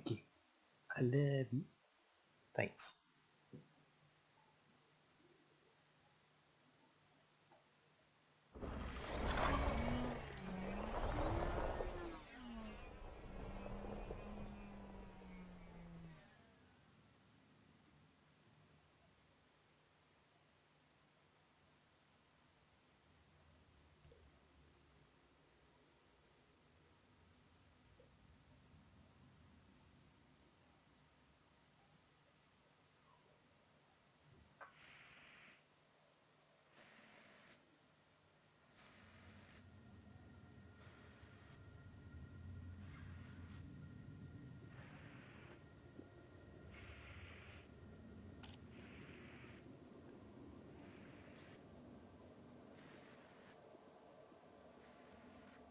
Thank you. I love you. Thanks.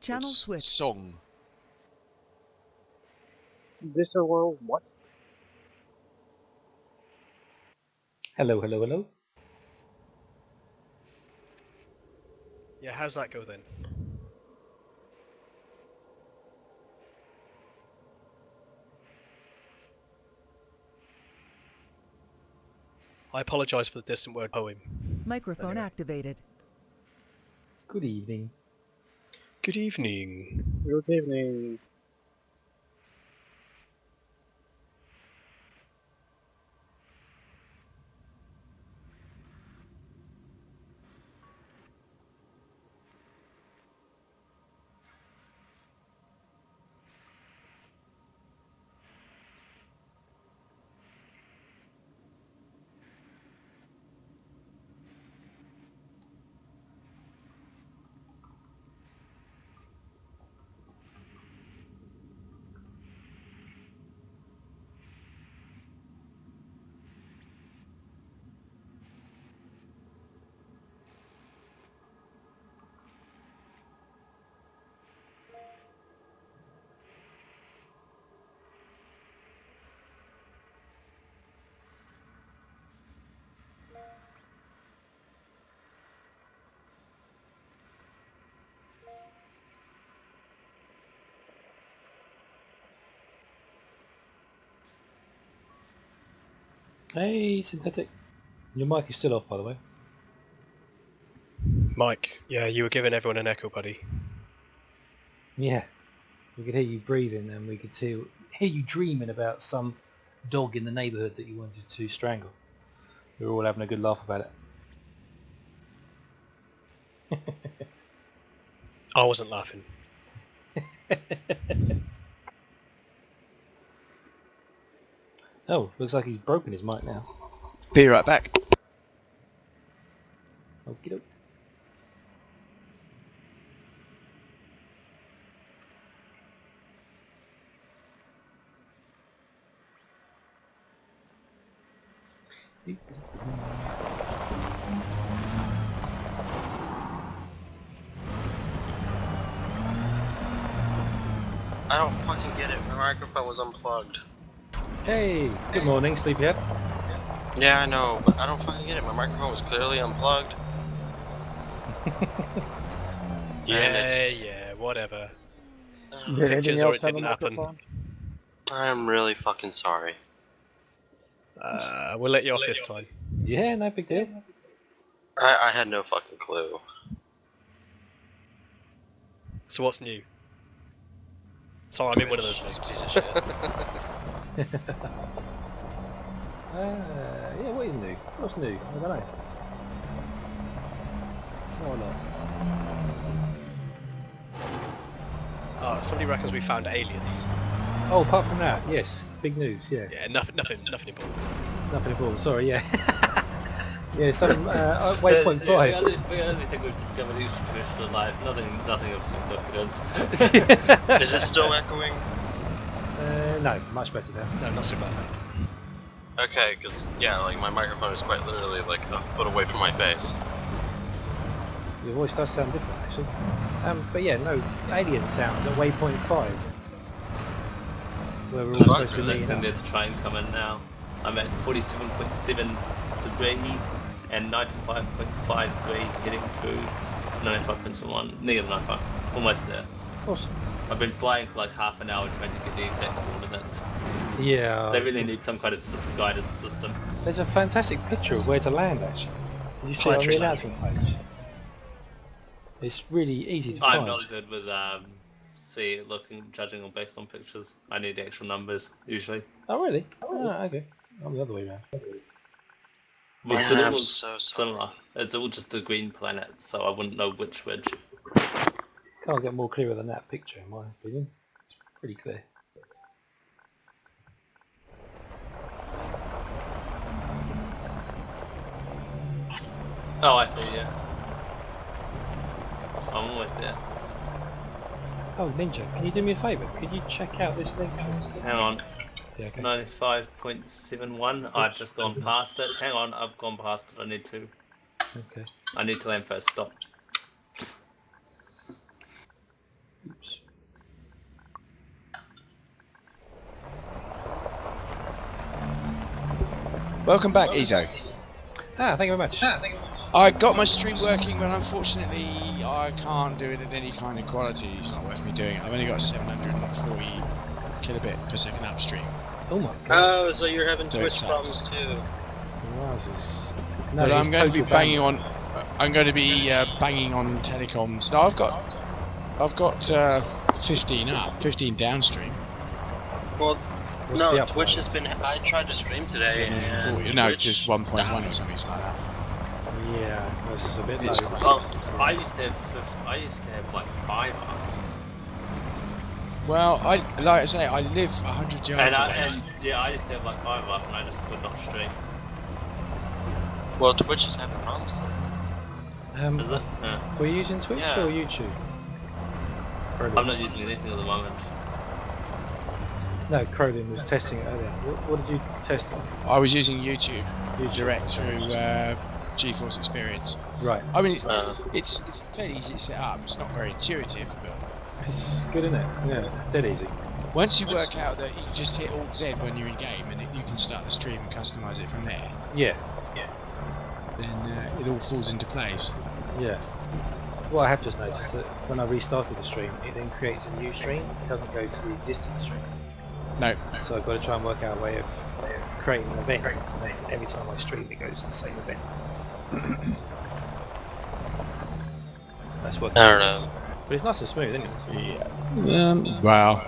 Channel switch. Song. This a world what? Hello, hello, hello. Yeah, how's that go then? I apologise for the distant word poem. Microphone Anyway. activated. Good evening. Good evening. Good evening. Hey, Synthetic. Your mic is still off, by the way. Mike, yeah, you were giving everyone an echo, buddy. Yeah. We could hear you breathing, and we could hear you dreaming about some dog in the neighbourhood that you wanted to strangle. We were all having a good laugh about it. I wasn't laughing. Oh, looks like he's broken his mic now. Be right back. Okie doke. I don't fucking get it. My microphone was unplugged. Hey, good morning, Sleepyhead. Yeah, I know, but I don't fucking get it. My microphone was clearly unplugged. Yeah, whatever. Did Pictures anything or else it have a didn't happen. microphone? I'm really fucking sorry. We'll let you off this time. Yeah, no big deal. I had no fucking clue. So what's new? Sorry, I'm in one of those moods. Piece of shit. Yeah, what is new? What's new? I don't know. No or not? Oh, somebody reckons we found aliens. Oh, apart from that, yes, big news, yeah. Yeah, nothing important. Nothing important, sorry, yeah. Yeah, some waypoint 5. We only think we've discovered extraterrestrial life, nothing of significance. Is it still echoing? No, much better now. No, not so bad. Okay, because, yeah, like, my microphone is quite literally, like, a foot away from my face. Your voice does sound different, actually. But yeah, no, alien sounds at waypoint 5. Where we're all supposed to be meeting up. There to try and come in now. I'm at 47.7 degree and 95.53 heading to 95.1, negative 95, almost there. Awesome. I've been flying for like half an hour trying to get the exact coordinates. Yeah. They really need some kind of guidance system. There's a fantastic picture of where to land actually. Did you see it on the Planetary announcement page? It's really easy to I'm find. not good with judging on based on pictures. I need the actual numbers usually. Oh really? Oh, okay. I'm the other way around. Because it all I'm looks so similar. It's all just a green planet, so I wouldn't know which. Can't get more clearer than that picture in my opinion. It's pretty clear. Oh, I see. Yeah, I'm almost there. Oh Ninja, can you do me a favour? Could you check out this link? Hang on. Yeah, okay. 95.71. I've just gone past it. Hang on, I've gone past it. Okay. I need to land first. Stop. Oops. Welcome back, Iso. Ah, thank you very much. I got my stream working, but unfortunately I can't do it at any kind of quality. It's not worth me doing it. I've only got 740 kilobit per second upstream. Oh my god. Oh, so you're having So it Twitch sucks. problems too. Wowzers. No, But it's I'm going to be total banging bandwidth. on. I'm going to be banging on telecoms. No, I've got 15 up, 15 downstream. Well, What's no, the Twitch upload? has been. I tried to stream today, and 40, no, Twitch just 1.1 died. or something like that. Yeah, that's a bit low. It's quite- Oh, I used to have like 5 up. Well, like I say, I live 100 yards away. I used to have like 5 up, and I just could not stream. Well, Twitch is having problems. Is it? Yeah. Were you using Twitch Yeah. or YouTube? I'm not using anything at the moment. No, Crowlin was testing it earlier. What did you test on? I was using YouTube YouTube. direct through GeForce Experience. Right. I mean, Uh, it's fairly easy to set up. It's not very intuitive, but It's good, isn't it? Yeah, dead easy. once you work out that you just hit Alt Z when you're in game, and you can start the stream and customize it from there, Yeah, then it all falls into place. yeah. Well, I have just noticed that when I restarted the stream, it then creates a new stream. It doesn't go to the existing stream. No, So I've got to try and work out a way of creating an event. And every time I stream, it goes to the same event. That's what. I don't know. But it's nice and smooth, isn't it? yeah. Well,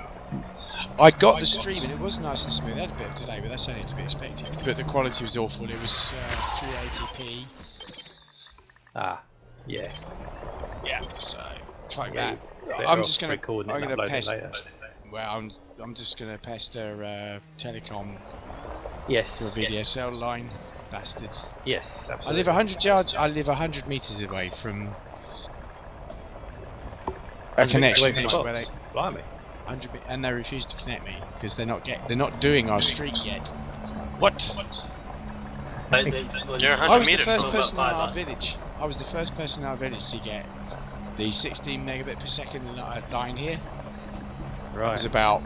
I got the stream and it was nice and smooth. I had a bit of delay, but that's only to be expected. But the quality was awful. It was 380p. Ah, yeah. Yeah, so fuck Yeah, that. Better I'm off just gonna. recording it I'm and gonna uploading it pester. later. Well, I'm just gonna pester Telecom for a Yes. VDSL line, bastards. Yes, I absolutely. live 100 yards. I live 100 meters away from a connection Away from point the where box. they Blimey. 100 and they refuse to connect me because they're not doing our streak yet. It's like, what? You're I was the 100 meters first from person in about our 5 village. I was the first person in our village to get the 16 megabit per second line here. It Right. was about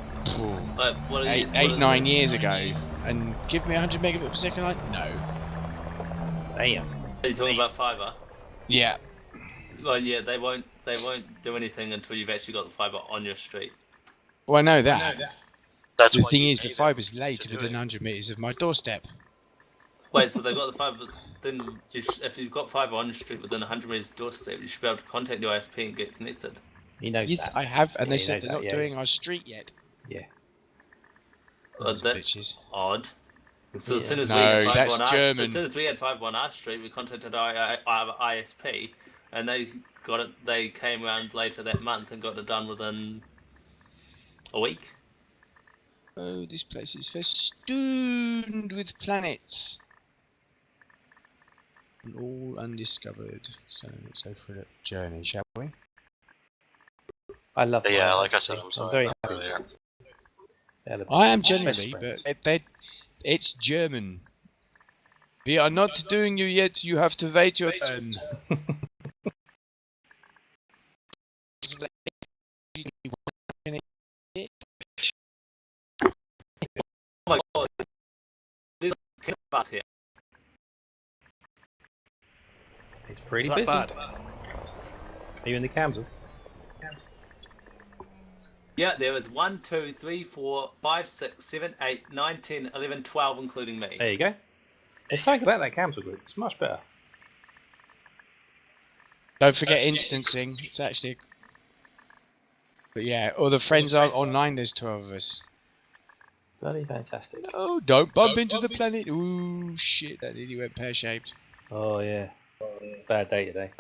eight, 9 years ago. And give me 100 megabit per second line? No. Damn. Are you talking about fibre? Yeah. Well, yeah, they won't do anything until you've actually got the fibre on your street. Well, I know that. That's The why thing you is, pay the them fiber's to laid do within it. 100 meters of my doorstep. Wait, so they've got the fibre, then if you've got fibre on your street within 100 metres doorstep, you should be able to contact your ISP and get connected. He knows Yes, that. I have, and Yeah, they he said knows they're that, not yeah. doing our street yet. Yeah. Those That's bitches. odd. So Yeah. as soon as No, we had fibre that's on German. as soon as we had fibre on our street, we contacted our ISP, and they got it. They came around later that month and got it done within a week. Oh, this place is festooned with planets. And all undiscovered. So let's go for a journey, shall we? I love But yeah, my like I ISP. said, I'm sorry very about happy earlier. with it. They're the I am best generally, friends. but it's German. We are not doing you yet, you have to wait your turn. Oh my god! There's 10 of us here. It's pretty Is that busy. bad? Are you in the Camsel? Yeah, there is 1, 2, 3, 4, 5, 6, 7, 8, 9, 10, 11, 12, including me. There you go. There's something about that council group. It's much better. Don't forget instancing. It's actually. But yeah, all the friends are online. There's 12 of us. Bloody fantastic. Oh, don't bump into the planet. Ooh, shit, that nearly went pear-shaped. Oh yeah. Bad day today.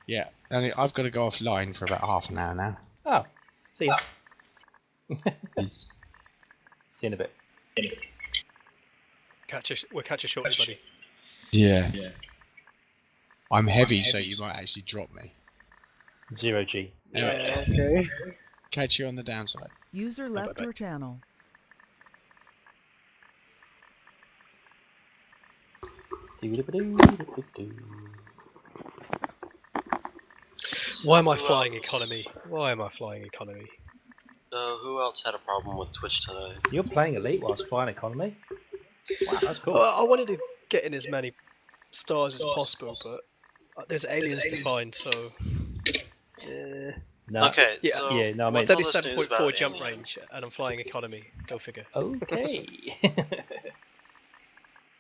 Yeah, and I've got to go offline for about half an hour now. Oh, see ya. See you in a bit. We'll catch you shortly, buddy. Yeah. I'm heavy, so you might actually drop me. 0G. Okay. Catch you on the downside. User left bye-bye. your channel. Why am I flying economy? Why am I flying economy? So who else had a problem with Twitch today? You're playing Elite whilst flying economy? Wow, that's cool. I wanted to get in as many stars as possible, but there's aliens to find, so... No. Okay, Yeah. so Yeah, no, I mean- what's all this news 37.4 about jump aliens? range, and I'm flying economy. Go figure. Okay.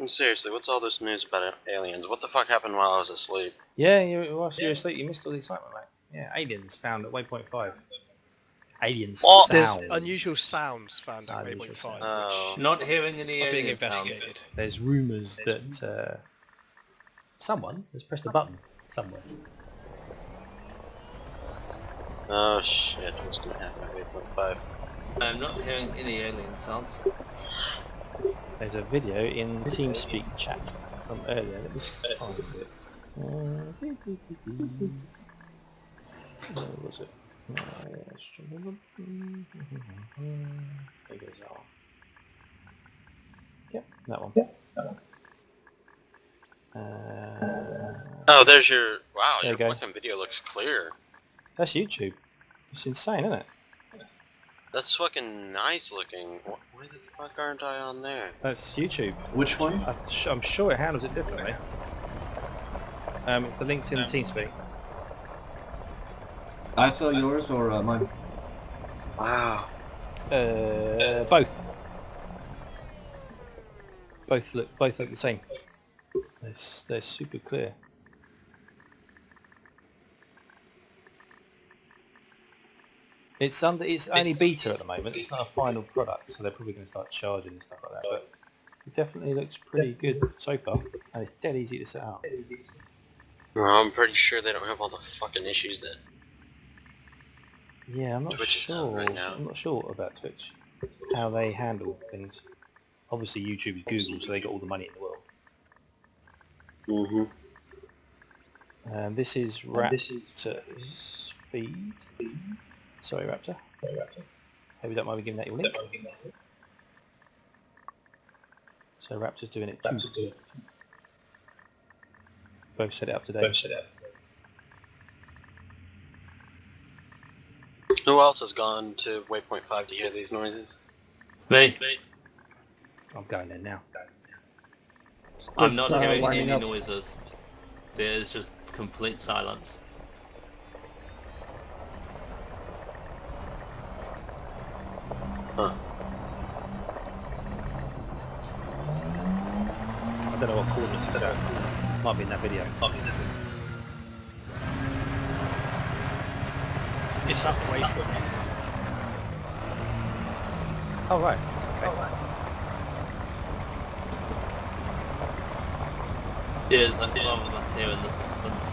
Seriously, what's all this news about aliens? What the fuck happened while I was asleep? Yeah, whilst you were asleep, you missed all the excitement, mate. Yeah, aliens found at waypoint 5. Aliens What? There's sound. unusual sounds found at Unusual Waypoint 5, sound. Oh. which Not hearing any are being alien sounds. investigated. There's rumours that someone has pressed a button somewhere. Oh shit, what's gonna happen at 8.5? I'm not hearing any alien sounds. There's a video in TeamSpeak chat from earlier. Let me find it. Where was it? There goes that one. Yep, that one. Oh, there's your... Wow, There your you go. fucking video looks clear. That's YouTube. It's insane, isn't it? That's fucking nice looking. Why the fuck aren't I on there? That's YouTube. Which one? I'm sure it handles it differently. The link's in TeamSpeak. I saw yours or mine? Wow. Both. Both look the same. They're super clear. It's only beta at the moment. It's not a final product, so they're probably going to start charging and stuff like that. But it definitely looks pretty good so far, and it's dead easy to set up. Well, I'm pretty sure they don't have all the fucking issues that... Yeah, I'm not Twitch is sure. right now. I'm not sure about Twitch, how they handle things. Obviously, YouTube is Google, so they got all the money in the world. This is Raptor's feed. Sorry, Raptor. Hope you don't mind me giving that your link. So Raptor's doing it too. Both set it up today. Who else has gone to Waypoint 5 to hear these noises? Me. I'm going there now. I'm not hearing lining any up. noises. There's just complete silence. Huh. I don't know what coordinates it's at. Might be in that video. It's at the waypoint. Oh right. Okay. Yeah, there's like 12 of us here in this instance.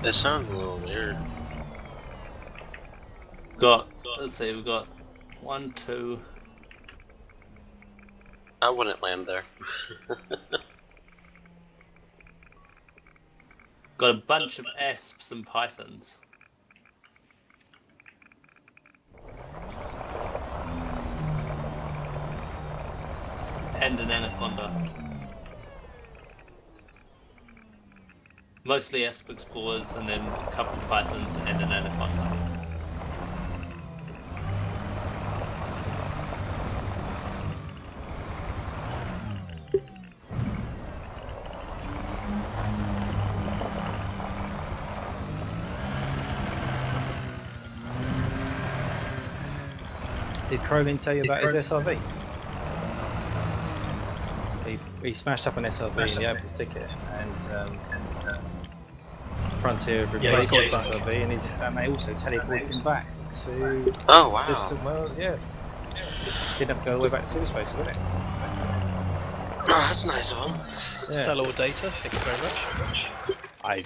It sounds a little weird. Let's see, we've got 1, 2... I wouldn't land there. Got a bunch of asps and pythons. And an anaconda. Mostly asp explorers, and then a couple of pythons and an anaconda. Did Crolin tell you about his SRV? He smashed up an SRV in the open ticket, and Frontier replaced his SRV, and they also teleported him back to. Oh wow! Well, yeah. Didn't have to go all the way back to cyberspace, did it? Oh, that's nice of them. Sell all data. Thank you very much. I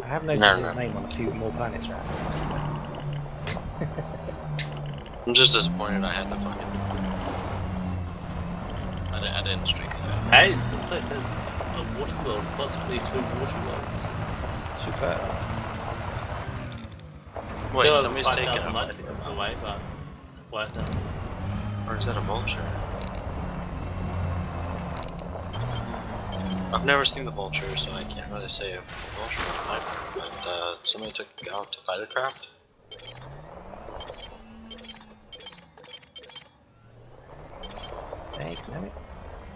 have noticed his name on a few more planets around. I'm just disappointed I had to fucking. I didn't stream that. Hey, this place has a water world, possibly 2 water worlds. Superb. Wait, There are somebody's taking 5,000 a... light seconds away, but what? Or is that a vulture? I've never seen the vulture, so I can't really say a vulture or not. But somebody took out to fighter craft. Hey, let me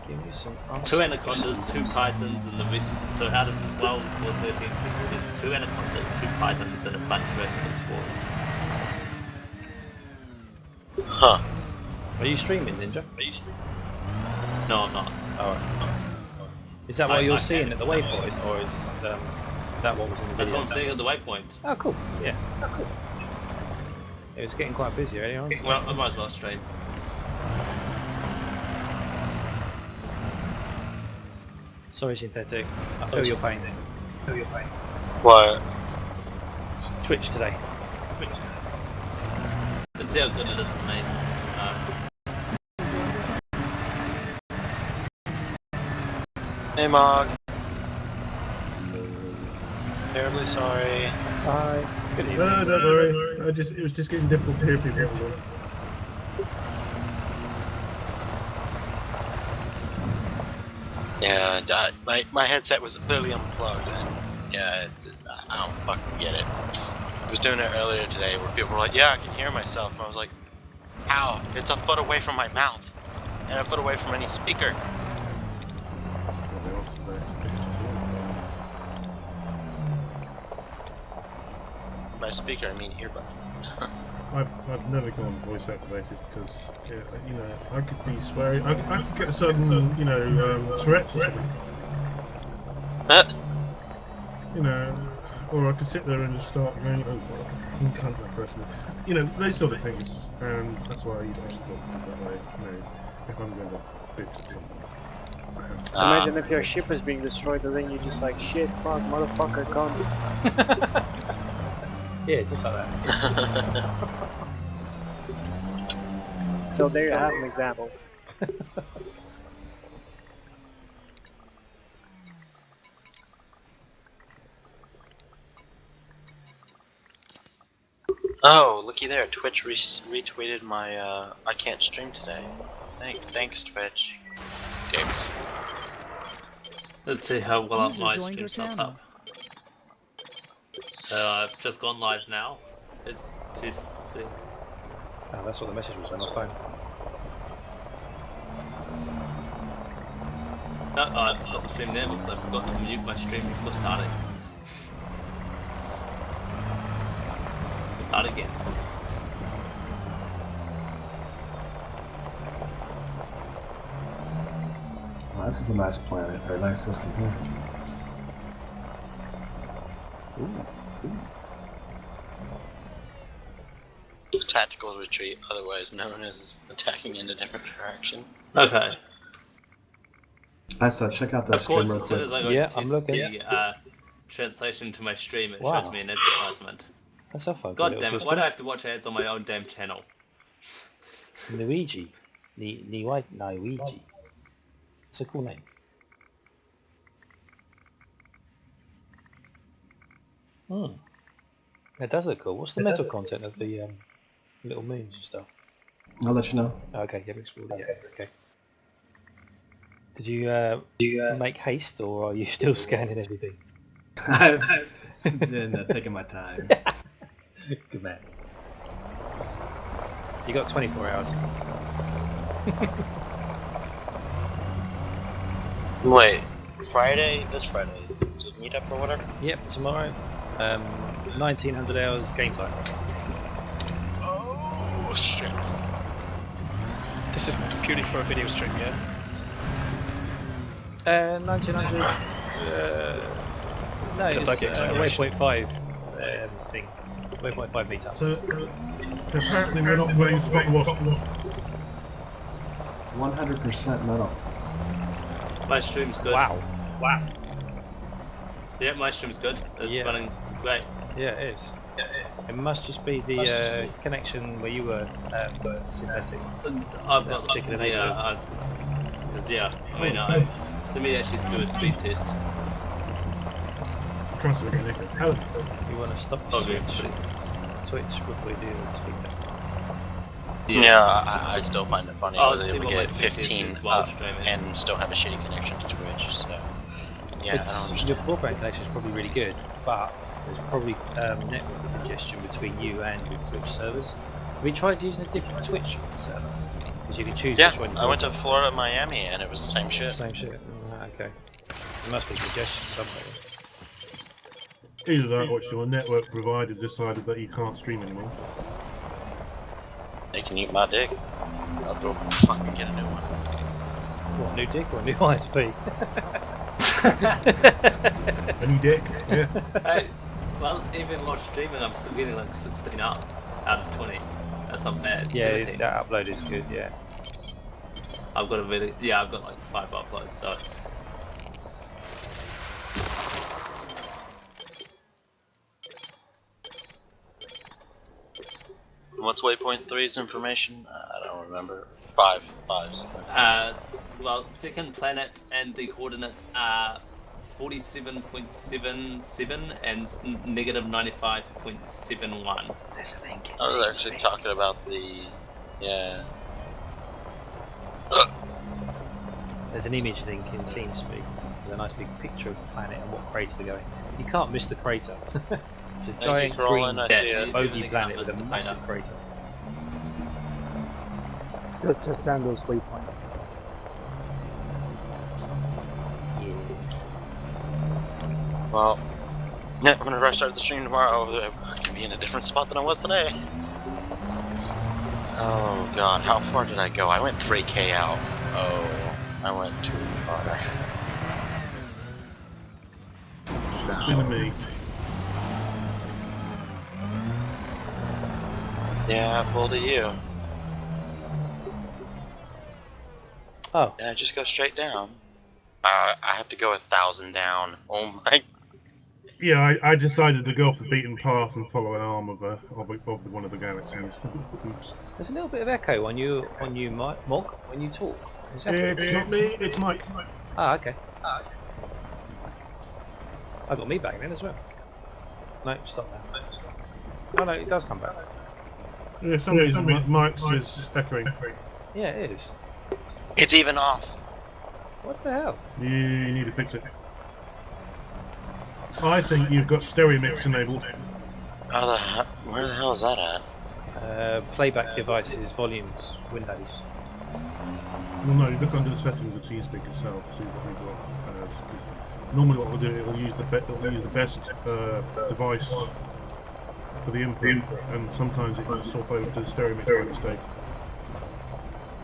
give you some answers. 2 anacondas, 2 pythons, and the rest. So out of 12 or 13 people, there's 2 anacondas, 2 pythons, and a bunch of rescue squads. Huh. Are you streaming, Ninja? No, I'm not. Alright. Is that what you're seeing at the waypoint, or is that what was in the video? That's what I'm seeing at the waypoint. Oh, cool. Yeah. It was getting quite busy earlier on. Well, I might as well stream. Sorry, Synthetic. I feel your pain. What? Twitch today. Let's see how good it is for me. Hey, Mog. Terribly sorry. Hi. Good evening. No, don't worry. It was just getting difficult to hear people. Yeah, my headset was clearly unplugged, and yeah, I don't fucking get it. I was doing it earlier today where people were like, yeah, I can hear myself, and I was like, how? It's a foot away from my mouth, and a foot away from any speaker. By speaker, I mean earbud. I've never gone voice activated because, you know, I could be swearing. I could get a sudden, you know, Tourette's or something. You know, or I could sit there and just start going, oh, you can't that person. You know, those sort of things. And that's why I use push talk, because that way, you know, if I'm going to bitch at something. Imagine if your ship is being destroyed and then you're just like, shit, fuck, motherfucker, come. Yeah, just like that. So there you have an example. Oh, looky there, Twitch retweeted my, I can't stream today. Thanks, Twitch. Dicks. Let's see how well User my joined stream your starts channel. up. So I've just gone live now. It's testing. Oh, that's what the message was on my phone. No, I stopped the stream there because I forgot to mute my stream before starting. Start again. Well, this is a nice planet, or a nice system here. Tactical retreat, otherwise known as attacking in a different direction. Okay. Check out this Of course, stream real as soon quick. as I go Yeah, to I'm test looking. the translation to my stream, it Wow. shows me an advertisement. That's a fun God little damn it, system. why do I have to watch ads on my own damn channel? Luigi. Luigi. It's a cool name. Hmm. That does look cool. What's the metal content of the little moons and stuff? I'll let you know. Okay, you haven't explored it yet. Okay. Did you make haste, or are you still scanning everything? I've been taking my time. Good man. You got 24 hours. Wait, Friday? This Friday. Does it mean meetup or whatever? Yep, tomorrow. 1900 hours game time. Oh shit. This is purely for a video stream, yeah? 1900. No, The it's bucket a simulation. Waypoint 5 thing. Waypoint 5 meetup. So apparently we're not playing Spot the Wasp. 100% metal. My stream's good. Wow. Yeah, my stream's good. It's Yeah. running great. Yeah, it is. It must just be the connection where you were synthetic. And I've That got particular yeah, neighbourhood. because yeah, I mean, let me actually do a speed test. Trust me, Nick. Helen. You want to stop the Okay, switch? Twitch would probably do a speed test. Yeah, I still find it funny I'll that see they would what my get speed test 15 is while up streaming. and still have a shitty connection to Twitch, so... Yeah, I don't understand. Your broadband connection is probably really good, but there's probably network congestion between you and your Twitch servers. Have you tried using a different Twitch server? Because you can choose Yeah, which one you I went to want. Florida, Miami, and it was the same shit. Same shit. Okay. There must be congestion somewhere. Either that or it's your network provider decided that you can't stream anymore. They can eat my dick. I'll go fucking get a new one. What, new dick or new ISP? A new dick, yeah. Hey, well, even while streaming, I'm still getting like 16 up out of 20. That's not bad. Yeah, 17. that upload is good, yeah. I've got I've got like 5 uploads, so. What's Waypoint 3's information? I don't remember. 5. Well, second planet and the coordinates are 47.77 and negative 95.71. There's a link in I was actually TeamSpeak. talking about the... Yeah. There's an image link in TeamSpeak with a nice big picture of the planet and what crater they're going. You can't miss the crater. It's a you, giant Colin, green I see it. bogey Definitely planet can't with a miss the massive crater. Just down those waypoints. Yeah. Well, yeah, I'm gonna restart the stream tomorrow. I can be in a different spot than I was today. Oh god, how far did I go? I went 3K out. Oh, I went too far. Enemy. Yeah, pull to you. Oh, Yeah, just go straight down. I have to go 1,000 down. Oh my. Yeah, I decided to go off the beaten path and follow an arm of one of the galaxies. Oops. there's a little bit of echo on you, Mog, when you talk. Is that It's not me, it's Mike. Ah, okay. I got me back then as well. No, stop now. Oh no, it does come back. Yeah, for some reason Mike's just echoing. Yeah, it is. It's even off. What the hell? You need to fix it. I think you've got stereo mix enabled. Where the hell is that at? Playback devices, volumes, Windows. Well, no, you look under the settings of TeamSpeak itself, see what we've got. Normally what it'll do, it'll use the best device for the input, and sometimes it will swap over to the stereo mix by mistake.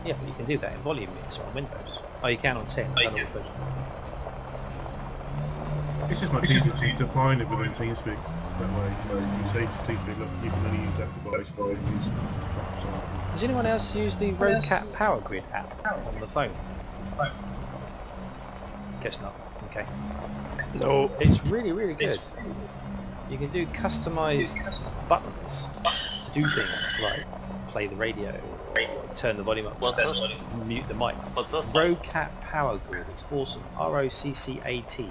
Yeah, but you can do that in volume mix on Windows. Oh, you can on 10. I don't know what version. It's just much easier to define it within TeamSpeak. That way, you say to TeamSpeak, look, you can only use that device by using. Does anyone else use the Roadcat Power Grid app on the phone? Guess not. Okay. No. It's really, really good. You can do customized buttons to do things like play the radio or turn the volume up, What's this? mute the mic. What's this? Roadcat Power Grid. It's awesome. ROCCAT.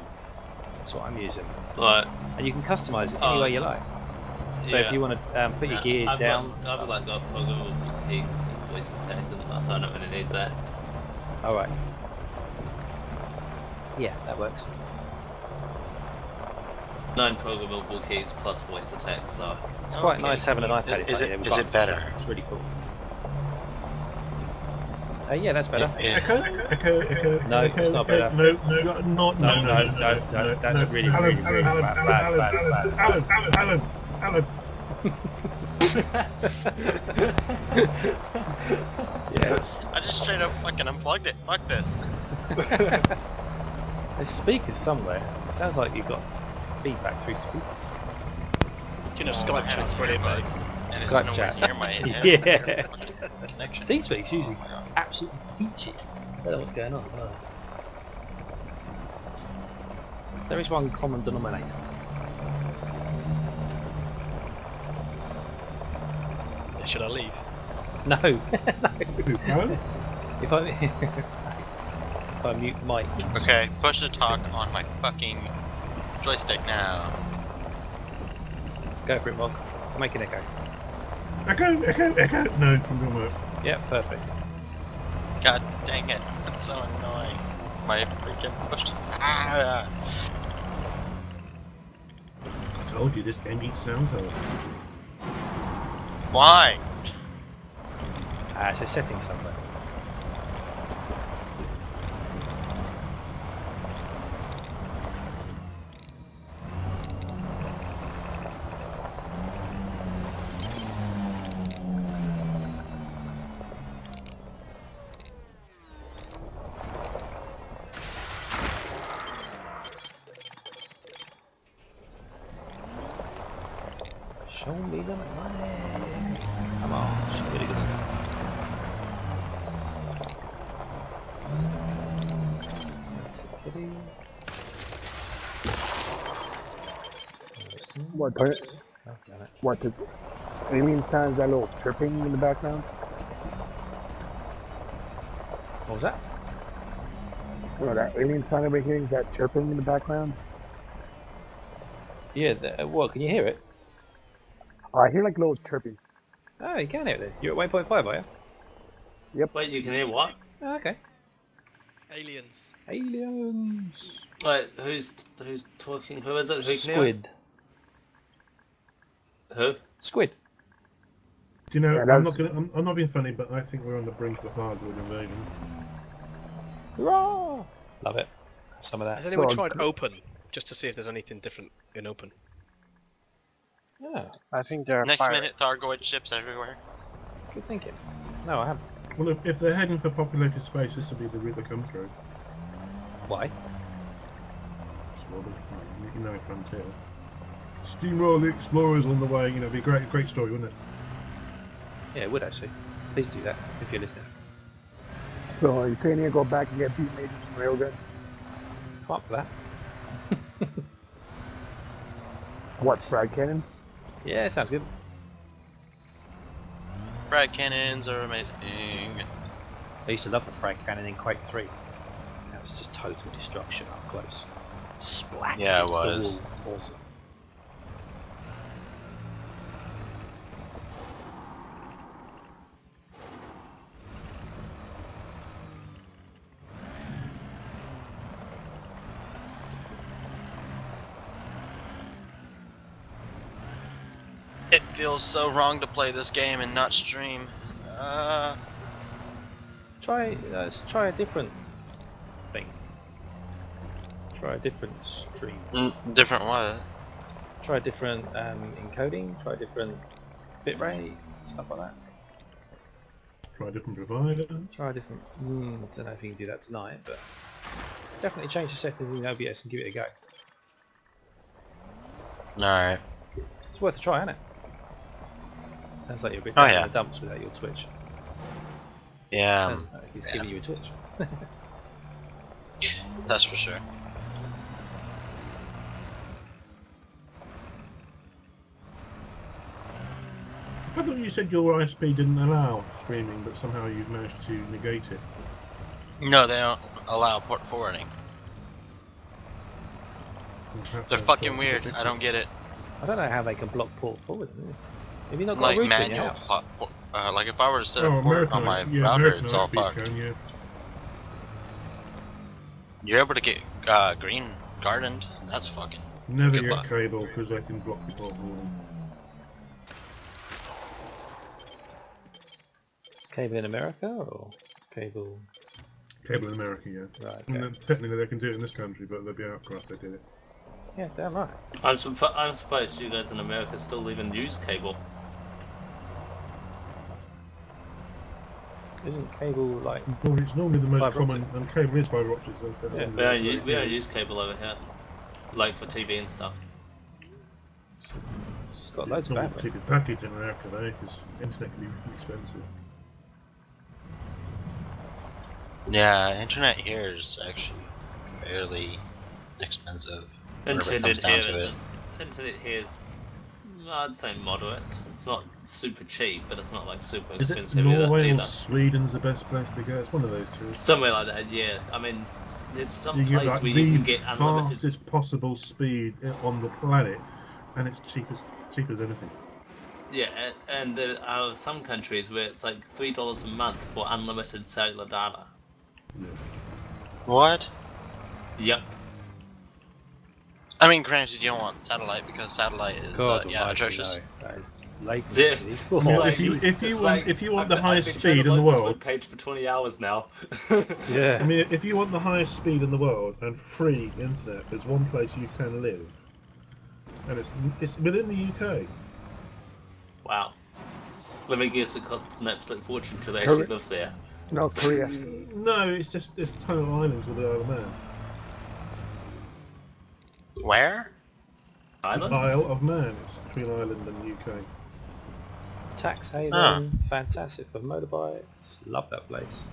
That's what I'm using. Right. And you can customize it any way you like. So if you want to put your gear down. I've like got programmable keys and voice attack, and so I don't really need that. Alright. Yeah, that works. 9 programmable keys plus voice attack, so. It's quite nice having an iPad. Is it better? It's really cool. Yeah, that's better. Yeah. Echo. No, it's not better. No, That's really Alan, bad. Alan. Yeah. I just straight up fucking unplugged it. Fuck this. There's speakers somewhere. It sounds like you've got feedback through speakers. You know, Skype chat's brilliant, mate. And it's Skype nowhere chat. near my head. Yeah. Connection. T-Speak's usually Oh my God. absolutely peachy. I don't know what's going on, so. There is one common denominator. Should I leave? No. No. Alan? If I mute Mike. Okay, push the talk on my fucking joystick now. Go for it, Mog. Make an echo. Echo. No, I'm gonna work. Yeah, perfect. God dang it, that's so annoying. My freaking push. Ah! I told you this game needs sound card. Why? It's a setting somewhere. Show me the money. Come on, show me the good stuff. That's a kitty. What? Oh, damn it. What does alien sounds that little chirping in the background? What was that? Oh, that alien sound over here, that chirping in the background? Yeah, what? Can you hear it? I hear like a little chirping. Oh, you can hear it then. You're at 1.5, are you? Wait, you can hear what? Oh, okay. Aliens. Aliens. Wait, who's talking? Who is it? Who can hear? Squid. Who? Squid. Do you know? Yeah, I'm that's- not being funny, but I think we're on the brink of a hardwood invasion. Hurrah! Love it. Have some of Has that. anyone So- tried open? Just to see if there's anything different in open. Yeah, I think they're Next pirates. minute, Thargoid ships everywhere. good thinking. No, I haven't. Well, if they're heading for populated space, this will be the route they come through. Why? Sort of, you know, frontier. Steamroller explorers on the way. You know, it'd be a great story, wouldn't it? Yeah, it would actually. Please do that if you're listening. So are you saying you go back and get beat lasers and railguns? I'm up for that. What, frag cannons? Yeah, sounds good. Frag cannons are amazing. I used to love the frag cannon in Quake 3. That was just total destruction up close. Splat Yeah, it against the was. wall. Awesome. It feels so wrong to play this game and not stream. Let's try a different thing. Try a different stream. Different what? Try a different encoding. Try a different bitrate. Stuff like that. Try a different provider. Try a different. I don't know if you can do that tonight, but definitely change the settings in OBS and give it a go. Alright. It's worth a try, isn't it? Sounds like you're a bit Oh, down yeah. in the dumps without your Twitch. Yeah, Sounds like he's giving you a Twitch. that's for sure. I thought you said your ISP didn't allow streaming, but somehow you've managed to negate it. No, they don't allow port forwarding. Perhaps They're I've fucking got weird. it. I don't get it. I don't know how they can block port forward. Have you not got Like a router in your manual house? like if I were to set Oh, a port American, on my yeah, router, American it's all ISP fucked. can, yeah. You're able to get green gardened. That's fucking. Never Good get luck. cable because they can block the port forwarding. Cable in America or Cable. Cable in America, yeah. Right. And Okay. then technically they can do it in this country, but they'll be outcropped if they did it. Yeah, damn right. I'm surprised you guys in America still even use cable. Isn't cable like? Well, it's normally the most Fibre common, and cable is fibre optics. Yeah. We don't use cable over here, like for TV and stuff. It's got It's loads of not a bandwidth. particular package in America though, because internet can be expensive. Yeah, internet here is actually fairly expensive. whenever it comes Internet down here to it. isn't. Internet here is, I'd say, moderate. It's not super cheap, but it's not like super Is it expensive Norway or either. Sweden's the best place to go? It's one of those two. Somewhere like that, yeah. I mean, there's some You get place like where the you can get unlimited. fastest possible speed on the planet, and it's cheap as anything. Yeah, and there are some countries where it's like $3 a month for unlimited cellular data. What? Yep. I mean, granted, you don't want satellite because satellite is God, yeah, atrocious. no. That is latency. Yeah. Oh, Like- If you want the I've highest been trying speed to in the load this world, webpage for 20 hours now. yeah. I mean, if you want the highest speed in the world and free internet, there's one place you can live, and it's within the UK. Wow. Let me guess, it costs an absolute fortune to actually live there. No, Korea. No, it's total islands with the Isle of Man. Where? Island? Isle of Man. It's between Ireland and the UK. Tax haven, Ah. fantastic for motorbikes. Love that place.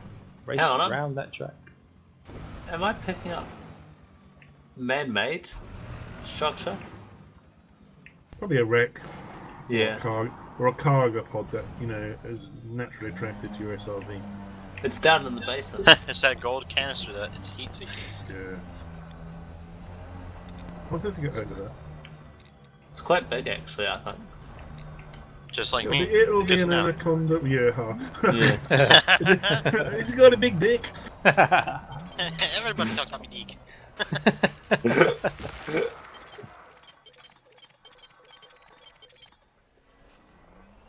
Race Hang on, around that track. Am I picking up man-made structure? Probably a wreck. Yeah. Or a cargo pod that, is naturally attracted to your SRV. It's down in the basin. It's that gold canister that it's heat seeking. Yeah. What did you get over that? It's quite big, actually, I think. Just like It'll me. be, it'll Good be to an know. anaconda. Yeah. Yeah. It's got a big dick. Everybody talk about me geek.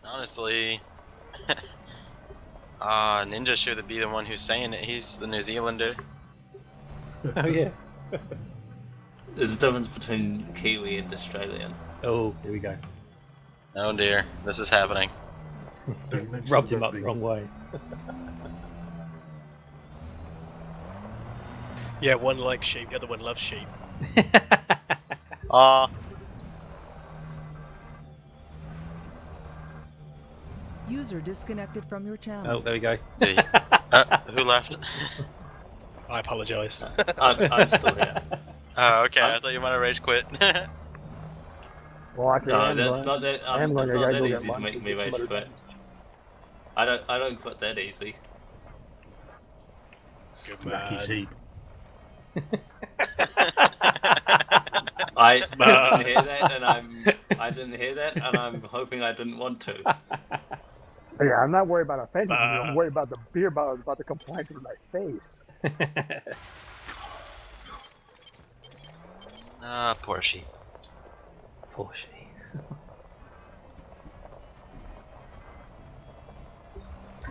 Honestly, Ninja should be the one who's saying it. He's the New Zealander. Oh yeah. There's a difference between Kiwi and Australian. Oh, here we go. Oh dear, this is happening. Rubbed him up the wrong way. Yeah, one likes sheep, the other one loves sheep. User disconnected from your channel. Oh, there we go. Who left? I apologise. I'm still here. Oh, okay, I thought you might have rage quit. Well, actually, No, that's not that. I am It's going not to that go easy get to lunch make and me get some rage other quit. things. I don't quit that easy. Good Lucky man. sheep. I didn't hear that, and I'm hoping I didn't want to. Yeah, I'm not worried about offending you. I'm worried about the beer bottle about to come flying through my face. Poor sheep. Poor sheep.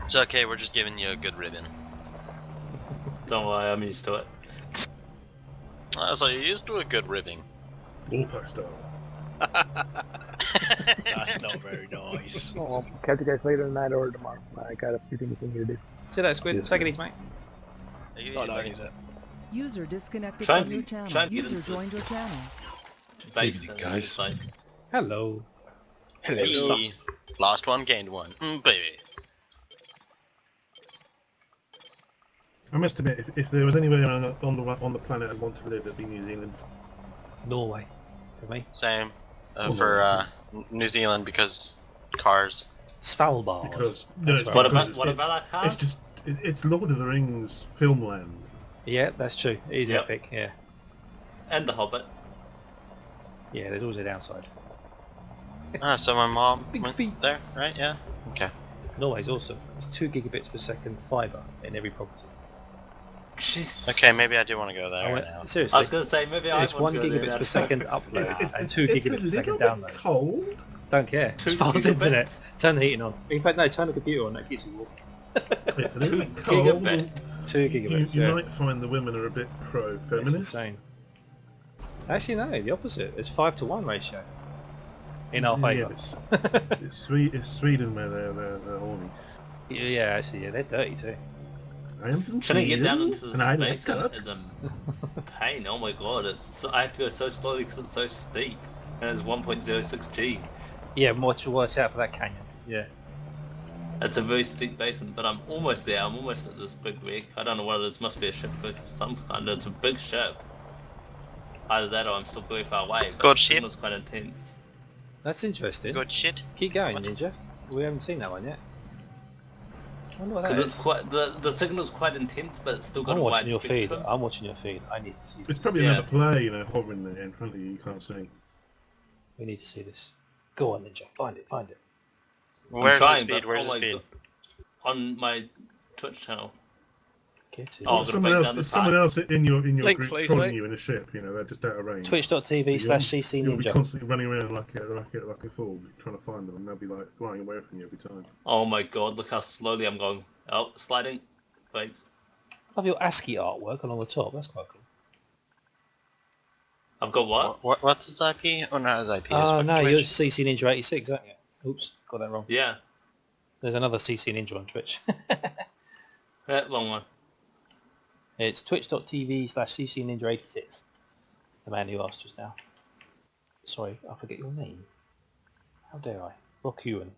It's okay, we're just giving you a good ribbon. Don't worry, I'm used to it. So you're used to a good ribbing. Warpack style. That's not very nice. Oh, I'll catch you guys later tonight or tomorrow. I got a few things in here to do. See that squid? Yes, Take it mate. easy, mate. Oh, no, he's it. User disconnected Try from and your try channel. and get User into joined your channel. Base Evening, guys. It's like, Hello. Hello. Hey, lost one, gained one. Baby. I must admit, if there was anywhere on the planet I'd want to live, it'd be New Zealand. Norway. For me. Same. For New Zealand because cars. Svalbard. Because That's it's right. because what about our cars? it's Lord of the Rings film land. Yeah, that's true. Easy Yep. epic, yeah. and the Hobbit. Yeah, there's always a downside. So my mom Big went feet. there, right? Yeah. Okay. Norway's awesome. It's 2 gigabits per second fibre in every property. Jeez. Okay, maybe I do want to go there I went, now. seriously. I was going to say maybe I It's want 1 to go there gigabits now. per second upload and 2 It's gigabits a per second little download. bit cold. Don't care. 2 It's fast gigabits? internet. Turn the heating on. In fact, no, turn the computer on. That keeps you warm. It's a little 2 bit cold. gigabit. 2 gigabits. You yeah. might find the women are a bit It's pro-feminist. insane. Actually, no, the opposite. It's 5-to-1 ratio. In our favour. It's Sweden where they're horny. Yeah, actually, yeah, they're dirty too. I am from Trying to get down Sweden, into and I this like basin that. is a pain. Oh my god, I have to go so slowly because it's so steep, and it's 1.06 G. Yeah, more to watch out for that canyon. Yeah. It's a very steep basin, but I'm almost there. I'm almost at this big wreck. I don't know what it is. Must be a ship of some kind. It's a big ship. Either that or I'm still very far away. Good the ship. signal's quite intense. That's interesting. Good shit. Keep going, What? Ninja. We haven't seen that one yet. I wonder what that Because is. it's quite the signal's quite intense, but it's still got I'm a wide watching your feed. spectrum. I'm watching your feed. I need to see this. It's probably Yeah. another player, you know, hovering there in front of you. You can't see. We need to see this. Go on, Ninja. Find it. Find it. Where's I'm trying, the speed? but Where's oh the my speed? god. On my Twitch channel. Get it. Oh, I'm gonna break down this someone else in your Link, group please, trolling mate. you in a ship. You know, they're just out of range. Twitch.tv/CC You'll be Ninja. constantly running around like a fool, trying to find them, and they'll be like flying away from you every time. Oh my god, look how slowly I'm going. Oh, sliding. Thanks. Love your ASCII artwork along the top. That's quite cool. I've got what? What's his IP? Oh, not his IP. Oh It's no, Twitch. you're CC Ninja 86, aren't you? Oops, got that wrong. Yeah. There's another CC Ninja on Twitch. That long one. It's twitch.tv/CC Ninja 86. The man who asked just now. Sorry, I forget your name. How dare I? Rock Ewan.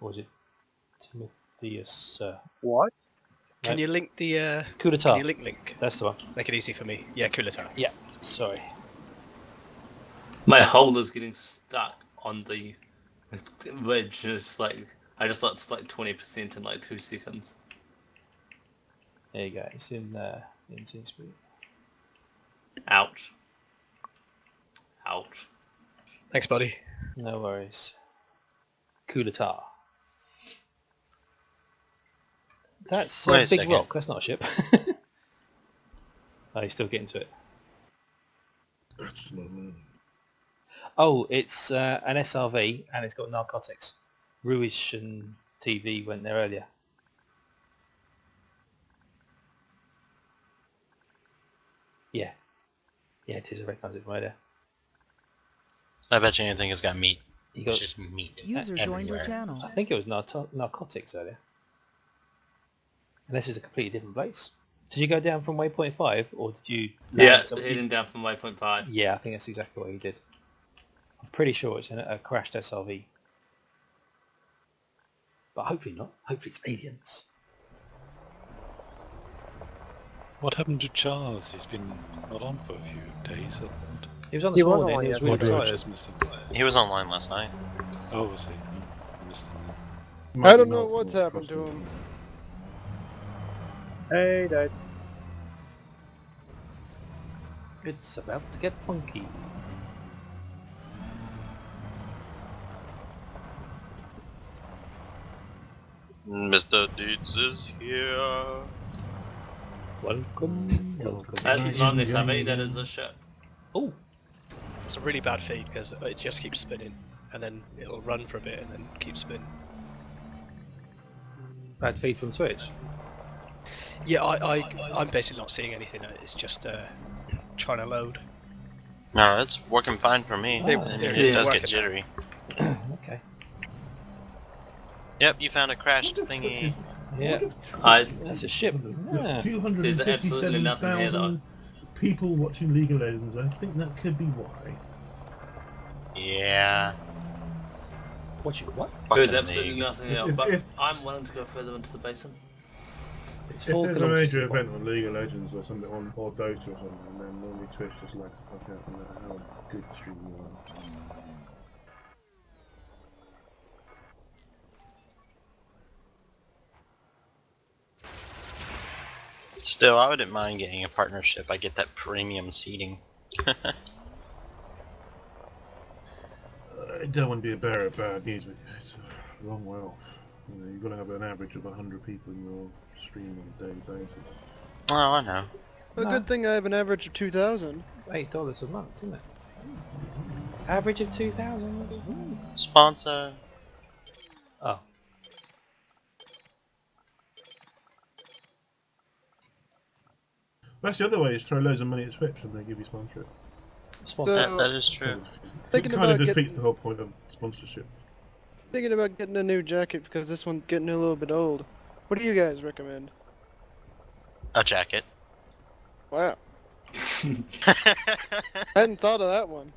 Or is it Timotheus? What? Can you link the Coup can d'etat. you link? That's the one. Make it easy for me. Yeah, Kulita. Yeah, sorry. My hole is getting stuck on the ridge, and it's just like I just lost like 20% in like 2 seconds. There you go. It's in TeamSpeak. Ouch. Ouch. Thanks, buddy. No worries. Coup d'etat. That's Wait a a big second. rock. That's not a ship. Oh, you're still getting to it. That's not me. Oh, it's an SRV and it's got narcotics. Ruish and TV went there earlier. Yeah. Yeah, it is. I recognise it from earlier. I bet you anything has got meat. You got, It's just meat. User joined your everywhere. channel. I think it was narcotics earlier. Unless it's a completely different place. Did you go down from waypoint 5 or did you... Yeah, heading down from waypoint 5. Yeah, I think that's exactly what you did. I'm pretty sure it's a crashed SRV. But hopefully not. Hopefully it's aliens. What happened to Charles? He's been not on for a few days. He was on He this was morning. on He was yesterday. really Or excited. just missed him. He was online last night. Oh, was he? I missed him. I don't know what's happened to him. Hey, Dad. It's about to get funky. Mr. Deeds is here. Welcome, welcome. That's not an SRV, that is a ship. Oh, It's a really bad feed because it just keeps spinning, and then it'll run for a bit and then keep spinning. bad feed from Twitch. Yeah, I'm basically not seeing anything. It's just trying to load. No, it's working fine for me. Ah, I mean, yeah. it does Working get jittery. Okay. Yep, you found a crashed thingy. Yeah, I that's a ship. Yeah. There's absolutely nothing here, though. 257,000 people watching League of Legends. I think that could be why. Yeah. What you what? There's Fucking absolutely league. nothing here, If- but if- I'm willing to go further into the basin. It's If 4 there's a kilometers major to the event on League of Legends or something, or Dota or something, then normally Twitch just likes to fuck out no matter how good the stream you are. Still, I wouldn't mind getting a partnership. I get that premium seating. I don't want to be a bearer of bad news with you. It's a long way off. You know, you've got to have an average of 100 people in your stream on a daily basis. Oh, I know. A No. good thing I have an average of 2,000. It's $8 a month, isn't it? Average of 2,000. Sponsor. Oh, That's the other way, is throw loads of money at Twitch and they give you sponsorship. Sponsor. That is true. It kind of defeats the whole point of sponsorship. Thinking about getting a new jacket because this one's getting a little bit old. What do you guys recommend? A jacket. Wow. I hadn't thought of that one.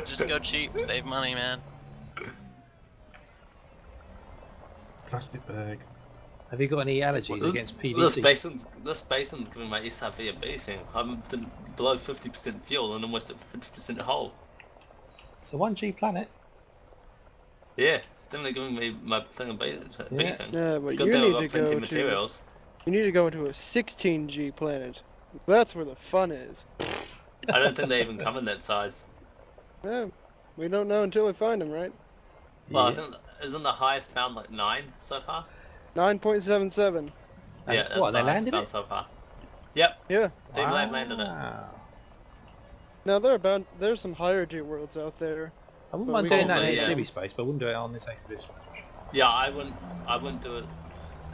Just go cheap, save money, man. Plastic bag. Have you got any allergies against PVC? This basin's giving my SRV a beating. I'm below 50% fuel and almost at 50% hull. It's a 1G planet. Yeah, it's definitely giving me my thing a beating. Yeah, but it's you need to plenty go of materials. You need to go into a 16G planet. That's where the fun is. I don't think they even come in that size. Yeah, we don't know until we find them, right? Well, I think isn't the highest found like 9 so far? 9.77. Yeah, that's what, the they highest landed found it? so far. Yep. Yeah. They've landed it. Now there's some higher G worlds out there. I wouldn't But mind we doing can't that in do Civvy space, but I wouldn't do it on this expedition. Yeah, I wouldn't do it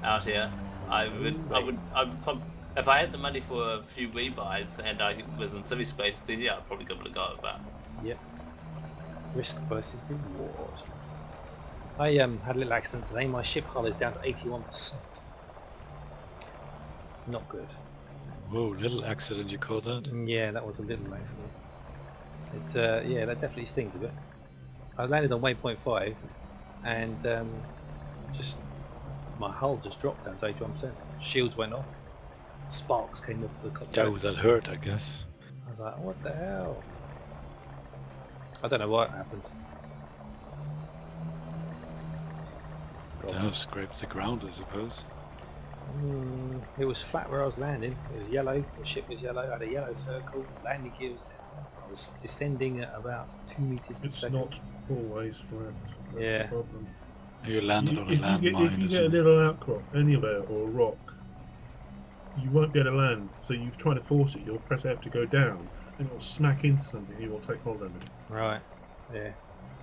out here. I would probably, if I had the money for a few rebuys and I was in civvy space, then yeah, I'd probably give it a go. But Yep. Risk versus reward. I had a little accident today. My ship hull is down to 81%. Not good. Whoa, little accident you call that? Yeah, that was a little accident. It, yeah, that definitely stings a bit. I landed on waypoint 5 and just my hull just dropped down to 81%. Shields went off. Sparks came up the cockpit. Oh, that hurt, I guess. I was like, what the hell? I don't know what happened. That scraped the ground, I suppose. It was flat where I was landing. It was yellow. The ship was yellow. I had a yellow circle. Landing gear was down. I was descending at about 2 meters per It's second. not always flat. That's Yeah. the problem. You landed on a If you landmine or get a something. little outcrop anywhere or a rock, you won't be able to land. So you try to force it. You'll press F to go down, and it'll smack into something. You will take hold of it. Right. Yeah.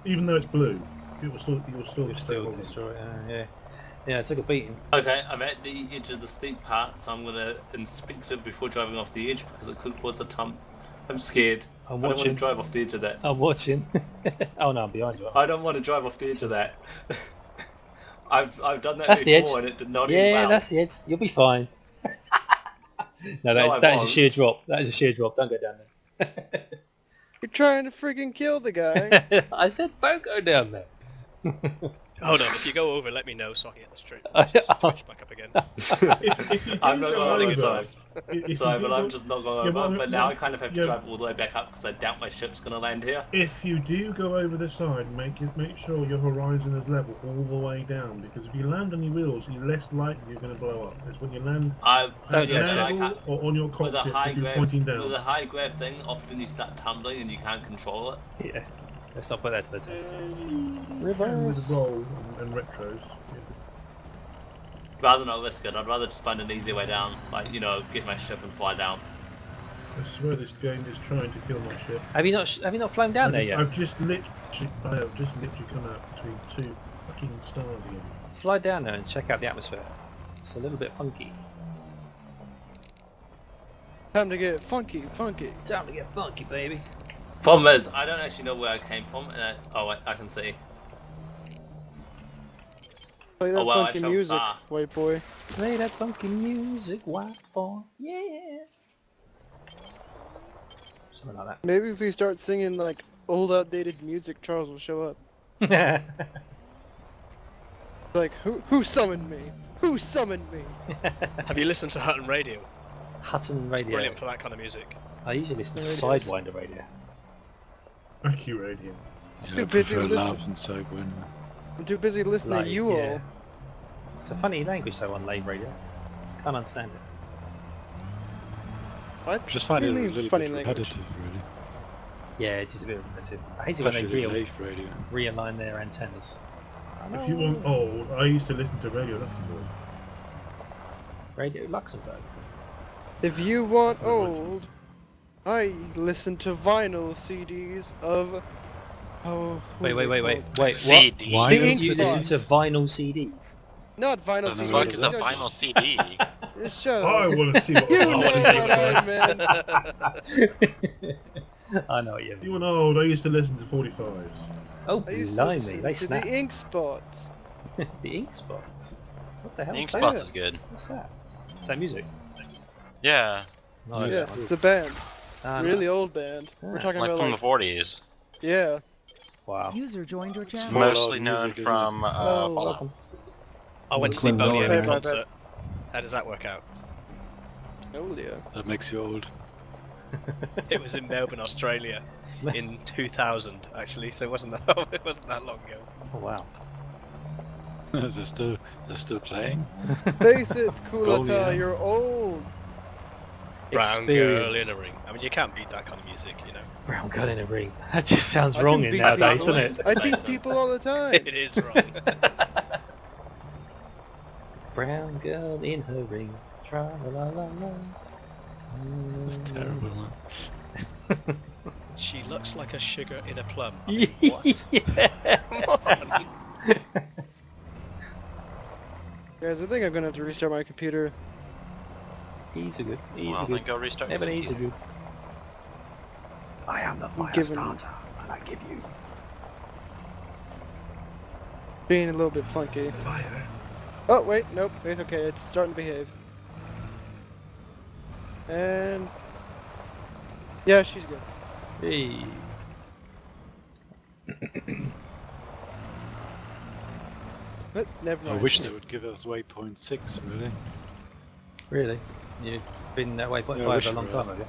Even though it's blue, you will still You'll take still hold of it. destroy it. Yeah. Yeah, I took a beating. okay, I'm at the edge of the steep part, so I'm gonna inspect it before driving off the edge because it could cause a tump. I'm scared. I'm I don't want to watching. drive off the edge of that. I'm watching. Oh no, I'm behind you. I don't want to drive off the edge of that. I've done that That's the edge. before and it did not Yeah, end well. that's the edge. You'll be fine. No, No, I that is a won't. sheer drop. That is a sheer drop. Don't go down there. You're trying to friggin' kill the guy. I said don't go down there. Hold on, if you go over, let me know so I can get the straight. Switch back up again. If you I'm do not go going over- sorry. if you Sorry, do but go- I'm just not going Yeah, over. but- But now I kind of have to yeah. drive all the way back up because I doubt my ship's going to land here. If you do go over the side, make sure your horizon is level all the way down, because if you land on your wheels, you're less likely you're going to blow up. It's when you land I Don't at touch an that. angle or on your with a cockpit, high if you're grav, pointing with a down. high grav thing, often you start tumbling and you can't control it. Yeah. Let's not put that to the test. With Reverse. roll and retros. Rather not risk it, I'd rather just find an easy way down, like, you know, get my ship and fly down. I swear this game is trying to kill my ship. Have you not flown down there yet? I have just literally come out between two fucking stars again. Fly down there and check out the atmosphere. It's a little bit funky. Time to get funky. Time to get funky, baby. Problem is, I don't actually know where I came from, and oh wait, I can see. Play that Oh, wow, I funky traveled music, far. white boy. Play that funky music, white boy. Yeah. Something like Maybe if we start singing like old outdated music, Charles will show up. that. Like, who summoned me? Who summoned me? Have you listened to Hutton Radio? Hutton It's Radio. brilliant for that kind of music. I usually listen to Radio. Sidewinder Radio. AccuRadio. Yeah, Too I busy prefer listening. Lav and Sidewinder. I'm too busy listening Like, to you yeah. all. It's a funny language though on Lave Radio. Can't understand it. What? Just find What it do a you mean, little funny bit language? repetitive, really. Yeah, it is a bit repetitive. I hate it when they Especially Lave radio. realign their antennas. If you want old, I used to listen to Radio Luxembourg. Radio Luxembourg. If you want old, I listen to vinyl CDs of. Oh. Wait, who's it wait, called? what? CD. Why The don't ink You you listen spots. to vinyl CDs? Not vinyl Don't know CD. what Fuck is is a it? vinyl CD? Just shut I up. want to see what. You I know wanna see what what's I meant. I know what you You mean. and old. I used to listen to 45s. Oh, I used to blimey, listen they to snap. the ink spots. The ink spots. What the hell's Ink that? Spots is good. What's that? Is that music? Yeah, No, Yeah, that one. it's a band. Ah, Really no. old band. We're Ah. talking like about from like the 40s. yeah. Wow. User joined your channel. Full Mostly of known music, isn't from Hello, Fallout. welcome. I went to see Clinton Boney M in Dolan. concert. How does that work out? Oh yeah. That makes you old. It was in Melbourne, Australia, in 2000 actually. So it wasn't that long ago. Oh wow. they're still playing. Face it, Boney Kulata, M. you're old. Brown girl in Experience. a ring. I mean, you can't beat that kind of music, you know. Brown girl in a ring. That just sounds I wrong can in beat nowadays, people. doesn't it? I beat people all the time. It is wrong. Brown girl in her ring. Tra la la la. That's terrible, man. She looks like a sugar in a plum. I Yeah. mean, what? Come on. Guys, I think I'm gonna have to restart my computer. Easy good. Easy Well, good. then go restart. Never your easy computer. good. I am the fire giving- starter, and I give you Being a little bit funky. Fire. Oh wait, nope, it's okay, it's starting to behave. And yeah, she's good. Hey. But never I mind. wish they would give us waypoint 6, really. Really? You've been that way Yeah, I for wish a long we time, were. have you?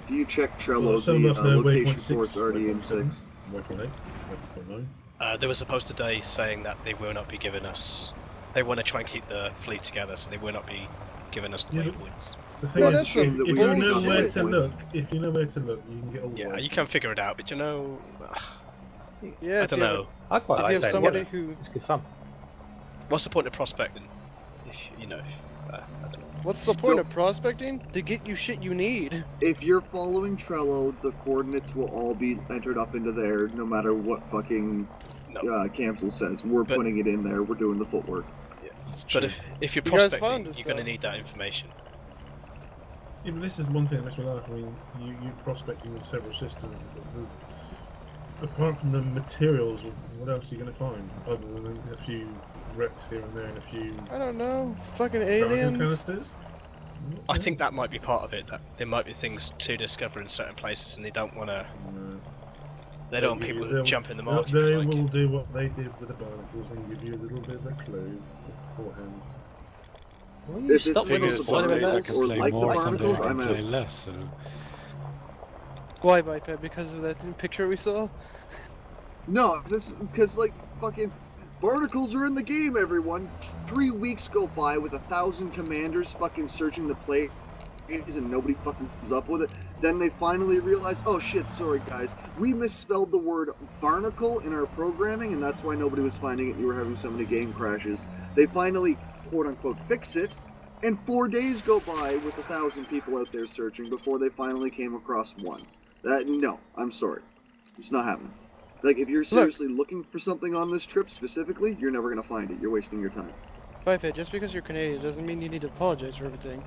If you check Well, Trello, some of the us know location waypoint 6, for it's already in waypoint 7, 6. waypoint 8, waypoint 9. There was a post today saying that they will not be giving us. They want to try and keep the fleet together, so they will not be giving us the Yeah, but- waypoints. The thing Well, is, that's some if you already know got where the to waypoints. look, you can get all the Yeah, waypoints. you can figure it out, but you know, Yeah, I if don't you have know. I quite If like you have saying somebody together. who, It's good fun. What's the point of prospecting? If you know, I don't know. what's the point of prospecting? To get you shit you need. If you're following Trello, the coordinates will all be entered up into there, no matter what fucking No. Cancel says. We're But- putting it in there. We're doing the footwork. That's true. But if you're You guys prospecting, found this you're going to stuff. need that information. Yeah, but this is one thing that makes me laugh. I mean, you prospecting with several systems. Apart from the materials, what else are you going to find? Other than a few wrecks here and there and a few I don't know, fucking cargo aliens. canisters? I think that might be part of it. That there might be things to discover in certain places, and they don't want to. No. They don't want They'll give people you- to jump in the they'll- market. They if you like. will do what they did with the barnacles and give you a little bit of a clue beforehand. Will you If this stop is with one the of the spoiler barnacles alerts? or play like the more, some barnacles, days I I'm can play out. less, so... Why, Biped? Because of that picture we saw? No, this is because, like, fucking barnacles are in the game, everyone. 3 weeks go by with 1,000 commanders fucking searching the play and nobody fucking comes up with it. Then they finally realize, oh shit, sorry guys, we misspelled the word barnacle in our programming, and that's why nobody was finding it and you were having so many game crashes. They finally, quote unquote, fix it, and 4 days go by with 1,000 people out there searching before they finally came across one. No, I'm sorry. It's not happening. Like, if you're seriously looking for something on this trip specifically, you're never gonna find it. You're wasting your time. Biped, just because you're Canadian doesn't mean you need to apologize for everything.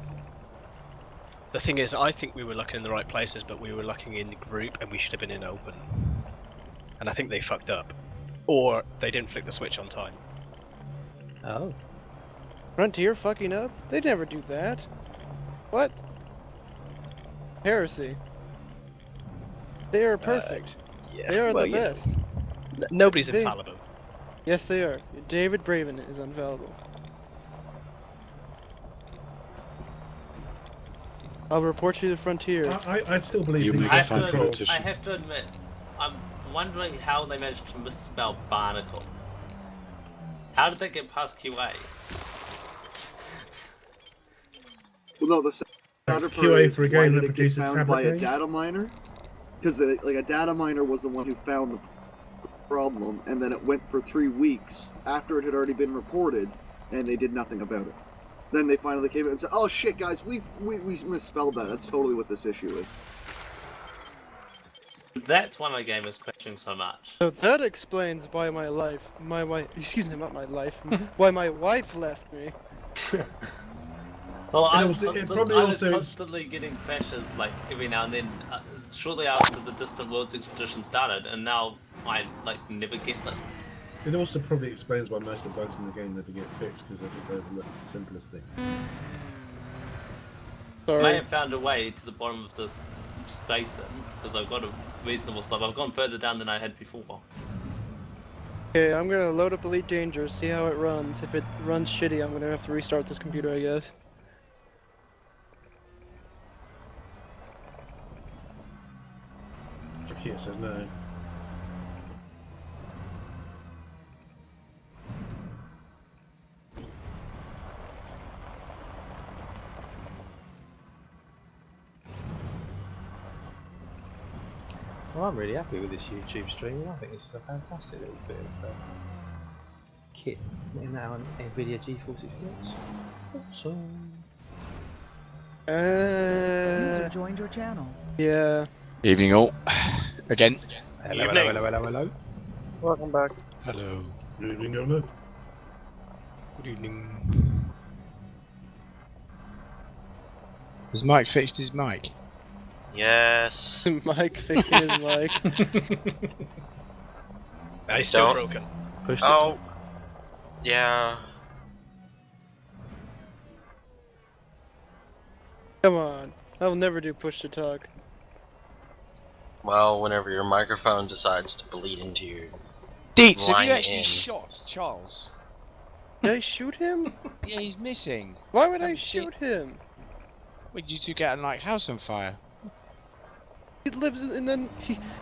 The thing is, I think we were looking in the right places, but we were looking in group, and we should have been in open. And I think they fucked up, or they didn't flick the switch on time. Oh. Frontier fucking up? They'd never do that. What? Heresy. They are perfect. Yeah, They are well, the you know, best. Nobody's They- infallible. Yes, they are. David Braven is infallible. I'll report you to the Frontier. I still believe You things make I a have, fun to, competition. I have to admit, I'm wondering how they managed to misspell barnacle. How did they get past QA? Well, no, the sadder part QA is for a why game did that it get produces found tablet by a games? data miner? Because like a data miner was the one who found the problem, and then it went for 3 weeks after it had already been reported, and they did nothing about it. Then they finally came in and said, "Oh shit, guys, we misspelled that. That's totally what this issue is." That's why my game is crashing so much. So that explains why my wife, excuse me, not my life, why my wife left me. Well, I And was, also- it probably I was also- constantly getting crashes, like, every now and then, shortly after the Distant Worlds expedition started, and now I, like, never get them. It also probably explains why most of the bugs in the game never get fixed, because they just overlook the simplest thing. I may have found a way to the bottom of this basin, because I've got a reasonable stuff. I've gone further down than I had before. Okay, I'm gonna load up Elite Dangerous, see how it runs. If it runs shitty, I'm gonna have to restart this computer, I guess. Jakia says no. Well, I'm really happy with this YouTube stream. I think this is a fantastic little bit of kit in that on NVIDIA GeForce Experience. Awesome. User joined your channel. Yeah. Evening all. Again. Hello, hello, hello, hello, hello. Welcome back. Hello. Good evening, Governor. Good evening. Has Mike fixed his mic? Yes. Mike fixing his mic. He's still Don't- broken. Push the Oh. Yeah. Come on. I will never do push to talk. Well, whenever your microphone decides to bleed into your Deets, have line you actually in. shot Charles? Did I shoot him? Yeah, he's missing. Why would I Haven't seen- shoot him? Well, you two get like house on fire. He lives in then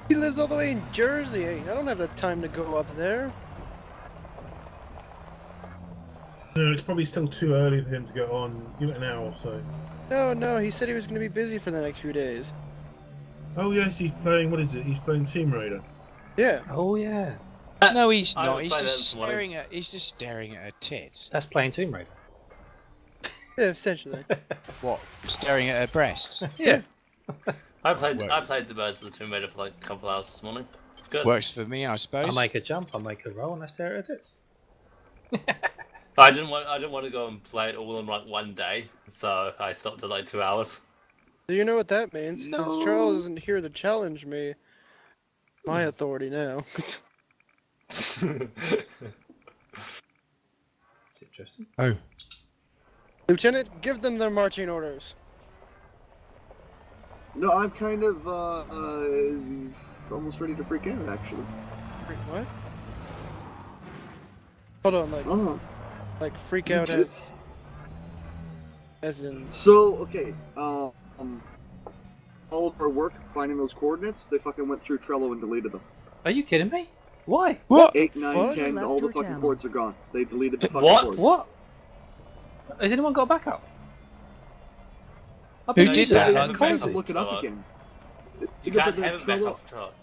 he lives all the way in Jersey. I don't have the time to go up there. No, it's probably still too early for him to get on. Give it an hour or so. No, he said he was going to be busy for the next few days. Oh yes, he's playing, what is it? He's playing Team Raider. Yeah. Oh yeah. No, he's I not. was He's playing just that this morning. staring at. He's just staring at her tits. That's playing Tomb Raider. Yeah, essentially. What? Staring at her breasts. Yeah. I played Work. the Birds of the Tomb Raider for like a couple hours this morning. It's good. Works for me, I I suppose. make a jump, I make a roll, and I stare at it. I didn't want to go and play it all in like one day, so I stopped at like 2 hours. Do you know what that means? No. Since Charles isn't here to challenge me, my authority now. It's interesting. Oh. Lieutenant, give them their marching orders. No, I'm kind of almost ready to freak out, actually. Wait, what? Hold on, like freak out as in. So okay, all of our work finding those coordinates, they fucking went through Trello and deleted them. Are you kidding me? Why? What? 8, 9, What? 10, all the Left your fucking channel. chords are gone. They deleted the fucking What? chords. What? Has anyone got a backup? I've Who been did using that? it Have like a crazy. backup. Look it up So, again. You Because can't the have a Trello. backup chart.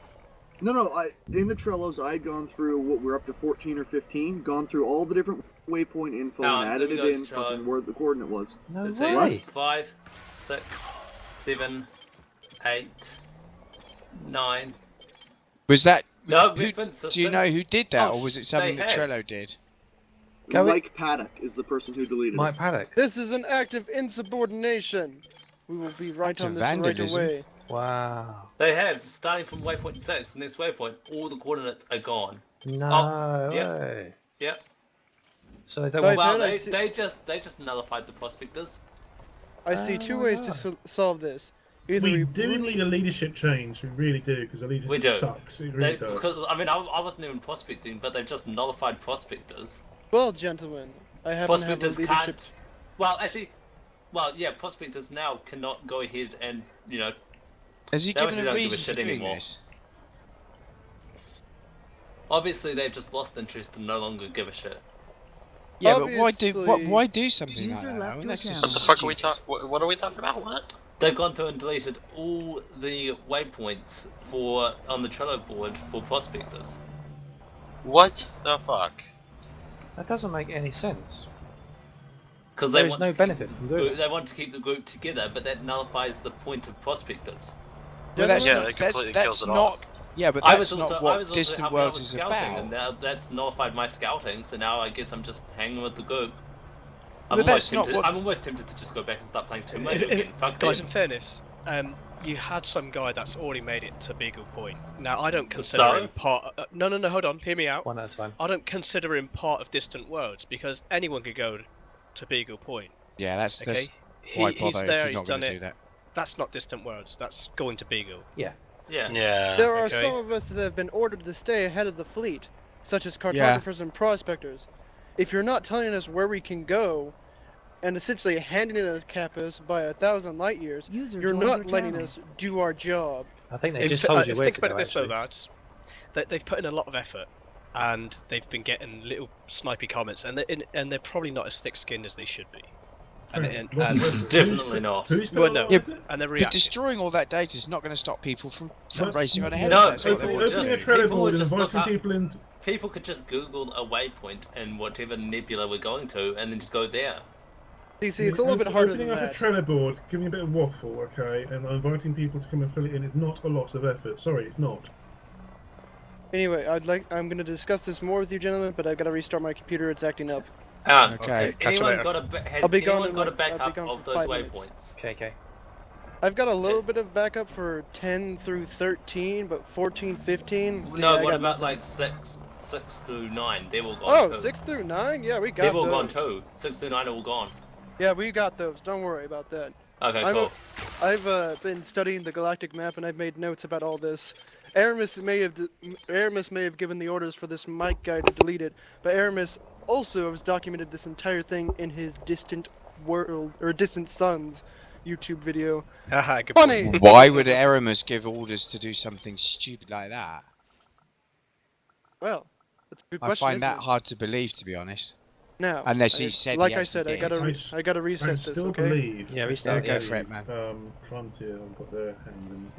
No, in the Trellos, I had gone through what we're up to 14 or 15, gone through all the different waypoint info Now, and let added me it go in to Trello. fucking where the coordinate was. No Let's way. see, 5, 6, 7, 8, 9. Was that? No, who, reference do you system. know who did that, Oh, or was it they something that have. Trello did? Go Mike Paddock is the person who deleted Mike it. Paddock. This is an act of insubordination. We will be right Act on of this right vandalism. away. Wow. They have, starting from waypoint 6, the next waypoint, all the coordinates are gone. No yep. way. Yep. So they Right, want... Well, then I they, see- they just nullified the prospectors. I see two ways to solve this. Either We we do brutally- need a leadership change, we really do, because the leadership We do. sucks. It really does. Because I mean, I wasn't even prospecting, but they've just nullified prospectors. Well, gentlemen, I happen to have a Prospectors leadership. can't. Well, actually, yeah, prospectors now cannot go ahead and Has he They given obviously a don't give a reason for shit doing anymore. this? Obviously, they've just lost interest and no longer give a shit. Yeah, but why Obviously- do something like User that? left I mean, your that's channel. just What the fuck are we stupid. talking? What are we talking about? What? They've gone through and deleted all the waypoints on the Trello board for prospectors. What the fuck? That doesn't make any sense. Because There they is want no to benefit from doing it. They want to keep the group together, but that nullifies the point of prospectors. Well, that's Yeah, not. that completely kills That's it off. not. Yeah, but I that's was also, not I what was also Distant helping out Worlds with is scouting, about. and now that's nullified my scouting. So now I guess I'm just hanging with the group. But that's not what. I'm almost tempted to just go back and start playing 2 mate again. Fuck Guys, them. in fairness, you had some guy that's already made it to Beagle Point. Now, I don't consider So? him part. No, hold on, hear me out. One at a time. I don't consider him part of Distant Worlds because anyone could go to Beagle Point. Yeah, that's Okay, why he's bother there. if you're He's not going done to it. do that. That's not Distant Worlds. That's going to Beagle. Yeah. Yeah. Yeah. There are Okay. some of us that have been ordered to stay ahead of the fleet, such as cartographers and prospectors. If you're not telling us where we can go, and essentially handing in a campus by 1,000 light years, you're not letting us do our job. I think they just told you where Think to about go, it this way, actually. lads. They've put in a lot of effort, and they've been getting little snipey comments, and they're probably not as thick-skinned as they should be. And Definitely not. Well, no, Yeah, and they're but reacting. destroying all that data is not going to stop people from racing on ahead. No, That's what they people want to Opening a do. trailer People board would and just look inviting up- people in. People could just Google a waypoint and whatever nebula we're going to, and then just go there. See, it's a little bit harder than Opening up a that. trailer board, giving a bit of waffle, okay, and inviting people to come and fill it in is not a lot of effort. Sorry, it's not. Anyway, I'm going to discuss this more with you gentlemen, but I've got to restart my computer. It's acting up. Okay. Has Catch you anyone later. got a I'll be gone anyone in got a like- I'll be backup gone of for those 5 minutes. waypoints? Okay. I've got a little bit of backup for 10 through 13, but 14, 15... No, yeah, I what got about nothing. like 6 through 9? They're all gone Oh, too. 6 through 9? Yeah, we got They've all those. gone too. 6 through 9 are all gone. Yeah, we got those. Don't worry about that. Okay, cool. I've been studying the galactic map, and I've made notes about all this. Aramis may have given the orders for this mic guy to delete it, but Aramis also has documented this entire thing in his Distant World or Distant Suns YouTube video. Haha, good Funny. point. Why would Aramis give orders to do something stupid like that? Well, that's a good I question. find isn't that it? hard to believe, to be honest. Now, Unless he said like he I said, actually I gotta I reset this. still Okay. believe. Yeah, Yeah, restart. go Yeah. for it, man. Frontier have got their hand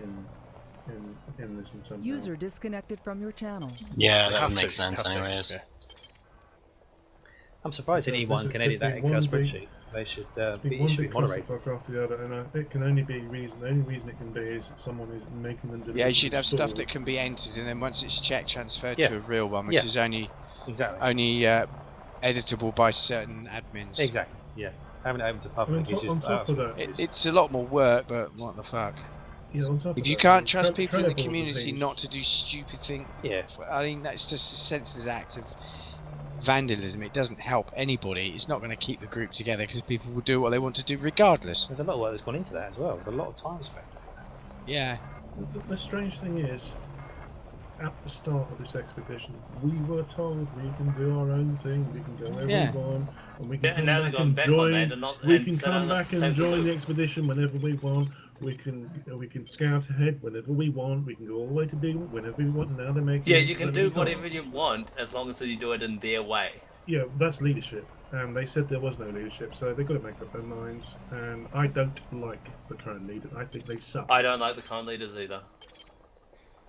in this one somehow. User disconnected from your channel. Yeah, They that have would to, make sense have to, anyways. yeah. I'm surprised There's anyone a- can there's edit that been Excel one big- spreadsheet. They should It's been it one should be big moderated. clusterfuck after the other, and it can only be the only reason it can be is that someone is making them do. Yeah, you should have stuff that can be entered, and then once it's checked, transferred Yeah. to a real one, which Yeah. is only Exactly. editable by certain admins. Exactly. Yeah. Having it open to public is on just top of that, It's a lot more work, but what the fuck? Yeah, on top If of you that, can't trust people in the trailer boards and community things- not to do stupid things, Yeah. I mean that's just a senseless act of vandalism. It doesn't help anybody. It's not going to keep the group together because people will do what they want to do regardless. There's a lot of work that's gone into that as well. There's a lot of time spent. Yeah. The strange thing is, at the start of this expedition, we were told we can do our own thing, we can go wherever Yeah. we want, and we can Yeah, and come now back they've gone and back on join. that and not- We and can set come us back to and take the join the loop. expedition whenever we want. We can scout ahead whenever we want. We can go all the way to Beagle whenever we want. Now they're making. Yeah, it you can so do we can't. whatever you want as long as you do it in their way. Yeah, that's leadership. And they said there was no leadership, so they've got to make up their minds. And I don't like the current leaders. I think they suck. I don't like the current leaders either.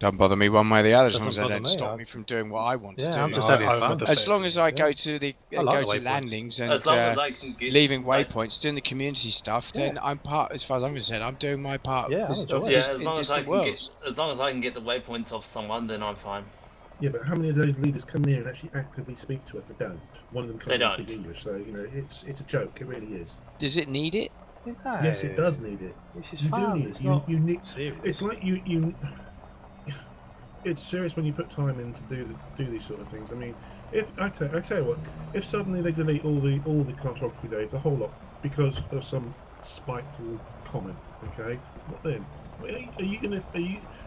Don't bother me one way or the other, as long as Doesn't they bother don't me, stop me from doing what I want to Yeah, do. I'm just having fun. As long as I Yeah. go to the I like go the to waypoints. landings and As long as I can get leaving like- waypoints, doing the community stuff, then I'm part. As far as I'm concerned, I'm doing my part. Yeah, I of enjoy it. Yeah, dis- as in long as I Distant can Worlds. get as long as I can get the waypoints off someone, then I'm fine. Yeah, but how many of those leaders come here and actually actively speak to us? They don't. One of them They can't don't. speak English, so you know it's a joke. It really is. Does it need it? No, Yes, it does need it. This is You fun. do need It's it. not You need. serious. It's like you. It's serious when you put time in to do these sort of things. I mean, if I tell you what, if suddenly they delete all the cartography data, a whole lot, because of some spiteful comment, okay, what then?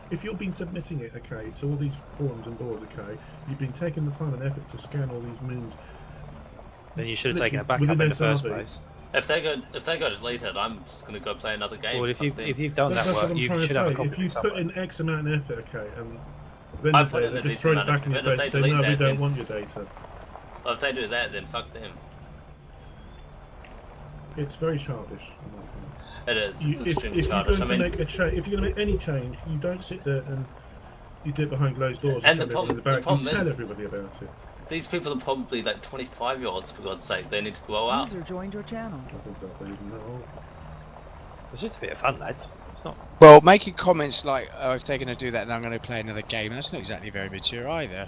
If you've been submitting it, okay, to all these forums and boards, okay, you've been taking the time and effort to scan all these moons. Then you should have taken it back Within up in the first SRV. place. If they go deleted, I'm just gonna go play another game. Well, if Fuck them. you've done That's that what work, I'm you trying to should have a say. copy If of you it put somewhere. in X amount of effort, okay, and then I they put in a just decent throw it amount back of in your effort. face, If say they no, we delete don't that, want then- your data. Well, if they do that, then fuck them. It's very childish. in my opinion. It is. It's If extremely you're childish. going I to mean, make if you're going to make any change, you don't sit there and you do it behind closed doors And and the tell problem- everybody the about it. You problem tell is- everybody about it. these people are probably like 25-year-olds, for God's sake. They need to grow up. User joined your channel. I think that they even know. It's just a bit of fun, lads. It's not. Well, making comments like, "Oh, if they're going to do that, then I'm going to play another game." That's not exactly very mature either.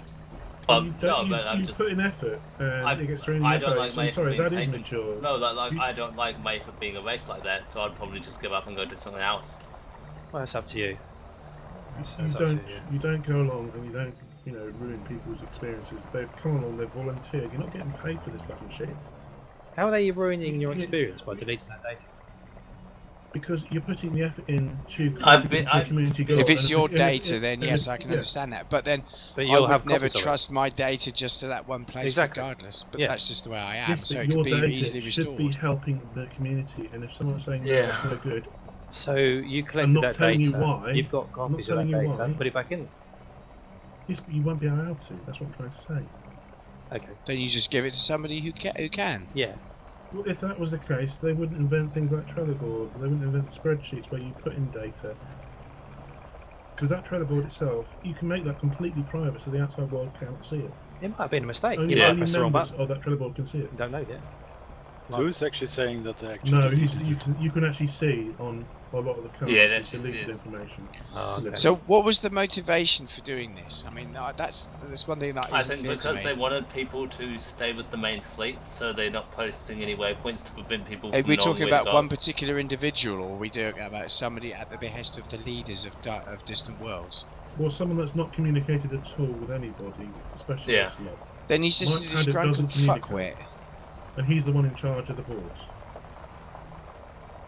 You No, but I'm you just. put in effort, and it gets thrown in I your don't like face. I'm Mayfair sorry, being that is taken. mature. No, I don't like Mayfair being a race like that, so I'd probably just give up and go do something else. Well, that's up to you. That's You up to don't you. you don't go along and you don't ruin people's experiences. They've come along, they've volunteered. You're not getting paid for this fucking shit. How are they ruining your experience by deleting that data? Because you're putting the effort in to I've community goal. If it's and your if data, it- then and yes, if- I can yeah. understand that. But then But I you'll have would never copies of it. trust my data just to that one place, Exactly. regardless. But Yeah. that's just the way I am. Yes, So but it could your be data easily should be restored. helping the community, and if someone's saying no, Yeah. it's no good, So you I'm collected not that telling data. you why. You've got I'm not copies of that telling you data. why. Put it back in. yes, but you won't be allowed to. That's what I'm trying to say. Okay. Then you just give it to somebody who can. Yeah. Well, if that was the case, they wouldn't invent things like Trello boards. They wouldn't invent spreadsheets where you put in data. Because that Trello board itself, you can make that completely private so the outside world can't see it. It might have been a mistake. Only, You might have only pressed the wrong members button. of that Trello board can see it. You don't know yet. So who's actually saying that they actually No, deleted you it? can actually see on a lot of the Yeah, companies that's just deleted it. information. Oh, okay. So what was the motivation for doing this? I mean, that's one thing that I isn't think clear to because me. they wanted people to stay with the main fleet, so they're not posting any waypoints to prevent people Are from we knowing talking where to about go. one particular individual, or are we talking about somebody at the behest of the leaders of distant worlds? Or someone that's not communicated at all with anybody, especially Yeah. this lot. Then he's just Mike a Haddock disgruntled doesn't communicate. fuckwit. And he's the one in charge of the boards.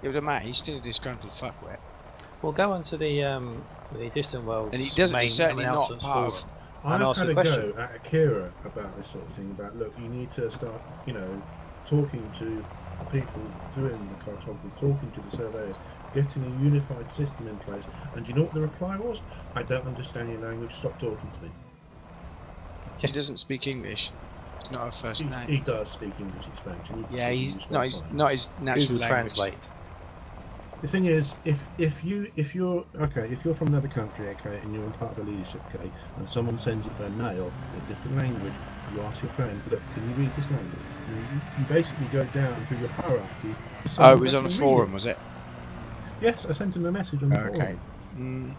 It would matter. He's still a disgruntled fuckwit, We'll go on to the Distant Worlds and he doesn't. main He's certainly not announcements part forum. of. And I've ask had a a question. go at Akira about this sort of thing. About look, you need to start, talking to the people doing the cartography, talking to the surveyors, getting a unified system in place. And you know what the reply was? I don't understand your language. Stop talking to me. He doesn't speak English. It's not a first name. He does speak English and Spanish. And Yeah, he's English not his natural Google language. Translate. The thing is, if you're from another country, okay, and you're in part of the leadership, okay, and someone sends you a mail in a different language, you ask your friend, look, can you read this language? You basically go down through your hierarchy. Oh, it was on a forum, was it? Yes, I sent him a message on the forum. Okay. Mm.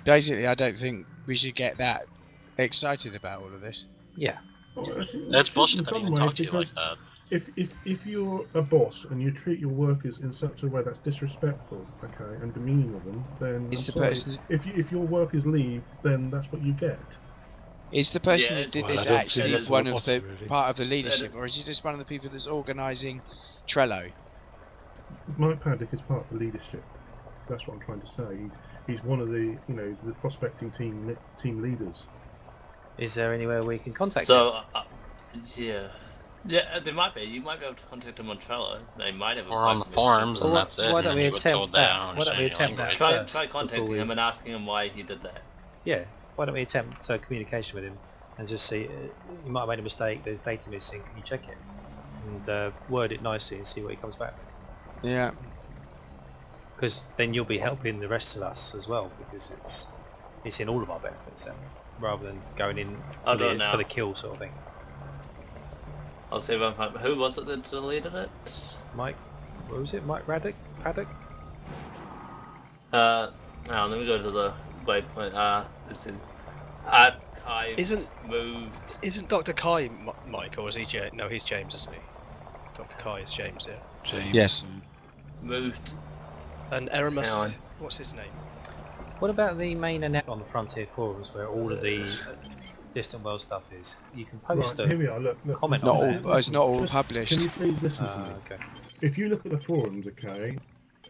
Basically, I don't think we should get that excited about all of this. Yeah. That's bullshit. I didn't even talk to you like that. If you're a boss and you treat your workers in such a way that's disrespectful, okay, and demeaning of them, then Is I'm the sorry. person- If your workers leave, then that's what you get. Is the person Yeah, who did well, this I don't actually think it's one a of boss, the really. part of the leadership, That or is he just one of the people that's organising Trello? Mike Paddock is part of the leadership. That's what I'm trying to say. He's one of the the prospecting team leaders. Is there anywhere we can contact So, him? yeah, there might be. You might be able to contact him on Trello. They might have. a Or on the private forums, message. and Well, that's it. why And don't then we you would attempt told that? that. I don't Why don't we understand attempt your that? language. Try first contacting before him we- and asking him why he did that. Yeah. Why don't we attempt communication with him and just see? You might have made a mistake. There's data missing. Can you check it? And word it nicely and see what he comes back with. Yeah. Because then you'll be helping the rest of us as well, because it's in all of our benefits then, rather than going in I'll for do it now. the kill sort of thing. I'll see if I can find. Who was it that deleted it? Mike, what was it? Mike Paddock? Hang on, let me go to the waypoint. This is archive. Moved. Isn't Dr. Kai Mike, or is he James? No, he's James, isn't he? Dr. Kai is James, yeah. James. Yes. Moved. And Aramis, Hang on. what's his name? What about the main announcement on the Frontier forums where all of the Distant World stuff is? You can post Right, here we are. Look. comment Not on all. that. It's not all Just- published. Can you please listen to me? Okay. If you look at the forums, okay,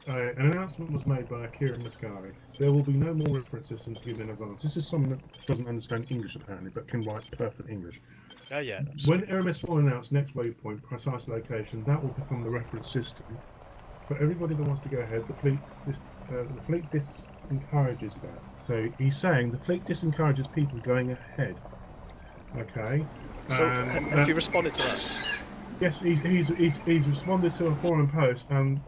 an announcement was made by Akira Muscari. There will be no more reference systems given in advance. This is someone that doesn't understand English apparently, but can write perfect English. Oh yeah. When RMS will announce next waypoint, precise location, that will become the reference system. For everybody that wants to go ahead, the fleet disencourages that. So he's saying the fleet disencourages people going ahead. Okay. So And have you responded to that? Yes, he's responded to a forum post, and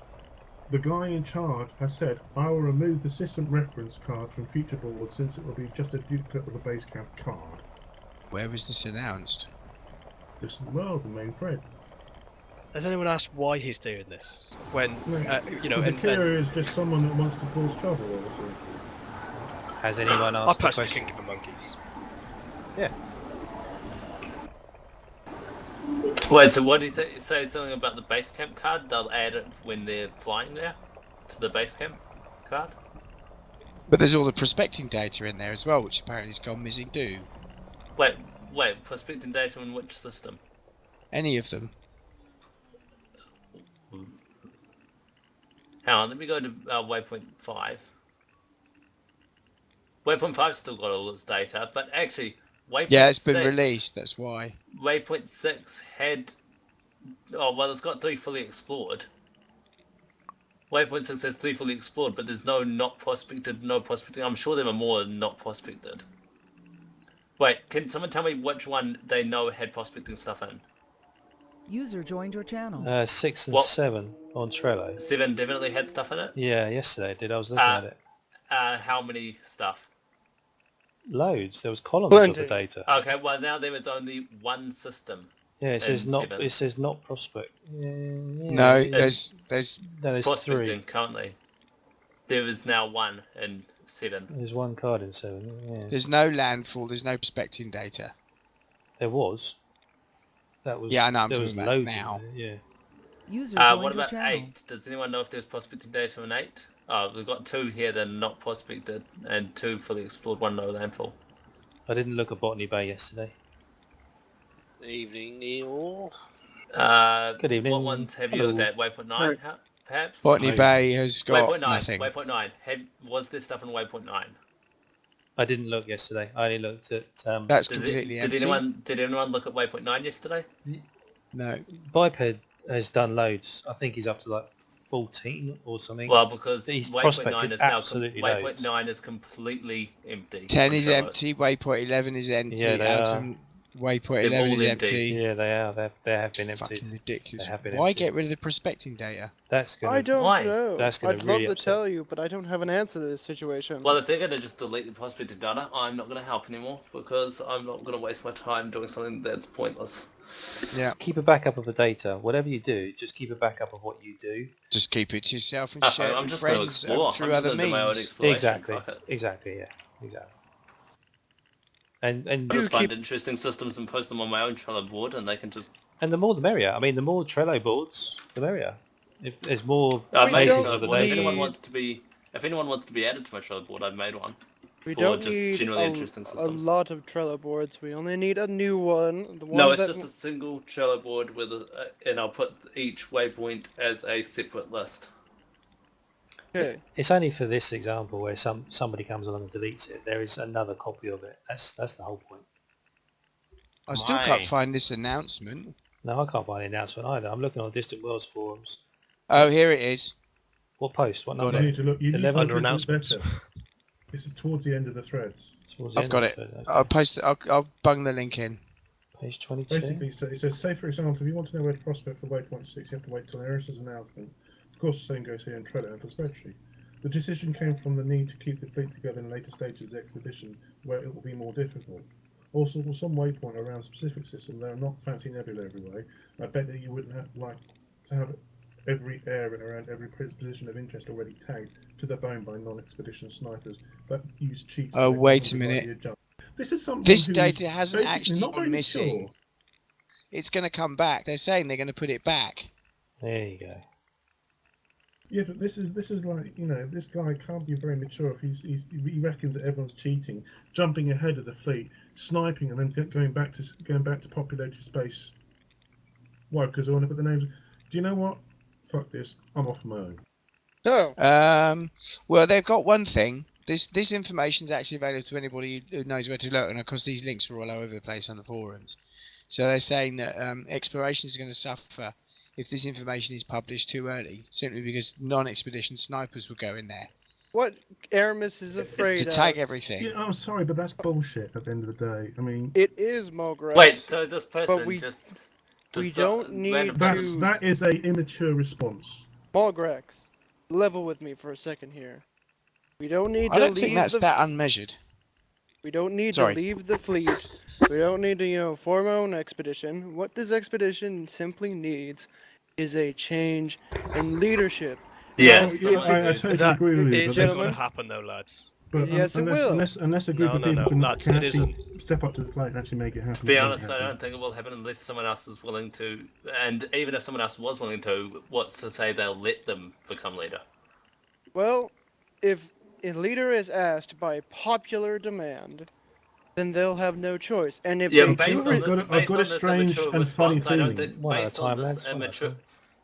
the guy in charge has said, I will remove the system reference card from future boards since it will be just a duplicate of the base camp card. Where was this announced? Well, the main thread. Has anyone asked why he's doing this? When, you know, The Kira is just someone that wants to cause trouble, obviously. Has anyone I asked the personally question? couldn't give a monkeys. Yeah. Wait, so what did he say something about the base camp card? They'll add it when they're flying there to the base camp card? But there's all the prospecting data in there as well, which apparently has gone missing too. Wait, prospecting data in which system? Any of them. Hang on, let me go to waypoint 5. Waypoint 5's still got all its data, but actually, waypoint Yeah, it's 6, been released, that's why. Waypoint 6 had... Oh, well, it's got 3 fully explored. Waypoint 6 has 3 fully explored, but there's no not prospected, no prospecting. I'm sure there are more not prospected. Wait, can someone tell me which one they know had prospecting stuff in? User joined your channel. 6 and 7 on Trello. 7 definitely had stuff in it? Yeah, yesterday it did. I was looking at it. How many stuff? Loads. There was columns of the data. Okay, well now there is only one system. Yeah, it says not. 7. It says not prospect. No, there's prospecting 3 currently. There is now 1 in 7. There's 1 card in 7. Yeah. There's no landfall, there's no prospecting data. There was. That was. Yeah, I know, I'm there talking was about loads now. in there, yeah. User joined what your about channel. 8? Does anyone know if there's prospecting data in 8? Oh, we've got 2 here that are not prospected, and 2 fully explored, 1 no landfall. I didn't look at Botany Bay yesterday. Evening, Neil. Good evening. What ones have you looked at? Waypoint 9, perhaps? Botany Bay has got Waypoint 9. nothing. Waypoint 9. Was there stuff in Waypoint 9? I didn't look yesterday. I only looked at. That's completely empty. Did anyone look at Waypoint 9 yesterday? No. Biped has done loads. I think he's up to like 14 or something. Well, because he's Waypoint 9 prospected is now absolutely Waypoint loads. 9 is completely empty. 10 on is Trello. empty, Waypoint 11 is empty, Yeah, they Alton Waypoint They're 11 all is empty. empty. Yeah, they are. They have been emptied. Fucking ridiculous. They have been Why emptied. get rid of the prospecting data? That's gonna. I don't Why? know. That's gonna I'd really love to upset. tell you, but I don't have an answer to this situation. Well, if they're going to just delete the prospecting data, I'm not going to help anymore because I'm not going to waste my time doing something that's pointless. Yeah. Keep a backup of the data. Whatever you do, just keep a backup of what you do. Just keep it to yourself and That's share fine, it I'm with just going to friends explore. through I'm just other going to do my own means. exploration. Exactly. Fuck it. Exactly. Yeah. Exactly. And I just find interesting systems and post them on my own Trello board, and they can just. and the more the merrier. I mean, the more Trello boards, the merrier. If there's more Made places one. of the Well, if data. anyone wants to be added to my Trello board, I've made one. we for don't just need generally interesting a systems. lot of Trello boards. We only need a new one. The one No, it's that just a single Trello board with and I'll put each waypoint as a separate list. Okay. It's only for this example where somebody comes along and deletes it. There is another copy of it. That's the whole point. I still can't find this announcement. No, I can't find the announcement either. I'm looking on Distant Worlds forums. Oh, here it is. What post? What Got number? it. You need to look. You need to Eleven? look Under into it announcements. better. It's towards the end of the threads. Towards the I've end got of it. the thread, I'll post it. I'll bung the link in. Page 22. Basically, so it says, say for example, if you want to know where to prospect for waypoint 6, you have to wait till Eris's announcement. Of course, the same goes here in Trello and for spreadsheet. The decision came from the need to keep the fleet together in later stages of the expedition, where it will be more difficult. Also, for some waypoint around a specific system, there are not fancy nebula everywhere. I bet that you wouldn't like to have every area around every position of interest already tagged to the bone by non-expedition snipers that use cheats. Oh, wait a minute. This is something. This data hasn't basically actually not very gone missing. mature. It's going to come back. They're saying they're going to put it back. There you go. Yeah, but this is like, you know, this guy can't be very mature if he reckons that everyone's cheating, jumping ahead of the fleet, sniping, and then going back to populated space. Why? Because I want to put the names. Do you know what? Fuck this. I'm off my own. Oh. Well, they've got one thing. This information is actually available to anybody who knows where to look, and of course these links are all over the place on the forums. So they're saying that exploration is going to suffer if this information is published too early, simply because non-expedition snipers will go in there. What Aramis is afraid to tag everything. Yeah, I'm sorry, but that's bullshit at the end of the day. I mean, it is Mograt. Wait, so this person but we just don't need that is a immature response. Mograx, level with me for a second here. We don't need I to don't leave think that's the that unmeasured. We don't need Sorry. to leave the fleet. We don't need to, form our own expedition. What this expedition simply needs is a change in leadership. Yeah, Now, someone I who's- totally That agree with you. isn't But going to Gentlemen? happen though, lads. Yes, it will. Unless a group No, of no, people no, can, lads, can it actually isn't. step up to the plate and actually make it happen. To be it won't honest, I happen. don't think it will happen unless someone else is willing to. And even if someone else was willing to, what's to say they'll let them become leader? Well, if a leader is asked by popular demand, then they'll have no choice. And if Yeah, they based do on I've this, got based a on this strange immature and funny response, I don't feeling. think. One at a Based on time, this lads. One at a immature, time.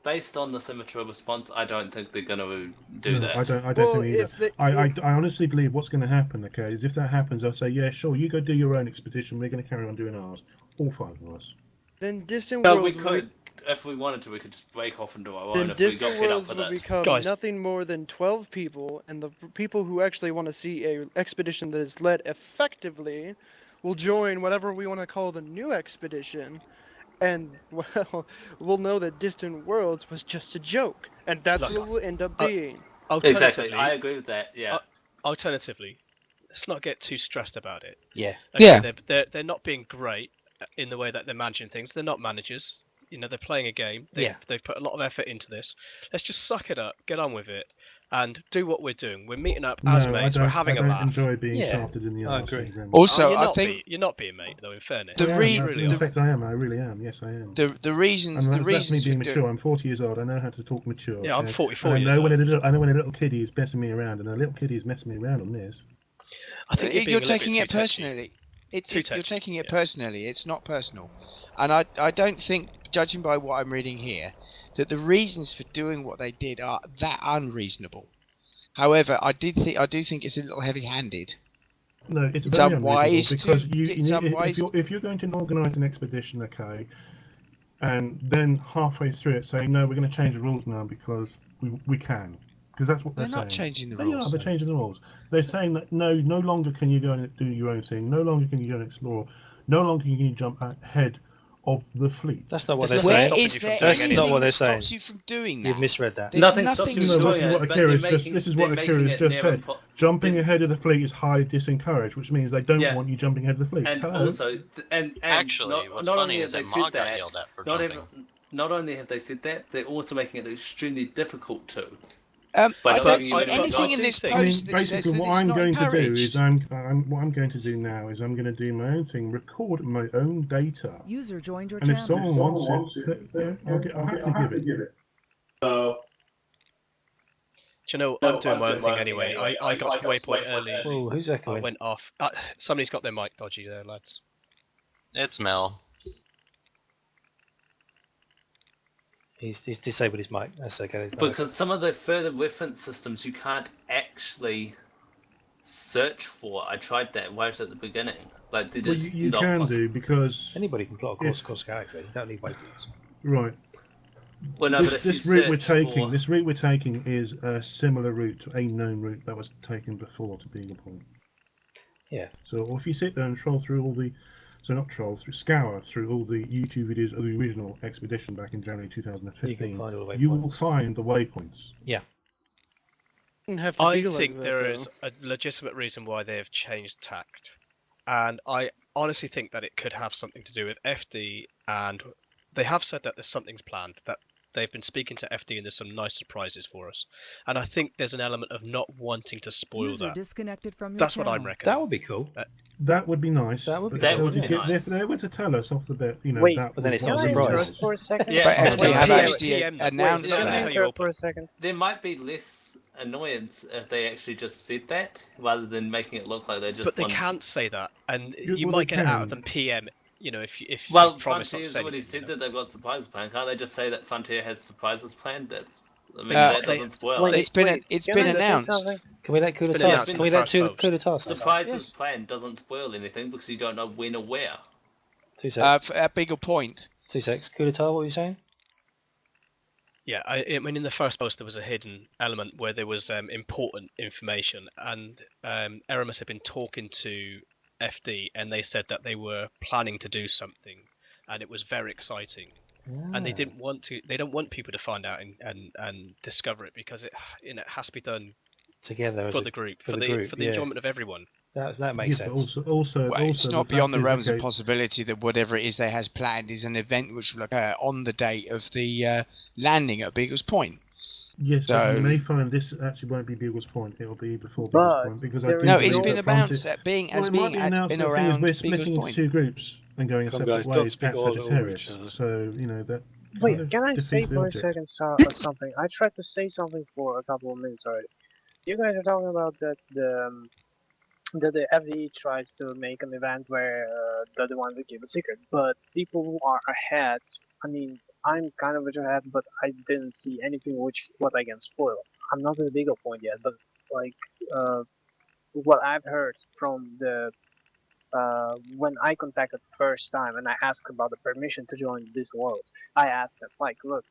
based on this immature response, I don't think they're going to do No, that. I don't Well, think either. if they- I honestly believe what's going to happen, okay, is if that happens, I'll say, yeah, sure, you go do your own expedition, we're going to carry on doing ours. All 5 of us. then distant No, worlds we will could, if we wanted to, we could just break off and do our then own if we got distant fed up worlds with will it. become Guys. nothing more than 12 people, and the people who actually want to see a expedition that is led effectively will join whatever we want to call the new expedition, and well, we'll know that distant worlds was just a joke, and that's Look, what it will end up uh, being. Exactly, Alternatively, I agree with that. Yeah. Alternatively, let's not get too stressed about it. Yeah. Okay, Yeah. they're not being great in the way that they're managing things. They're not managers. You know, they're playing a game. They've put a lot of effort into this. Let's just suck it up, get on with it, and do what we're doing. We're meeting up as No, mates. We're having I a don't laugh. enjoy being Yeah, shafted in the I arse. agree. Also, you're I not think you're not being mate though. In fairness, the I am, re- really in are. fact, I am. I really am. Yes, I am. the reasons And the that's me reasons being for mature. doing I'm 40 years old. I know how to talk mature. Yeah, I'm okay? 44 And I years know when old. I know when a little kiddie is messing me around, and a little kiddie is messing me around on this. I think you're being a little taking bit it too touchy. personally. Too You're touchy, taking it yeah. personally. It's not personal, and I don't think, judging by what I'm reading here, that the reasons for doing what they did are that unreasonable. However, I do think it's a little heavy-handed. No, it's It's very unwise unreasonable because it's unwise. if you're going to organise an expedition, okay, and then halfway through it saying no, we're going to change the rules now because we can, because that's what they're They're not saying. changing the They rules. are. They're though. changing the rules. They're saying that no longer can you go and do your own thing. No longer can you go and explore. No longer can you jump ahead of the fleet. That's not what There's they're nothing saying. Where stopping is you from there doing That's anything. not anything what they're that saying. stops you from doing that? You've misread that. There's Nothing nothing stops you No, from this doing is what it, but Akira's they're just. making This is they're what making Akira's it just near said. impo- Jumping this- ahead of the fleet is highly disencouraged, which means they don't Yeah. want you jumping ahead of the fleet. And Hello? also, and Actually, what's not funny only is have they that said Mark got that, yelled at for not jumping. even, not only have they said that, they're also making it extremely difficult to. I But don't I see mean, anything I in do this think- I mean, post that says basically, that what it's I'm not going to do encouraged. is what I'm going to do now is I'm going to do my own thing, record my own data, User joined your and if channel. someone wants it, I'll happily give it. Do you know, I'm doing my own thing anyway. I got to the waypoint early. Oh, who's I echoing? went off. Somebody's got their mic dodgy there, lads. It's Mel. He's disabled his mic. That's okay. There's no Because some of the further reference systems you can't actually search for. I tried that right at the beginning. Like they Well, just you not can possible. do because anybody can plot a course across the galaxy. You don't need waypoints. right. Well, no, but if This you route we're search taking, for- this route we're taking is a similar route to a known route that was taken before to Beagle Point. Yeah. So if you sit there and scour through all the YouTube videos of the original expedition back in January 2015, You can find all the you will waypoints. find the waypoints. Yeah. Doesn't have to I be like think that, there though. is a legitimate reason why they have changed tact, and I honestly think that it could have something to do with FD, and they have said that there's something's planned, that they've been speaking to FD and there's some nice surprises for us, and I think there's an element of not wanting to spoil User that. disconnected from your That's what channel. I'm reckoning. That would be cool. That would be nice. That would be That cool. would be Yeah. nice. If they were to tell us off the bat, you know, Wait, that But then would it's be not a Can I surprise. interrupt for a second? Yeah. But Oh, FD have PM actually PM though. announced Wait, Can I that. that. interrupt for a second? There might be less annoyance if they actually just said that rather than making it look like they just. But they want- can't say that, and you Well, might they get it out of can. them PM. You know, if you Well, promise not to Frontier's say already anything, said you know? that they've got surprises planned. Can't they just say that Frontier has surprises planned? I mean, Uh, that doesn't spoil Wait, it. It's been wait, it's can been I just say announced. something? Can we let Kuda It's been announced task? in Can we the let first Kuda task? Surprises Yes. planned doesn't spoil anything because you don't know when or where. 2 secs. At Beagle Point. 2 secs. Kuda task, what were you saying? Yeah, I mean, in the first post there was a hidden element where there was important information, and Eramis had been talking to FD, and they said that they were planning to do something, and it was very exciting. And they Ah. didn't want to. They don't want people to find out and discover it because it has to be done Together as for a- the group, for for the the group, for the yeah. enjoyment of everyone. That makes Yes, but sense. also, Well, it's the not beyond the fact is, realms of okay, possibility that whatever it is they has planned is an event which will occur on the date of the landing at Beagle's Point. Yes, but So you may find this actually won't be Beagle's Point. It'll be before Beagle's But Point because I there do no, is it's believe no. been that Frantic. announced that being Well, as it might being be announced, been but the thing is, around we're Beagle's splitting into Point. 2 groups and going Come separate guys, don't ways speak at all over each Sagittarius. other. So that kind Wait, of can I say defeats the for a object. second something? I tried to say something for a couple of minutes already. You guys are talking about that the FDE tries to make an event where they're the ones that keep a secret, but people who are ahead. I mean, I'm kind of ahead, but I didn't see anything what I can spoil. I'm not at the Beagle Point yet, but like what I've heard from the when I contacted first time and I asked about the permission to join this world, I asked them like, look,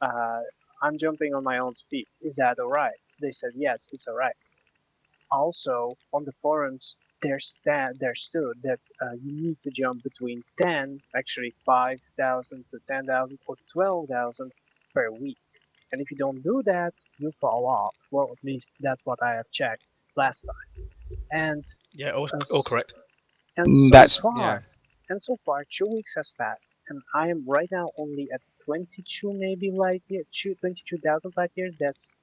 uh, I'm jumping on my own speed. Is that alright? They said yes, it's alright. Also, on the forums, there stood that you need to jump between 5,000 to 10,000 or 12,000 per week. And if you don't do that, you fall off. Well, at least that's what I have checked last time. And Yeah, all correct. and so That's far, 2 weeks has passed, and I am right now only at 22 maybe light year, 22,000 light years.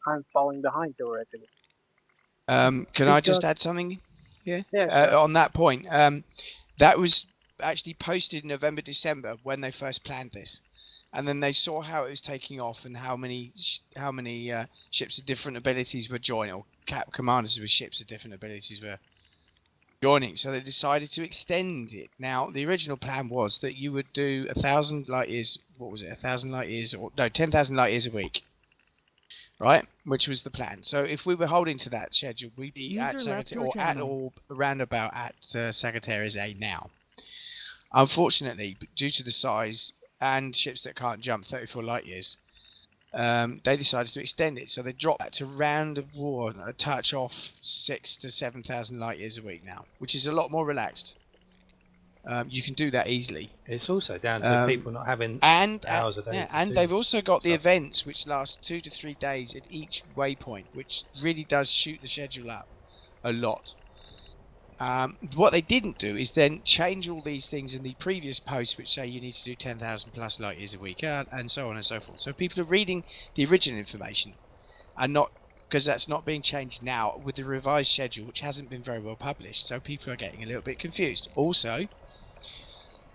I'm falling behind theoretically. Can I just add something? Yeah, sure. On that point, that was actually posted in November, December when they first planned this, and then they saw how it was taking off and how many ships of different abilities were joining, or commanders with ships of different abilities were joining. So they decided to extend it. Now, the original plan was that you would do 1,000 light years. What was it? 1,000 light years, or no, 10,000 light years a week. Right, which was the plan. So if we were holding to that schedule, we'd be at around about at Sagittarius A now. Unfortunately, due to the size and ships that can't jump 34 light years, they decided to extend it. So they dropped that to a touch off 6,000 to 7,000 light years a week now, which is a lot more relaxed. You can do that easily. It's also down to people not having hours a day. Yeah, and they've also got the events which last 2 to 3 days at each waypoint, which really does shoot the schedule up a lot. What they didn't do is then change all these things in the previous posts, which say you need to do 10,000 plus light years a week, and so on and so forth. So people are reading the original information, and not because that's not being changed now with the revised schedule, which hasn't been very well published. So people are getting a little bit confused. Also,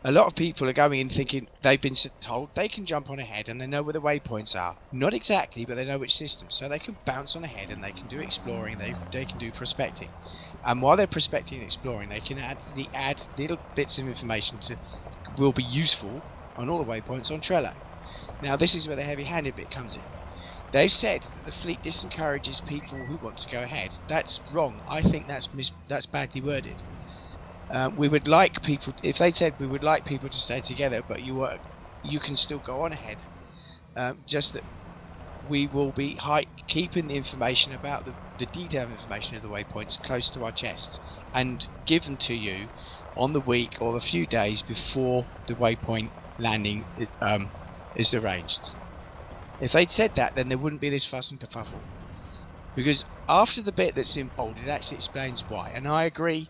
a lot of people are going in thinking they've been told they can jump on ahead and they know where the waypoints are. Not exactly, but they know which systems. So they can bounce on ahead and they can do exploring, they can do prospecting. And while they're prospecting and exploring, they can add little bits of information will be useful on all the waypoints on Trello. Now this is where the heavy-handed bit comes in. They've said that the fleet disencourages people who want to go ahead. That's wrong. I think that's badly worded. We would like people, if they'd said we would like people to stay together, but you can still go on ahead. Just that we will be keeping the information about the detailed information of the waypoints close to our chests and give them to you on the week or a few days before the waypoint landing is arranged. If they'd said that, then there wouldn't be this fuss and kerfuffle. Because after the bit that's in bold, it actually explains why. And I agree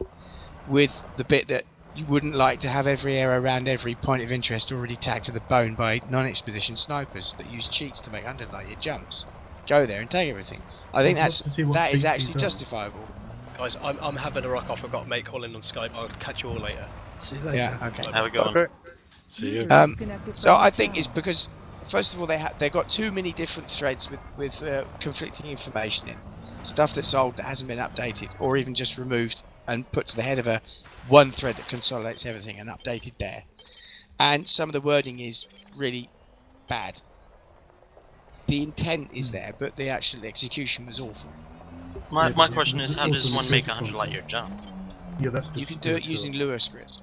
with the bit that you wouldn't like to have every area around every point of interest already tagged to the bone by non-expedition snipers that use cheats to make underlight your jumps. Go there and take everything. I think that is actually justifiable. Guys, I'm having a rock off. I've got a mate calling on Skype. I'll catch you all later. See you later. Yeah, okay. Have a good one. See you. So I think it's because first of all they got too many different threads with conflicting information in stuff that's old that hasn't been updated or even just removed and put to the head of one thread that consolidates everything and updated there. And some of the wording is really bad. The intent is there, but the actual execution was awful. My question is, how does one make a 100 light year jump? Yeah, that's you can do it using Lua scripts.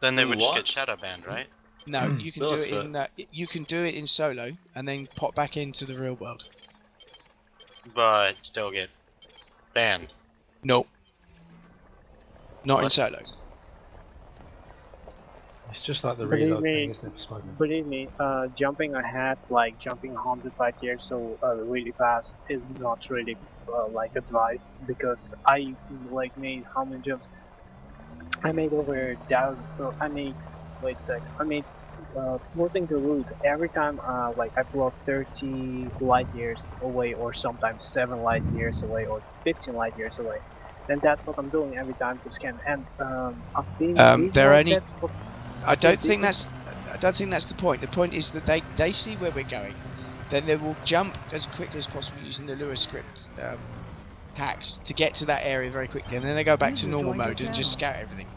Then they would just get shadow banned, right? No, you can do it you can do it in solo and then pop back into the real world. But still get banned. Nope. Not in solo. It's just like the Believe reload me, thing, isn't it, for smoking? Believe me, jumping ahead, like jumping 100 light years so really fast is not really like advised, because I like made how many jumps? I made over thousand. I made, wait a sec. I made floating the route every time. Like I flew up 30 light years away, or sometimes 7 light years away, or 15 light years away. And that's what I'm doing every time to scan. And I've been They're like only. that for. I don't think that's the point. The point is that they see where we're going, then they will jump as quickly as possible using the Lua script hacks to get to that area very quickly, and then they go back to User normal joined your mode and just channel. scout everything.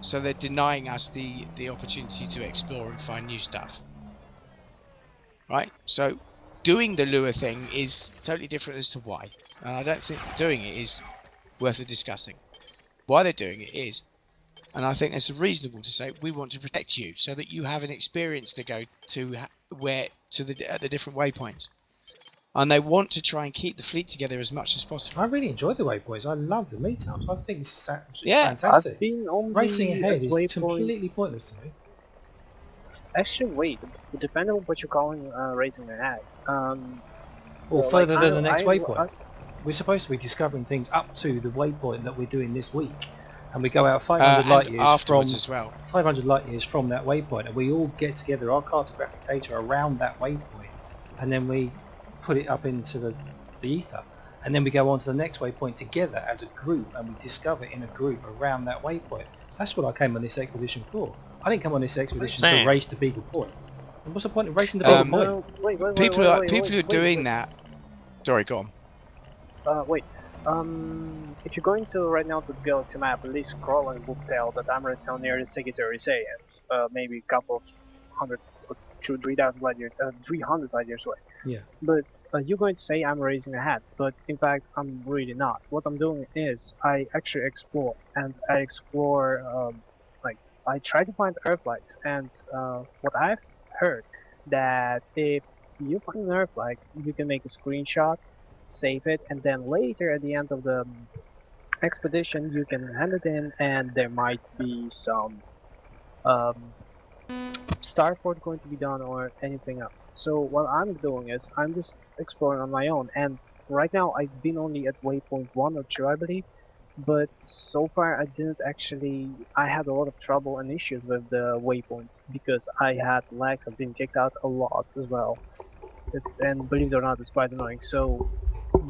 So they're denying us the opportunity to explore and find new stuff. Right? So doing the Lua thing is totally different as to why, and I don't think doing it is worth discussing. Why they're doing it is. And I think it's reasonable to say we want to protect you so that you have an experience to go to the different waypoints, and they want to try and keep the fleet together as much as possible. I really enjoy the waypoints. I love the meetups. I think it's Yeah, fantastic. I've been on Racing the ahead is waypoint. completely pointless to me. Actually, wait. Depending on what you're calling racing ahead. Or like, further than the next I- waypoint. We're supposed to be discovering things up to the waypoint that we're doing this week, and we go out 500 light and years afterwards from as well. 500 light years from that waypoint, and we all get together our cartographic data around that waypoint, and then we put it up into the ether, and then we go on to the next waypoint together as a group, and we discover in a group around that waypoint. That's what I came on this expedition for. I didn't come on this expedition to saying? race to Beagle Point. And what's the point of racing to Beagle Point? People who are doing that. Sorry, go on. Wait. If you're going to right now to the galaxy map, at least scrolling will tell that I'm right now near the Sagittarius A, and maybe a couple of 100 or 3,000 light years, 300 light years away. Yeah. But you're going to say I'm racing ahead, but in fact I'm really not. What I'm doing is I actually explore, and I explore, like I try to find Earth flags, and what I've heard that if you find an Earth flag, you can make a screenshot, save it, and then later at the end of the expedition you can hand it in, and there might be some starport going to be done or anything else. So what I'm doing is I'm just exploring on my own, and right now I've been only at waypoint 1 or 2 I believe, but so far I had a lot of trouble and issues with the waypoint because I had lags. I've been kicked out a lot as well, and believe it or not, it's quite annoying. So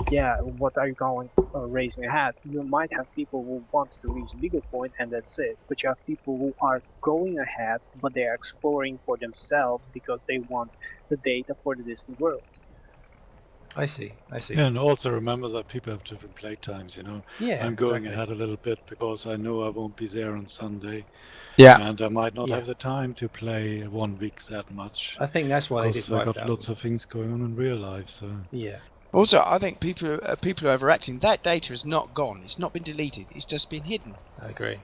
yeah, what are you calling racing ahead? You might have people who wants to reach Beagle Point and that's it, but you have people who are going ahead, but they are exploring for themselves because they want the data for the distant world. I see. Yeah, and also remember that people have different play times, you know. Yeah, I'm going exactly. ahead a little bit because I know I won't be there on Sunday. Yeah. And I might not have the time to play 1 week that much. I think that's why they did because I got 5,000. lots of things going on in real life, so... Yeah. Also, I think people are overacting. That data has not gone. It's not been deleted. It's just been hidden. I agree.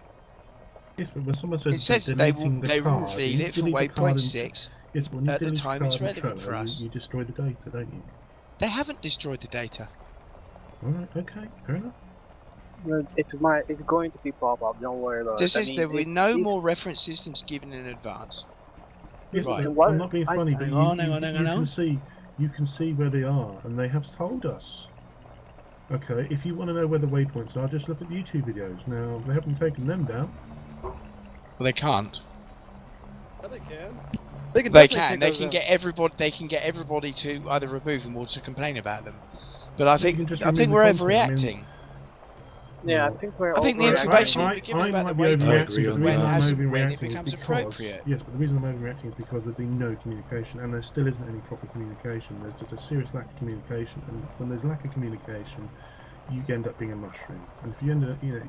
Yes, but when someone says It says they will card, reveal it for waypoint 6 yes, but when you at the delete time card it's in relevant Trello, for us. You destroy the data, don't you? They haven't destroyed the data. Alright, okay, fair enough. It's going to be pop-up, don't worry about Just it. says there will be no more reference systems given in advance. Yes, Right. I'm not being funny, but Hang on. you can see where they are, and they have told us. Okay, if you want to know where the waypoints are, just look at the YouTube videos. Now, they haven't taken them down. Well, they can't. Yeah, they can. They definitely can. take They those can out. get everybody. They can get everybody to either remove them or to complain about them. But I They can think just we're remove the content, overreacting. Yeah, I think we're I think the overreacting. information we're given about the might be waypoints overreacting, but the when reason I'm as and when overreacting it becomes is because, appropriate. yes, but the reason I'm overreacting is because there's been no communication, and there still isn't any proper communication. There's just a serious lack of communication, and when there's lack of communication, you end up being a mushroom. And if you end up, you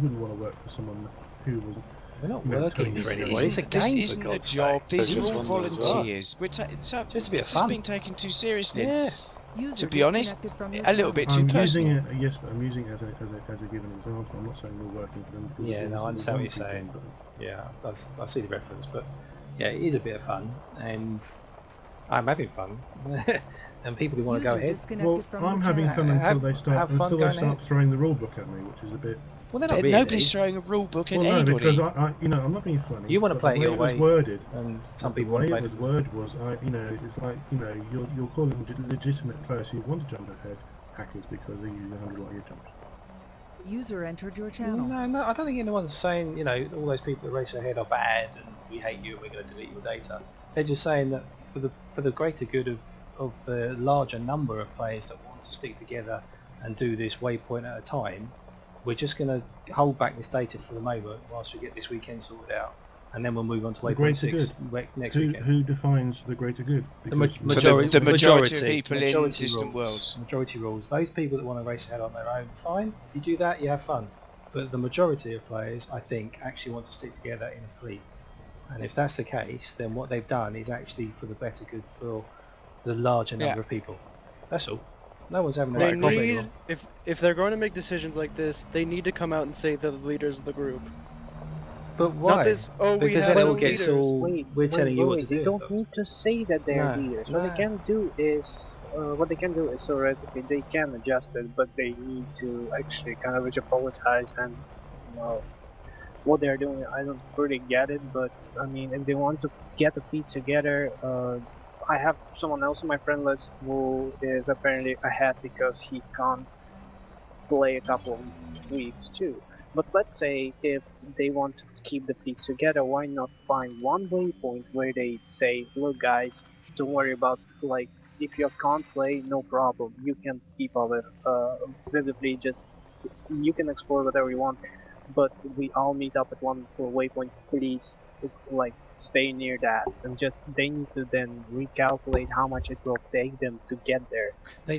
wouldn't want to work for someone who was. We're not working for anybody. It's a This game, isn't for a God's job. sake. These are just all one as well. volunteers. We're just a bit of fun. Being taken too seriously. Yeah. User To be honest, disconnected from your a little bit too channel. personal. Yes, but I'm using it as a given example. I'm not saying we're working for them. because Yeah, this no, I is understand what one you're piece of saying. info. Yeah, I see the reference, but yeah, it is a bit of fun, and I'm having fun. And people who want to go User ahead. disconnected Well, from I'm your having channel. fun until they start have fun going ahead. throwing the rule book at me, which is a bit Well, they're not really. Nobody's throwing a rule book at Well, no, anybody. because I'm not being funny. You want to but play it the your way way, it was worded, and some people the want way to it play was worded was, it's like, you're calling legitimate players who want to jump ahead hackers because they use 100 light year jumps. User entered your channel. No, I don't think anyone's saying, all those people that race ahead are bad and we hate you and we're going to delete your data. They're just saying that for the greater good of the larger number of players that want to stick together and do this waypoint at a time, we're just going to hold back this data for the moment whilst we get this weekend sorted out, and then we'll move on to waypoint 6 next weekend. Who defines the greater good? The majority of people in distant worlds. Majority rules. Those people that want to race ahead on their own, fine. You do that, you have fun. But the majority of players, I think, actually want to stick together in a fleet. And if that's the case, then what they've done is actually for the better good for the larger number of people. That's all. No one's having a problem. If they're going to make decisions like this, they need to come out and say they're the leaders of the group. But why? Not this, because then it all gets all... We're telling you what to do. They don't need to say that they're leaders. What they can do is... theoretically they can adjust it, but they need to actually kind of apologize and, what they're doing, I don't really get it, but I mean, if they want to get the feet together, I have someone else on my friend list who is apparently ahead because he can't play a couple of weeks too. But let's say if they want to keep the feet together, why not find one waypoint where they say, look guys, don't worry about, like, if you can't play, no problem, you can keep all it vividly, just, you can explore whatever you want, but we all meet up at one waypoint, please, like, stay near that, and just they need to then recalculate how much it will take them to get there.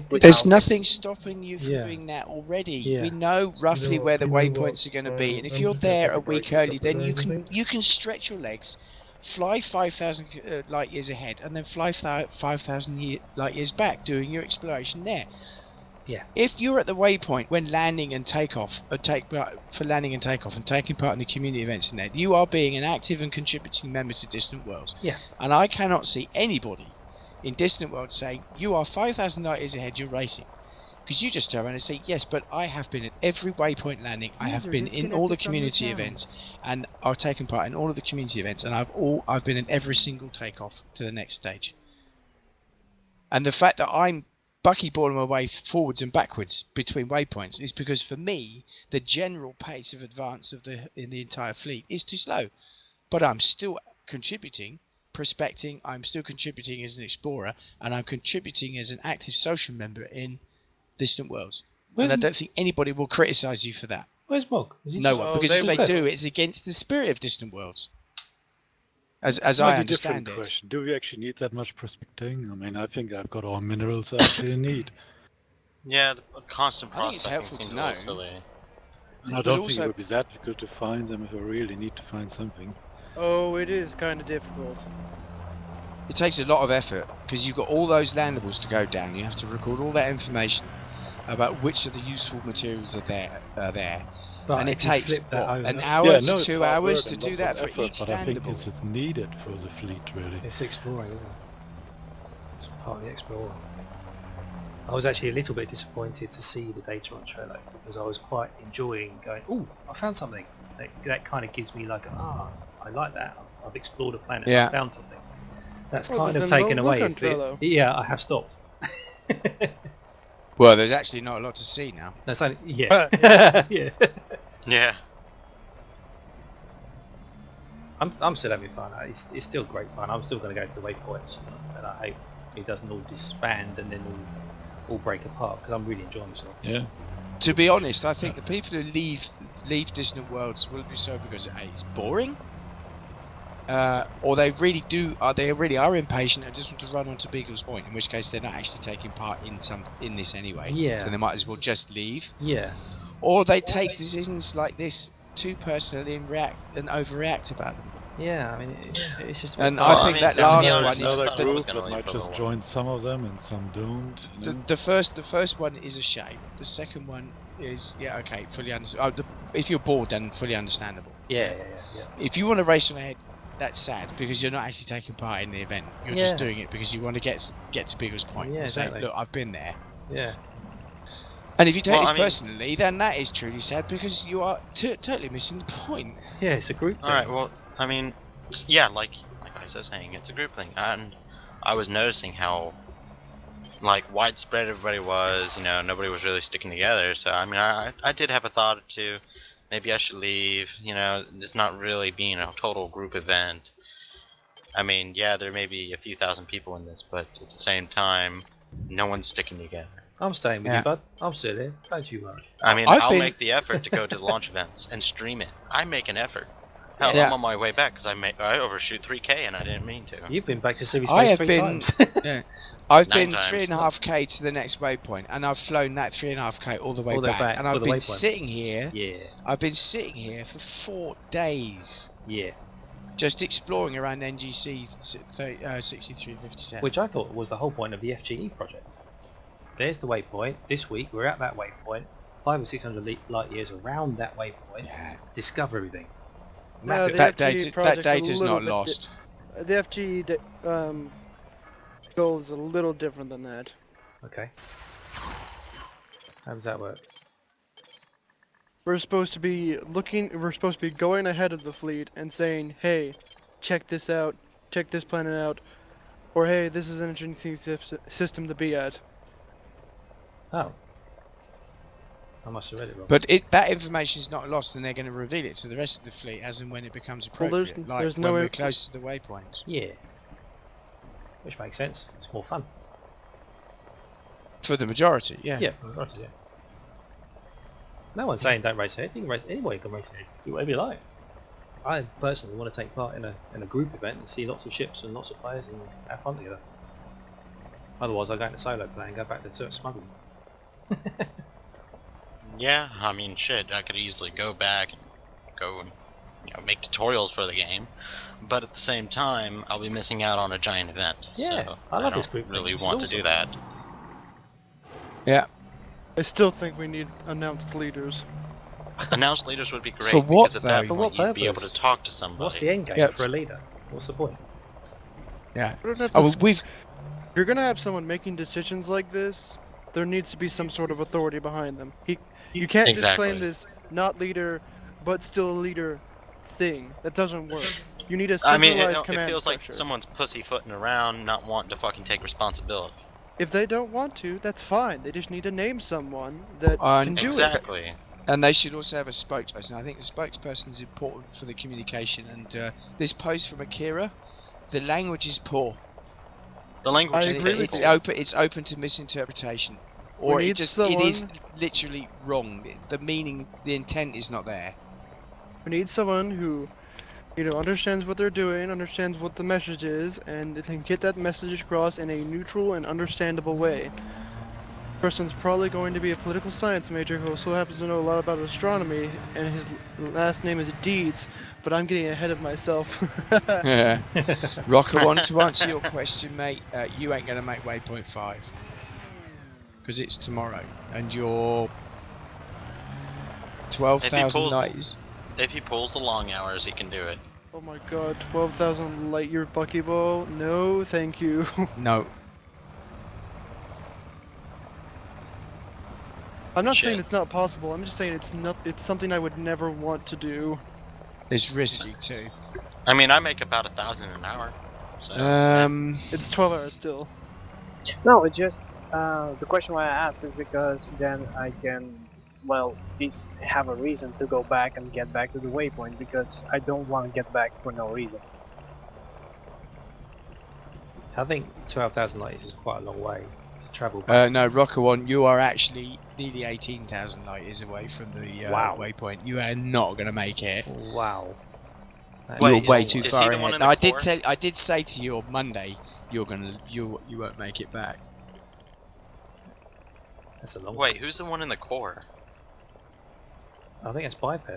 There's nothing stopping you from doing that already. We know roughly where the waypoints are going to be, and if you're there a week early, then you can stretch your legs, fly 5,000 light years ahead, and then fly 5,000 light years back, doing your exploration there. Yeah. If you're at the waypoint when landing and takeoff, and taking part in the community events in there, you are being an active and contributing member to Distant Worlds. Yeah. And I cannot see anybody in Distant Worlds saying, you are 5,000 light years ahead, you're racing. Because you just turn around and say, yes, but I have been at every waypoint landing, I have been in all the community events, and I've taken part in all of the community events, and I've been in every single takeoff to the next stage. And the fact that I'm buckyballing my way forwards and backwards between waypoints is because for me the general pace of advance in the entire fleet is too slow, but I'm still contributing, prospecting, I'm still contributing as an explorer, and I'm contributing as an active social member in Distant Worlds. And I don't think anybody will criticise you for that. Where's Mog? No one, because if they do, it's against the spirit of Distant Worlds. As I understand it. Question. Do we actually need that much prospecting? I mean, I think I've got all minerals I actually need. Yeah, the constant I think it's prospecting helpful seems to a little know. silly. And I don't think it would be that difficult to find them if I really need to find something. Oh, it is kind of difficult. It takes a lot of effort because you've got all those landables to go down. You have to record all that information about which of the useful materials are there. But and it takes an hour to 2 hours to do that for each but I think landable. it's needed for the fleet, really. It's exploring, isn't it? It's part of the explorer. I was actually a little bit disappointed to see the data on Trello because I was quite enjoying going, oh, I found something. That kind of gives me like, I like that. I've explored a planet. I found something. That's kind of taken away. Yeah, I have stopped. Well, there's actually not a lot to see now. That's only, yeah. Yeah. I'm still having fun. It's still great fun. I'm still going to go to the waypoints, and I hope it doesn't all disband and then all break apart because I'm really enjoying myself. Yeah. To be honest, I think the people who leave Distant Worlds will be so because it's boring, or they really are impatient and just want to run on to Beagle's Point. In which case, they're not actually taking part in this anyway. Yeah. So they might as well just leave. Yeah. Or they take decisions like this too personally and overreact about them. Yeah, I mean, it's just. And I think that last one is another group that might just join some of them and some don't. You know? The first one is a shame. The second one is fully understandable. If you're bored, then fully understandable. Yeah. If you want to race on ahead, that's sad because you're not actually taking part in the event. You're just doing it because you want to get to Beagle's Point and say, look, I've been there. Yeah. And if you take Well, this I mean- personally, then that is truly sad because you are totally missing the point. Yeah, it's a group thing. Alright, well, I mean, yeah, like I was saying, it's a group thing. And I was noticing how, like, widespread everybody was, you know, nobody was really sticking together. So, I mean, I did have a thought or two. Maybe I should leave, you know, it's not really being a total group event. I mean, yeah, there may be a few thousand people in this, but at the same time, no one's sticking together. I'm staying with Yeah. you, bud. I'm still here. Don't you worry. I mean, I've I'll been- make the effort to go to the launch events and stream it. I make an effort. Hell, Yeah. I'm on my way back because I overshoot 3K and I didn't mean to. You've been back to Civvy I Space have 3 been- times. Yeah, I've 9 been times. 3.5k to the next waypoint, and I've flown that 3.5k all the way All the way back, back and to I've the been waypoint. sitting here. Yeah, I've been sitting here for 4 days, yeah. just exploring around NGC 6357. Which I thought was the whole point of the FGE project. There's the waypoint. This week we're at that waypoint. 500 or 600 light years around that waypoint. Yeah. Discover everything. No, Map it. the That FGE data, project's that a data's little not bit lost. The FGE goal is a little different than that. Okay. How does that work? We're supposed to be going ahead of the fleet and saying, hey, check this out, check this planet out, or hey, this is an interesting system to be at. Oh. I must have read it wrong. But that information is not lost, and they're going to reveal it to the rest of the fleet as and when it becomes Well, appropriate, there's like no when we're inf- close to the waypoints. Yeah. Which makes sense. It's more fun. For the majority, yeah. Yeah, right, yeah. No one's saying don't race ahead. You can race, anybody can race ahead. Do whatever you like. I personally want to take part in a group event and see lots of ships and lots of players and have fun together. Otherwise, I go into solo play and go back to smuggling. Yeah, I mean, shit, I could easily go back and go and, you know, make tutorials for the game, but at the same time, I'll be missing out on a giant event. Yeah, so I love don't this group thing. really This is want to awesome. do that. Yeah. I still think we need announced leaders. Announced leaders would be great For what, because at that though? For point what you'd be able purpose? to talk to somebody. What's the end game Yeah, for a leader? What's the point? Yeah. We don't have to Oh, well, s- we've If you're gonna have someone making decisions like this, there needs to be some sort of authority behind them. You can't just Exactly. claim this not leader, but still a leader thing. That doesn't work. You need a I mean, centralized it command feels structure. like someone's pussyfooting around, not wanting to fucking take responsibility. If they don't want to, that's fine. They just need to name someone that And- can do it. Exactly. And they should also have a spokesperson. I think the spokesperson is important for the communication. And this post from Akira, the language is poor. The language I is agree very with It's you. poor. open. It's open to misinterpretation, or We it need just it is someone- literally wrong. The meaning, the intent is not there. We need someone who, understands what they're doing, understands what the message is, and they can get that message across in a neutral and understandable way. Person's probably going to be a political science major who also happens to know a lot about astronomy, and his last name is Deeds, but I'm getting ahead of myself. Yeah. Rocker one, to answer your question, mate, you ain't gonna make waypoint 5 because it's tomorrow, and you're 12,000 pulls- lights. If he pulls the long hours, he can do it. Oh my god, 12,000 light year buckyball? No, thank you. No. I'm not saying Shit. it's not possible, I'm just saying it's something I would never want to do. It's risky too. I mean, I make about 1,000 an hour. So It's 12 hours still. No, it's just the question why I asked is because then I can, well, at least have a reason to go back and get back to the waypoint because I don't want to get back for no reason. I think 12,000 light years is quite a long way to travel back. No, Rocker one, you are actually nearly 18,000 light years away from the Wow. waypoint. You are not gonna make it. Wow. That Wait, You're is way long too is he far the one ahead. in Now, the I did say to you on Monday, you won't make it back. That's a long wait, who's the one in the core? I think it's biped.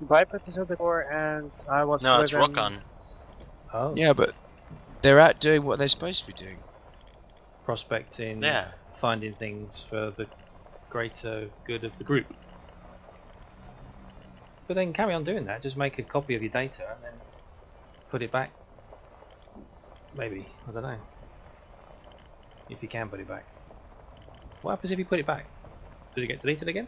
Biped is at the core and I was No, it's with him- Rokon. Oh. Yeah, but they're out doing what they're supposed to be doing. Prospecting, Yeah. finding things for the greater good of the group. But then carry on doing that, just make a copy of your data and then put it back. Maybe, I don't know. If you can put it back. What happens if you put it back? Does it get deleted again?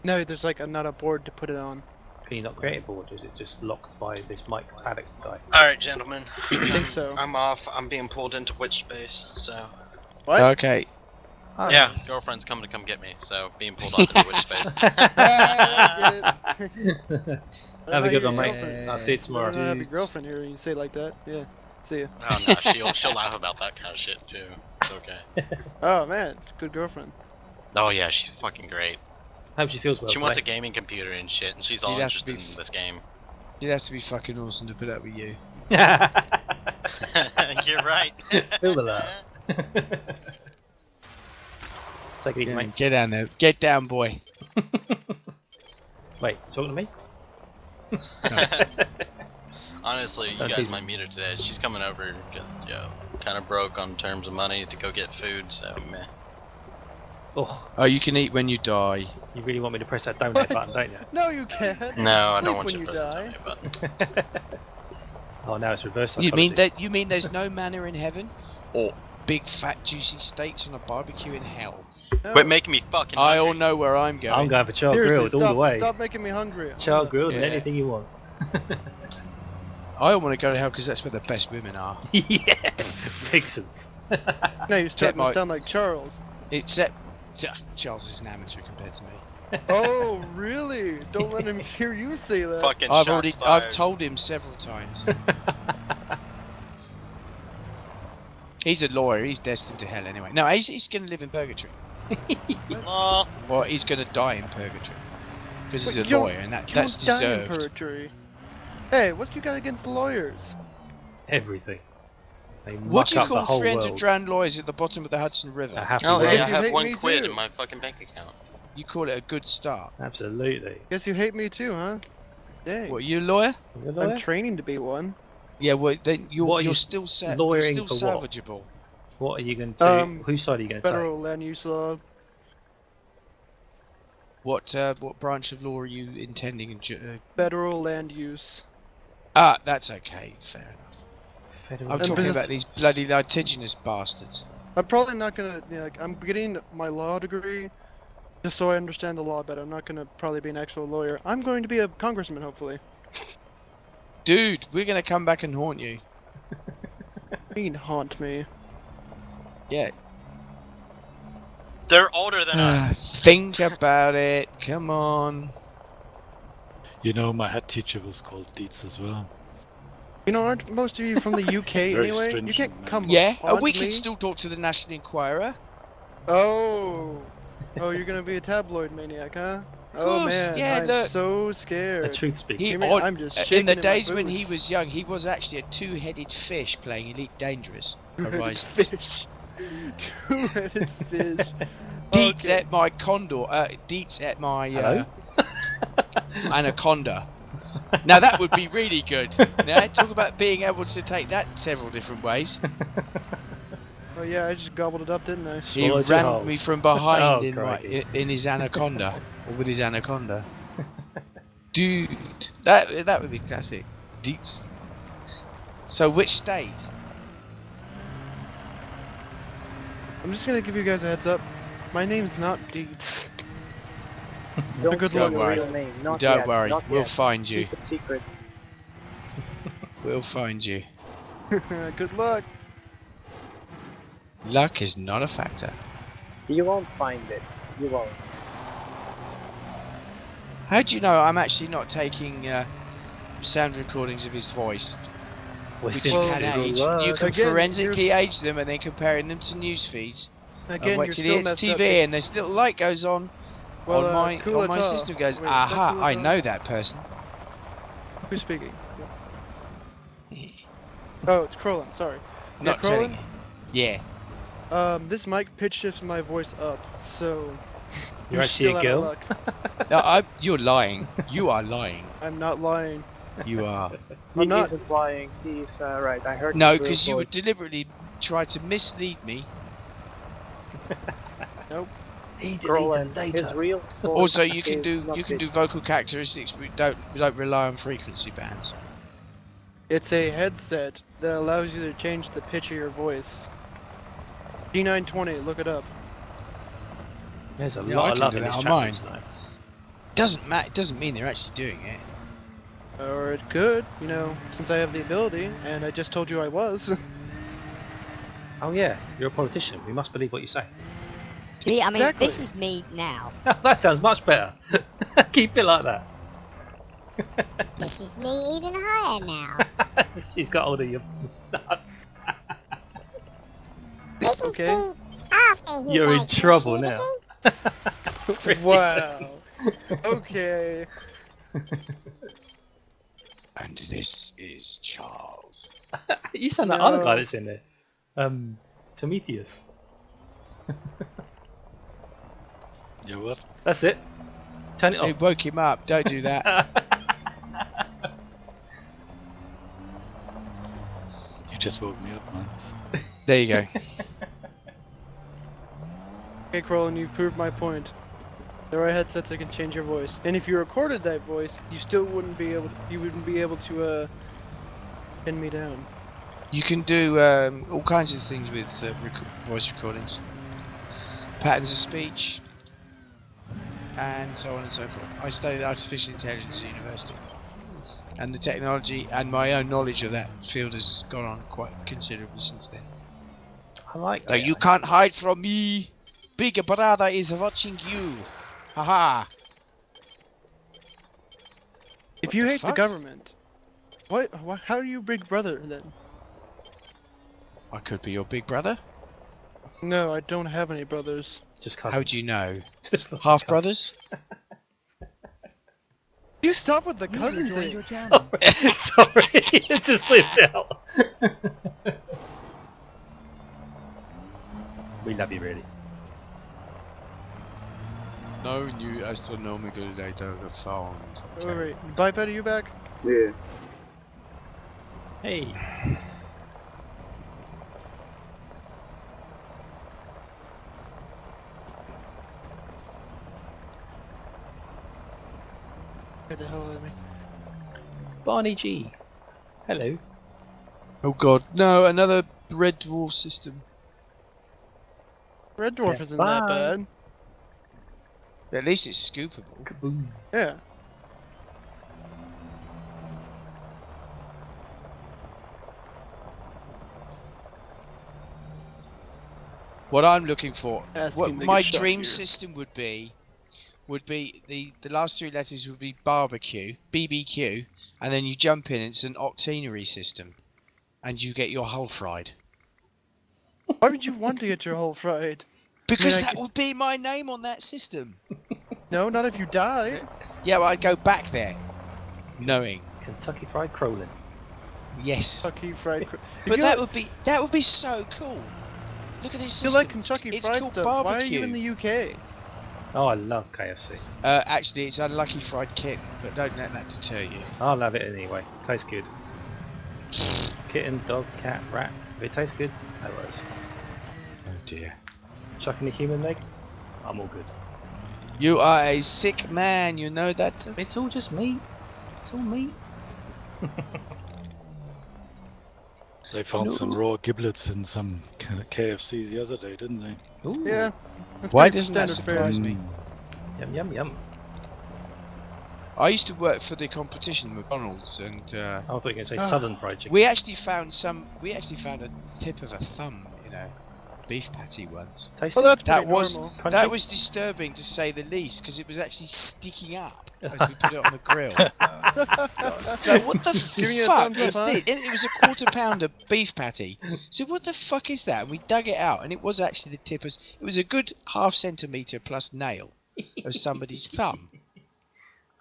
No, there's like not a board to put it on. Can you not create a board? Is it just locked by this Mike Paddock guy? Alright, gentlemen. I think so. I'm off. I'm being pulled into witch space, so. What? Okay. Oh, Yeah, nice. girlfriend's coming to come get me, so being pulled off into witch space. Have a good one, mate. Girlfriend. I'll see you tomorrow. I don't have your girlfriend here when you say it like that. Yeah. See ya. Oh no, she'll laugh about that kind of shit too. It's okay. Oh man, it's a good girlfriend. Oh yeah, she's fucking great. Hope she feels well. She wants a gaming computer and shit, and she's all You'd have to interested in this game. It'd have to be fucking awesome to put up with you. You're right. Feel the love. Take it easy, mate. Get down there. Get down, boy. Wait, talking to me? Honestly, you Don't guys tease might meet her today. She's coming over because, yo, kind of broke on terms of money to go get food, so meh. Oh, you can eat when you die. you really want me to press that donate button, don't you? No, you can't. No, I Sleep don't want when you to you press die. the donate button. Oh, now it's reverse You psychology. mean that? You mean there's no manna in heaven, or big fat juicy steaks on a barbecue in hell? No. Quit making me fucking I hungry. all know where I'm going. I'm going for char Seriously, grilled all stop, the way. Stop making me hungry. Char grilled and Yeah. anything you want. I want to go to hell because that's where the best women are. Yeah, Vixens. No, you're starting my- to sound like Charles. Except Charles is an amateur compared to me. Oh, really? Don't let him hear you say that. Fucking I've shots I've fired. told him several times. He's a lawyer. He's destined to hell anyway. No, he's going to live in purgatory. Aw. Well, he's going to die in purgatory because he's But a you lawyer, don't- and you that's don't die in deserved. purgatory. Hey, what you got against lawyers? Everything. They What muck do you up the call whole 300 world. drowned lawyers at the bottom of the Hudson River? A happy Oh, word. hey, I Guess you have hate one me quid too. in my fucking bank account. You call it a good start. Absolutely. Guess you hate me too, huh? Dang. What, you a lawyer? You a lawyer? I'm training to be one. Yeah, well, then you're, What are you're you still you're lawyering still for what? salvageable. What are you going to? Um, Whose side are you going to take? Federal land use law. What branch of law are you intending? Federal land use. That's okay. Fair enough. Federal I'm And talking business- about these bloody litigious bastards. I'm probably not gonna. Like, I'm getting my law degree, just so I understand the law better. I'm not gonna probably be an actual lawyer. I'm going to be a congressman, hopefully. Dude, we're gonna come back and haunt you. You can haunt me. Yeah. They're older than us. Think about it. Come on. You know, my head teacher was called Dietz as well. You know, aren't most of you from the UK Very anyway? You stringent, can't man. come. Yeah, haunt we me. can still talk to the National Enquirer. Oh, you're gonna be a tabloid maniac, huh? Oh course, man, yeah, I'm look. so A scared. truth speaker. He, You mean I'm just shaking in the my days when he boots. was young, he was actually a two-headed fish playing Elite Dangerous. Horizons. Fish. Two-headed fish. Dietz Okay. at my condor. Dietz at my Hello? anaconda. Now that would be really good. Now talk about being able to take that several different ways. Oh yeah, I just gobbled it up, didn't I? He Swallowed your ran whole. me from behind Oh, in crikey. his anaconda, or with his anaconda. Dude, that would be classic. Dietz. So which state? I'm just gonna give you guys a heads up. My name's not Dietz. Don't good say luck. your Don't worry. real name. Not Don't yet, worry, not we'll yet. find you. Keep it secret. We'll find you. Good luck. Luck is not a factor. You won't find it. You won't. How do you know I'm actually not taking sound recordings of his voice? We're Which you Well, can synthesis. age. well, You can again, forensically you're- age them and then comparing them to news feeds. Again, And wait you're till still he hits messed up. TV and this little light goes on Well, on my Kulata. system. Goes, Wait, is that aha! I Kulata? know that person. Who's speaking? Oh, it's Krolin. Sorry. Not Krolin? telling you. Yeah. This mic pitch shifts my voice up, so You're actually still a out of girl? luck. No, you're lying. You are lying. I'm not lying. You are. I'm He not. isn't lying. He's right. I heard. No, his real because you would voice. deliberately try to mislead me. He deleted Roland, the his data. real voice Also, you can is do not do this. vocal characteristics. We don't rely on frequency bands. It's a headset that allows you to change the pitch of your voice. G920, look it up. There's a Yeah, I lot of can love do in that this on chat mine. room tonight. Doesn't matter. It doesn't mean they're actually doing it. Or it could, you know, since I have the ability, and I just told you I was. Oh yeah, you're a politician. We must believe what you say. See, I mean, Exactly. this is me now. That sounds much better. Keep it like that. This is me even higher now. She's got hold of your nuts. This is Okay. Deets after he You're in goes through trouble now. puberty. Wow. Okay. And this is Charles. You sound like other guy No. that's in there. Prometheus. Yeah, what? That's it. Turn it It off. woke him up. Don't do that. You just woke me up, man. There you go. Okay, Crowlin, you've proved my point. There are headsets that can change your voice, and if you recorded that voice, you still wouldn't be able. You wouldn't be able to pin me down. You can do all kinds of things with voice recordings, patterns of speech, and so on and so forth. I studied artificial intelligence at university, and the technology and my own knowledge of that field has gone on quite considerably since then. I like So that. you can't hide from me. Big Brother is watching you. Haha. If What you the hate the fuck? government, what? How are you Big Brother then? I could be your big brother. No, I don't have any brothers. Just cousins. How do you know? Just lots of Half cousins. brothers? You stop with the User cousin joined thing. your channel. Sorry, it just slipped out. We love you, really. No new astronomical data found. Oh, wait. Biped, are you back? Yeah. Hey. Where the hell are they? Barney G. Hello. Oh god, no, another red dwarf system. Red Dwarf Yeah, isn't bye. that bad. At least it's scoopable. Kaboom. Yeah. What I'm looking for, Ask what him to my get shot dream here. system would be the last three letters would be barbecue, BBQ, and then you jump in. It's an octenary system, and you get your hull fried. Why would you want to get your whole fried? Because I that could- would be my name on that system. No, not if you die. Yeah, well, I'd go back there, knowing. Kentucky Fried Crowlin. Yes. Kentucky Fried. But that would be so cool. Look at this You system. like Kentucky It's Fried called stuff? barbecue. Why are you in the UK? Oh, I love KFC. Actually, it's unlucky fried kitten, but don't let that deter you. I'll have it anyway. Tastes good. Kitten, dog, cat, rat. If it tastes good, no worries. Oh dear. Chucking a human leg, I'm all good. You are a sick man, you know that? It's all just meat. It's all meat. They found some raw giblets in some KFC the other day, didn't they? Ooh. Yeah. That's Why pretty doesn't that standard fare. surprise me? Yum yum yum. I used to work for the competition McDonald's, and I thought you were going to say Southern Fried Chicken. we actually found a tip of a thumb in a beef patty once. Tasty? Well, that's That pretty was normal. Crunchy? that was disturbing to say the least, because it was actually sticking up as we put it on the grill. Like, what the Give me a fuck thumbs is up, huh? this? And it was a quarter pounder beef patty. So what the fuck is that? And we dug it out, and it was actually the tip. It was a good ½ centimetre plus nail of somebody's thumb.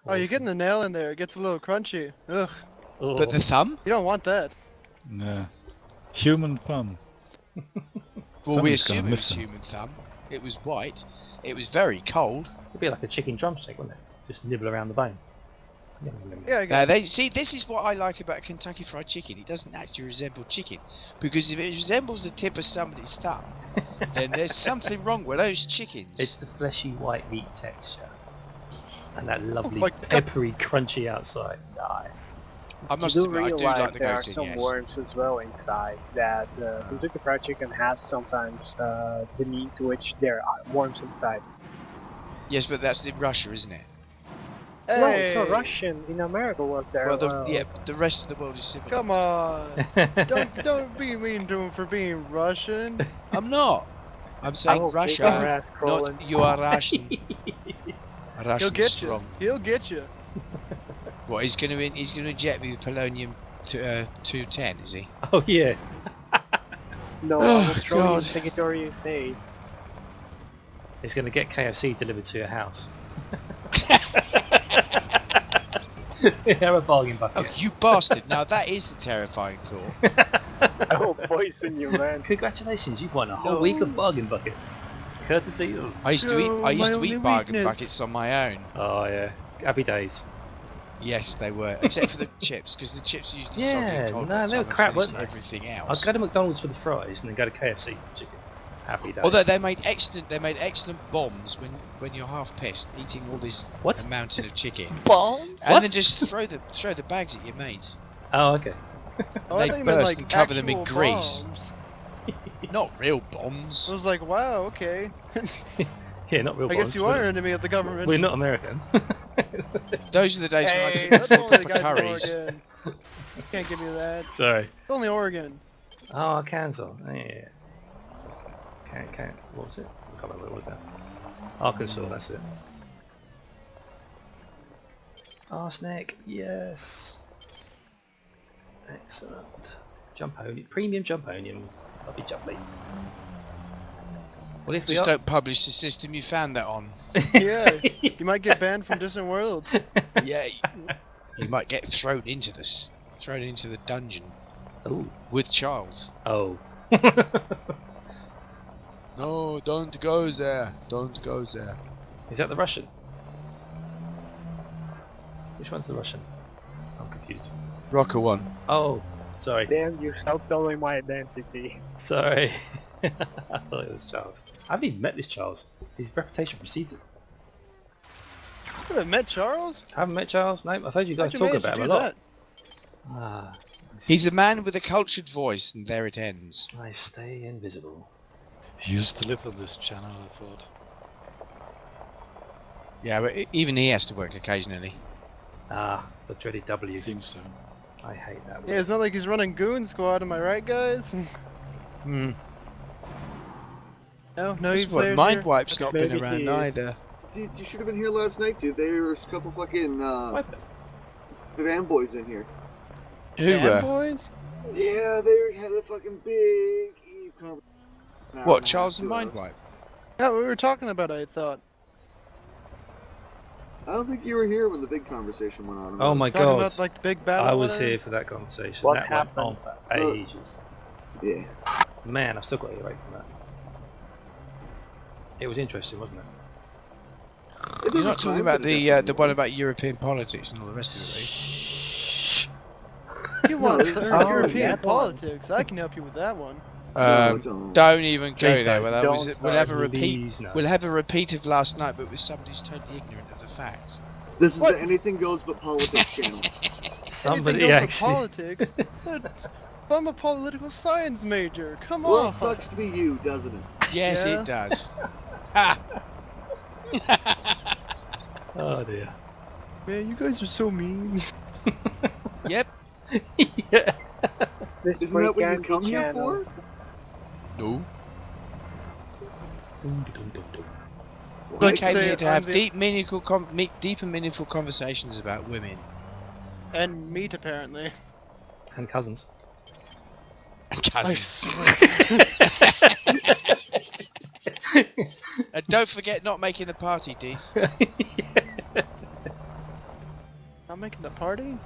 Oh, you're getting the nail in there. It gets a little crunchy. Ugh. Oh. But the thumb? You don't want that. Yeah. Human thumb. Well, we Somebody's gonna assume it was miss them. human thumb. It was white. It was very cold. It'd be like a chicken drumstick, wouldn't it? Just nibble around the bone. Yum, yum, yum. Yeah, I Now, guess. this is what I like about Kentucky Fried Chicken. It doesn't actually resemble chicken, because if it resembles the tip of somebody's thumb, then there's something wrong with those chickens. It's the fleshy white meat texture. And that lovely my God. peppery crunchy outside. Nice. I must You admit, I do realize like the there are goat in, some yes. worms as well inside that Kentucky Fried Chicken has sometimes the meat to which there are worms inside. Yes, but that's in Russia, isn't it? Right, so Russian in America was there. Well, the rest of the world is civilized. Come on. don't be mean to him for being Russian. I'm not. I'm saying Russia, not you are Russian. Russian He'll get strong. you. He'll get you. What, he's going to inject me with polonium 210, is he? Oh yeah. No, I was throwing in Secretary USA. He's going to get KFC delivered to your house. Have a bargain bucket. Oh, you bastard! Now that is the terrifying thought. I will poison you, man. Congratulations, you've won a whole week of bargain buckets. Courtesy of... I used to eat bargain buckets on my own. Oh yeah, happy days. Yes, they were, except for the chips, because the chips used to soggy and cold. No, they were crap, weren't they? Everything else. I'd go to McDonald's for the fries and then go to KFC for chicken. Happy days. Although they made excellent bombs when you're half pissed, eating all this mountain of chicken. Bombs? And then just throw the bags at your mates. Oh, okay. They burst and cover them in grease. Not real bombs. I was like, wow, okay. Yeah, not real I bombs. guess you are an enemy of the government. We're not American. Those are the days when I couldn't that's afford only the proper guys in curries. Oregon. You can't give me that. Sorry. It's only Oregon. Oh, Arkansas. Yeah. Can't. What was it? I can't remember what was that. Arkansas, that's it. Arsenic, yes. Excellent. Jumponium, premium Jumponium. Lovely jumpy. What if Just don't publish the system you found that on. Yeah, you might get banned from distant worlds. Yeah, you might get thrown into the dungeon. Oh. With Charles. Oh. No, don't go there. Don't go there. Is that the Russian? Which one's the Russian? I'm confused. Rocker 1. Oh, sorry. Damn, you stop telling my identity. Sorry. I thought it was Charles. I haven't even met this Charles. His reputation precedes it. You haven't met Charles? I haven't met Charles? No, I've heard you guys talk about him a lot. Ah, He's a man with a cultured voice, and there it ends. I stay invisible. He used to live on this channel, I thought. Yeah, but even he has to work occasionally. Ah, the dreaded W. Seems so. I hate that word. Yeah, it's not like he's running Goon Squad, am I right, guys? Hmm. No, That's he's what, Mindwipe's not been around either. Dude, you should have been here last night, dude. There was a couple fucking fanboys in here. Who were? Fanboys? Yeah, they had a fucking big Eve conversation. What, Charles and Mindwipe? Yeah, we were talking about it, I thought. I don't think you were here when the big conversation went on. Oh my Talking god. about, like, the big battle I or was whatever? here for that conversation. What that happened? went on for ages. Yeah. Man, I've still got to get away from that. It was interesting, wasn't it? You're not talking about the one about European politics and all the rest of it, You want European yeah, politics? I can help you with that one. Don't even go Please there. don't. Well, we'll have a repeat. Please, no. We'll have a repeat of last night, but with somebody who's totally ignorant of the facts. This is the Anything Goes But Politics channel. Somebody Anything goes actually... for politics? But I'm a political science major. Come Well, on. it sucks to be you, doesn't it? Yes, Yeah. it does. Ha! Oh dear. Man, you guys are so mean. Yep. Yeah. This Isn't that what you freaking come here channel. for? No. Dum, dum, dum, dum. We Like came say here to I'm have the- deep and meaningful conversations about women. And meat, apparently. And cousins. And I cousins. swear. And don't forget not making the party, Dees. Not making the party?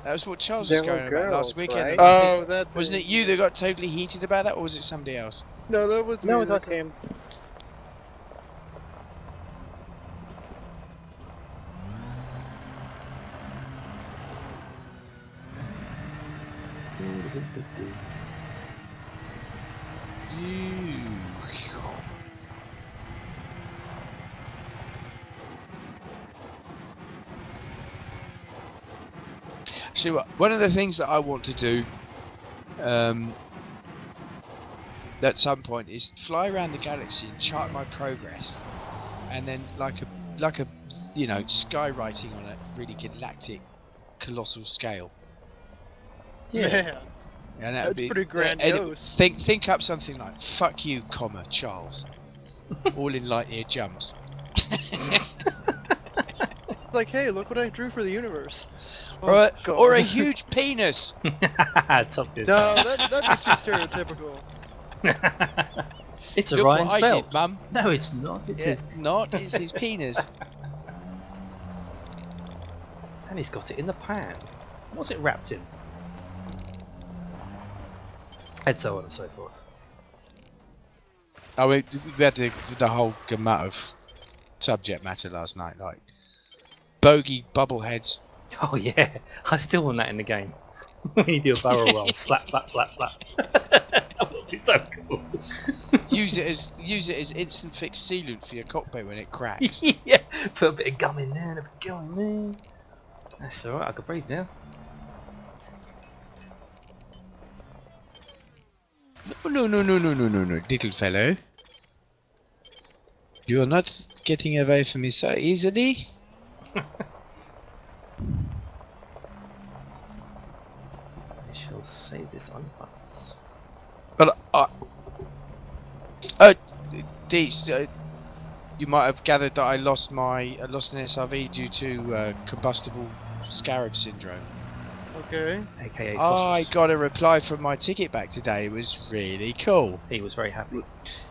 That was what Charles There was going were about last girls, weekend. right? Oh, that Wasn't it you that got totally heated about that, or was it somebody else? No, that was No, me. it was him. See what? One of the things that I want to do, at some point, is fly around the galaxy and chart my progress. and then like a skywriting on a really galactic, colossal scale. Yeah. Man, And that that's pretty grandiose. Think up something like "fuck you, comma Charles," all in light year jumps. It's like, hey, look what I drew for the universe. Or God. a huge penis. Top this. No, that'd be too stereotypical. It's Look Orion's what I belt. did, Mum. No, it's not. It's his. It's his penis. And he's got it in the pan. What's it wrapped in? And so on and so forth. Oh, we had the whole gamut of subject matter last night, like bogey bubbleheads. Oh yeah, I still want that in the game. When you do a barrel roll, slap, slap, slap, slap. That would be so cool. Use it as instant fix sealant for your cockpit when it cracks. Yeah, put a bit of gum in there and a bit of gum in there. That's alright, I can breathe now. No, little fellow. You are not getting away from me so easily. I shall save this on once. But you might have gathered that I lost an SRV due to combustible scarab syndrome. Okay. AKA I got a reply from my ticket back today. It was really cool. He was very happy.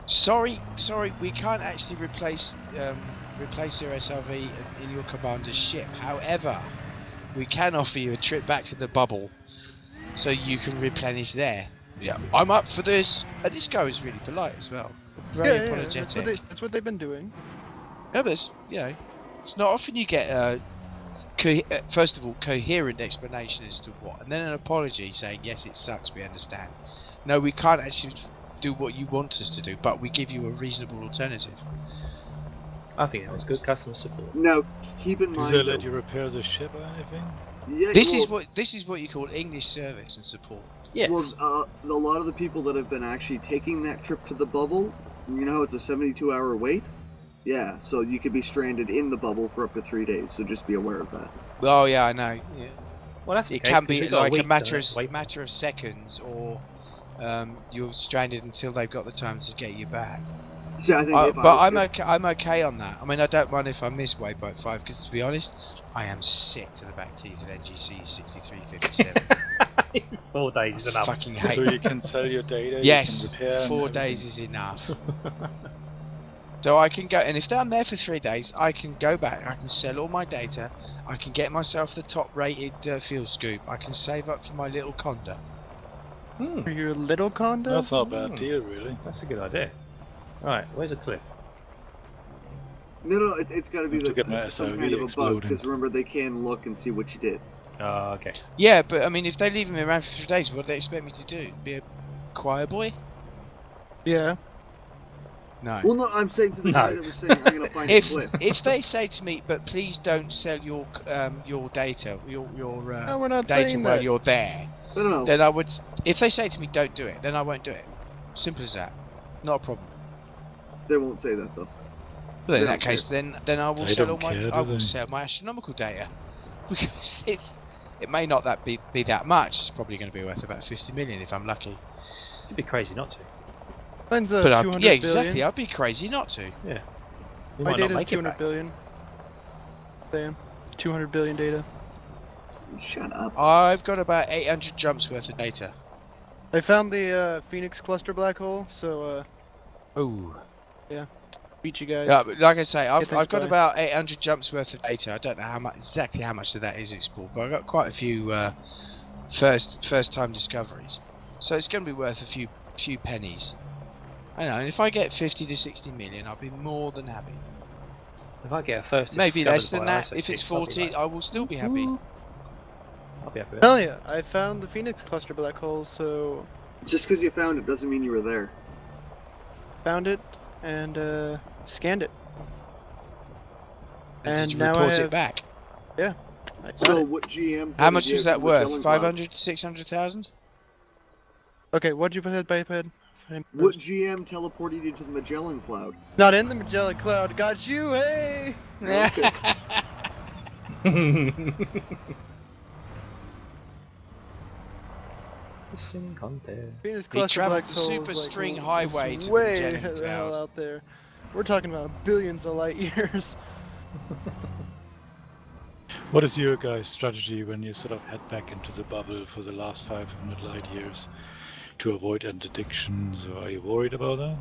Sorry, we can't actually replace your SRV in your commander's ship. However, we can offer you a trip back to the bubble, so you can replenish there. Yeah, I'm up for this. And this guy was really polite as well. Very apologetic. That's what they've been doing. Yeah, but it's not often you get first of all, coherent explanation as to what, and then an apology saying, yes, it sucks, we understand. No, we can't actually do what you want us to do, but we give you a reasonable alternative. I think that was good customer support. Now, keep in mind. Do they let you repair the ship or anything? Yeah, This is what you call English service and support. Yes. Well, a lot of the people that have been actually taking that trip to the bubble, you know how it's a 72-hour wait? Yeah, so you could be stranded in the bubble for up to 3 days, so just be aware of that. Oh yeah, I know. Yeah. Well, that's it okay, can be like a matter of seconds, or you're stranded until they've got the time to get you back. See, I think I'm okay on that. I mean, I don't mind if I miss Waypoint 5, because to be honest, I am sick to the back teeth of NGC 6357. 4 days is enough. Fucking hate. So you can sell your data. Yes, you can repair 4 days is enough. So I can go, and if I'm there for 3 days, I can go back, I can sell all my data, I can get myself the top rated fuel scoop, I can save up for my little condo. For your little condo? That's not a bad deal, really. That's a good idea. Right, where's the cliff? No, it's got to be SRV some kind of a bug, exploding. because remember, they can look and see what you did. Oh, okay. Yeah, but I mean, if they leave me around for 3 days, what do they expect me to do? Be a choir boy? Yeah. No. Well, no, I'm saying to the guy that was saying, I'm going to find a cliff. If they say to me, but please don't sell your data, your No, we're not data saying while that. you're there, No. then I would. If they say to me, don't do it, then I won't do it. Simple as that. Not a problem. They won't say that, though. But in that case, then I will They sell don't all my care, I do will they? sell my astronomical data, because it may not be that much. It's probably going to be worth about 50 million if I'm lucky. It'd be crazy not to. Mine's But 200 yeah, exactly. billion. I'd be crazy not to. Yeah. You My might not data's make it 200 back. billion. Damn. 200 billion data. Shut up. I've got about 800 jumps worth of data. I found the Phoenix cluster black hole, so Ooh. yeah. Beat you guys. Yeah, but like I say, I've thanks, got bye. about 800 jumps worth of data. I don't know exactly how much of that is explored, but I've got quite a few first time discoveries. So it's going to be worth a few pennies. I know, and if I get 50 to 60 million, I'll be more than happy. If I get a first Maybe discovered less than by that. ISOKIX, If it's I'll be 40, like, I will still be happy. I'll be happy with Hell that. yeah, I found the Phoenix cluster black hole, so Just because you found it doesn't mean you were there. found it and scanned it. And did you now report I it have, back? Yeah. I got So it. what GM? How much did you was have that for the worth? selling product? 500, 600,000? Okay, what'd you put by pad? What GM teleported you to the Magellan Cloud? Not in the Magellan Cloud. Got you, hey! Okay. The singing contest. Venus He cluster travelled black the holes, super string highway is to the way Magellan the hell Cloud. out there. We're talking about billions of light years. What is your guys' strategy when you sort of head back into the bubble for the last 500 light years to avoid interdictions, or are you worried about that?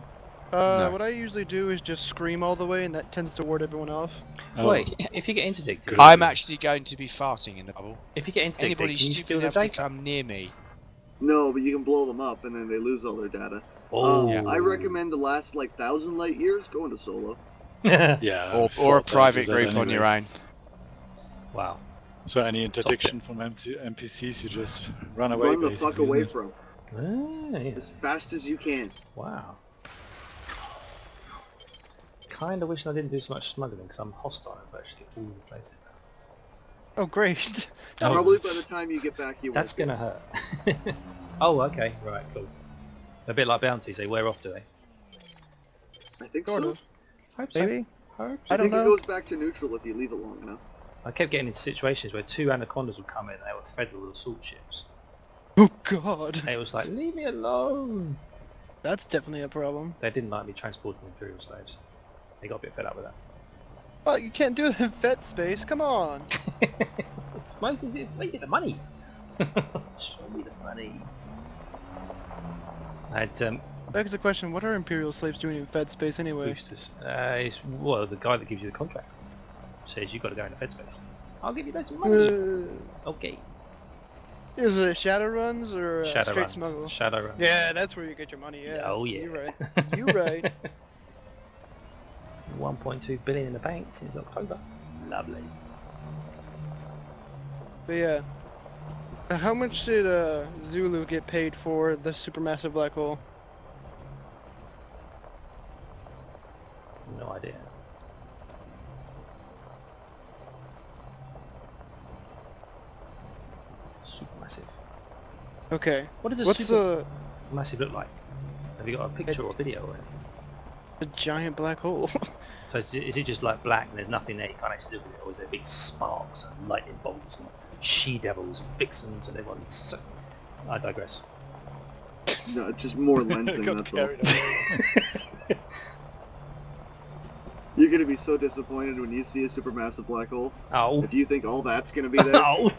No. What I usually do is just scream all the way, and that tends to ward everyone off. Oh, Wait, if you get interdicted, Good. I'm actually going to be farting in the bubble. if you get interdicted, Anybody can you stupid steal the enough to data? come near me. No, but you can blow them up and then they lose all their data. Oh. Yeah. I recommend the last like 1,000 light years go into solo. yeah. Or a thought private that group on your anyway. own. Wow. So any interdiction from NPCs, you just run away. Run the basically, fuck away isn't it? from. Ah, yeah. As fast as you can. Wow. Kinda wish I didn't do so much smuggling because I'm hostile in virtually all the places. Oh, great. Oh, Probably by that's- the time you get back, you That's won't. gonna hurt. Oh, okay, right, cool. A bit like bounties, they wear off, do they? I think Sort so. of. Hope so. Maybe? Hope I so. don't think know. it goes back to neutral if you leave it long enough. I kept getting into situations where 2 anacondas would come in and they were federal assault ships. Oh, God. And it was like, leave me alone! That's definitely a problem. They didn't like me transporting imperial slaves. They got a bit fed up with that. Well, you can't do that in vet space. Come on. It's mostly wait, the money. Show me the money. I had Begs the question, what are Imperial slaves doing in Fed space anyway? boosters. It's well the guy that gives you the contract says you got to go into Fed space. I'll give you loads of money. Okay. Is it Shadowruns or Shadow straight runs. smuggle? Shadow runs. Yeah, that's where you get your money. Yeah. Oh yeah. You're right. You're right. 1.2 billion in the bank since October. Lovely. But yeah. How much did Zulu get paid for the supermassive black hole? No idea. Supermassive. Okay. What does a What's supermassive look like? Have you got a picture or a video or anything? a giant black hole? So is it just like black and there's nothing there you can't actually look at it, or is there big sparks and lightning bolts and she-devils and vixens and everyone's so... I digress. No, just more lensing, Got that's carried all. You're gonna be so disappointed when you see a supermassive black hole. Oh. If you think all that's gonna be there. Oh.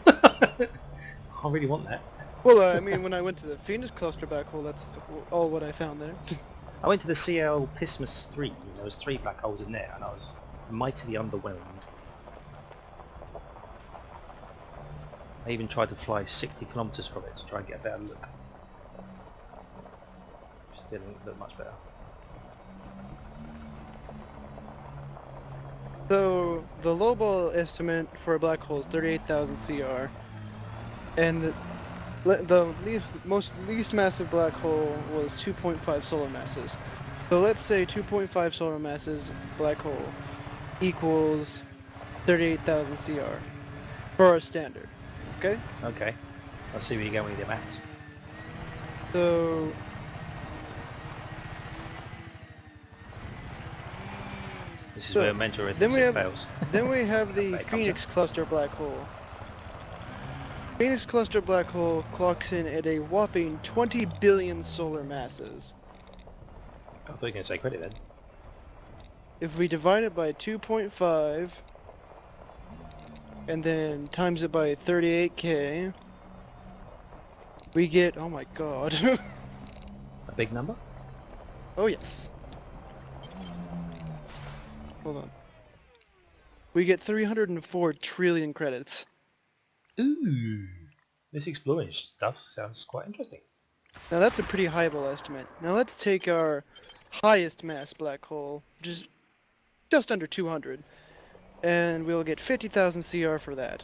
I really want that. Well, I mean, when I went to the Phoenix cluster black hole, that's all what I found there. I went to the CL Pismus 3 and there was 3 black holes in there and I was mightily underwhelmed. I even tried to fly 60 kilometers from it to try and get a better look. Still didn't look much better. So, the lowball estimate for a black hole is 38,000 CR. And the least massive black hole was 2.5 solar masses. So let's say 2.5 solar masses black hole equals 38,000 CR for our standard. Okay? Okay. I'll see where you go with your maths. So This is where mental then arithmetic fails. Then we have the Right, comes Phoenix cluster black hole. Phoenix cluster black hole clocks in at a whopping 20 billion solar masses. I thought you were going to say credit then. If we divide it by 2.5 and then times it by 38k, we get, oh my god. A big number? Oh yes. Hold on. We get 304 trillion credits. Ooh. This exploring stuff sounds quite interesting. Now that's a pretty highball estimate. Now let's take our highest mass black hole, which is just under 200, and we'll get 50,000 CR for that.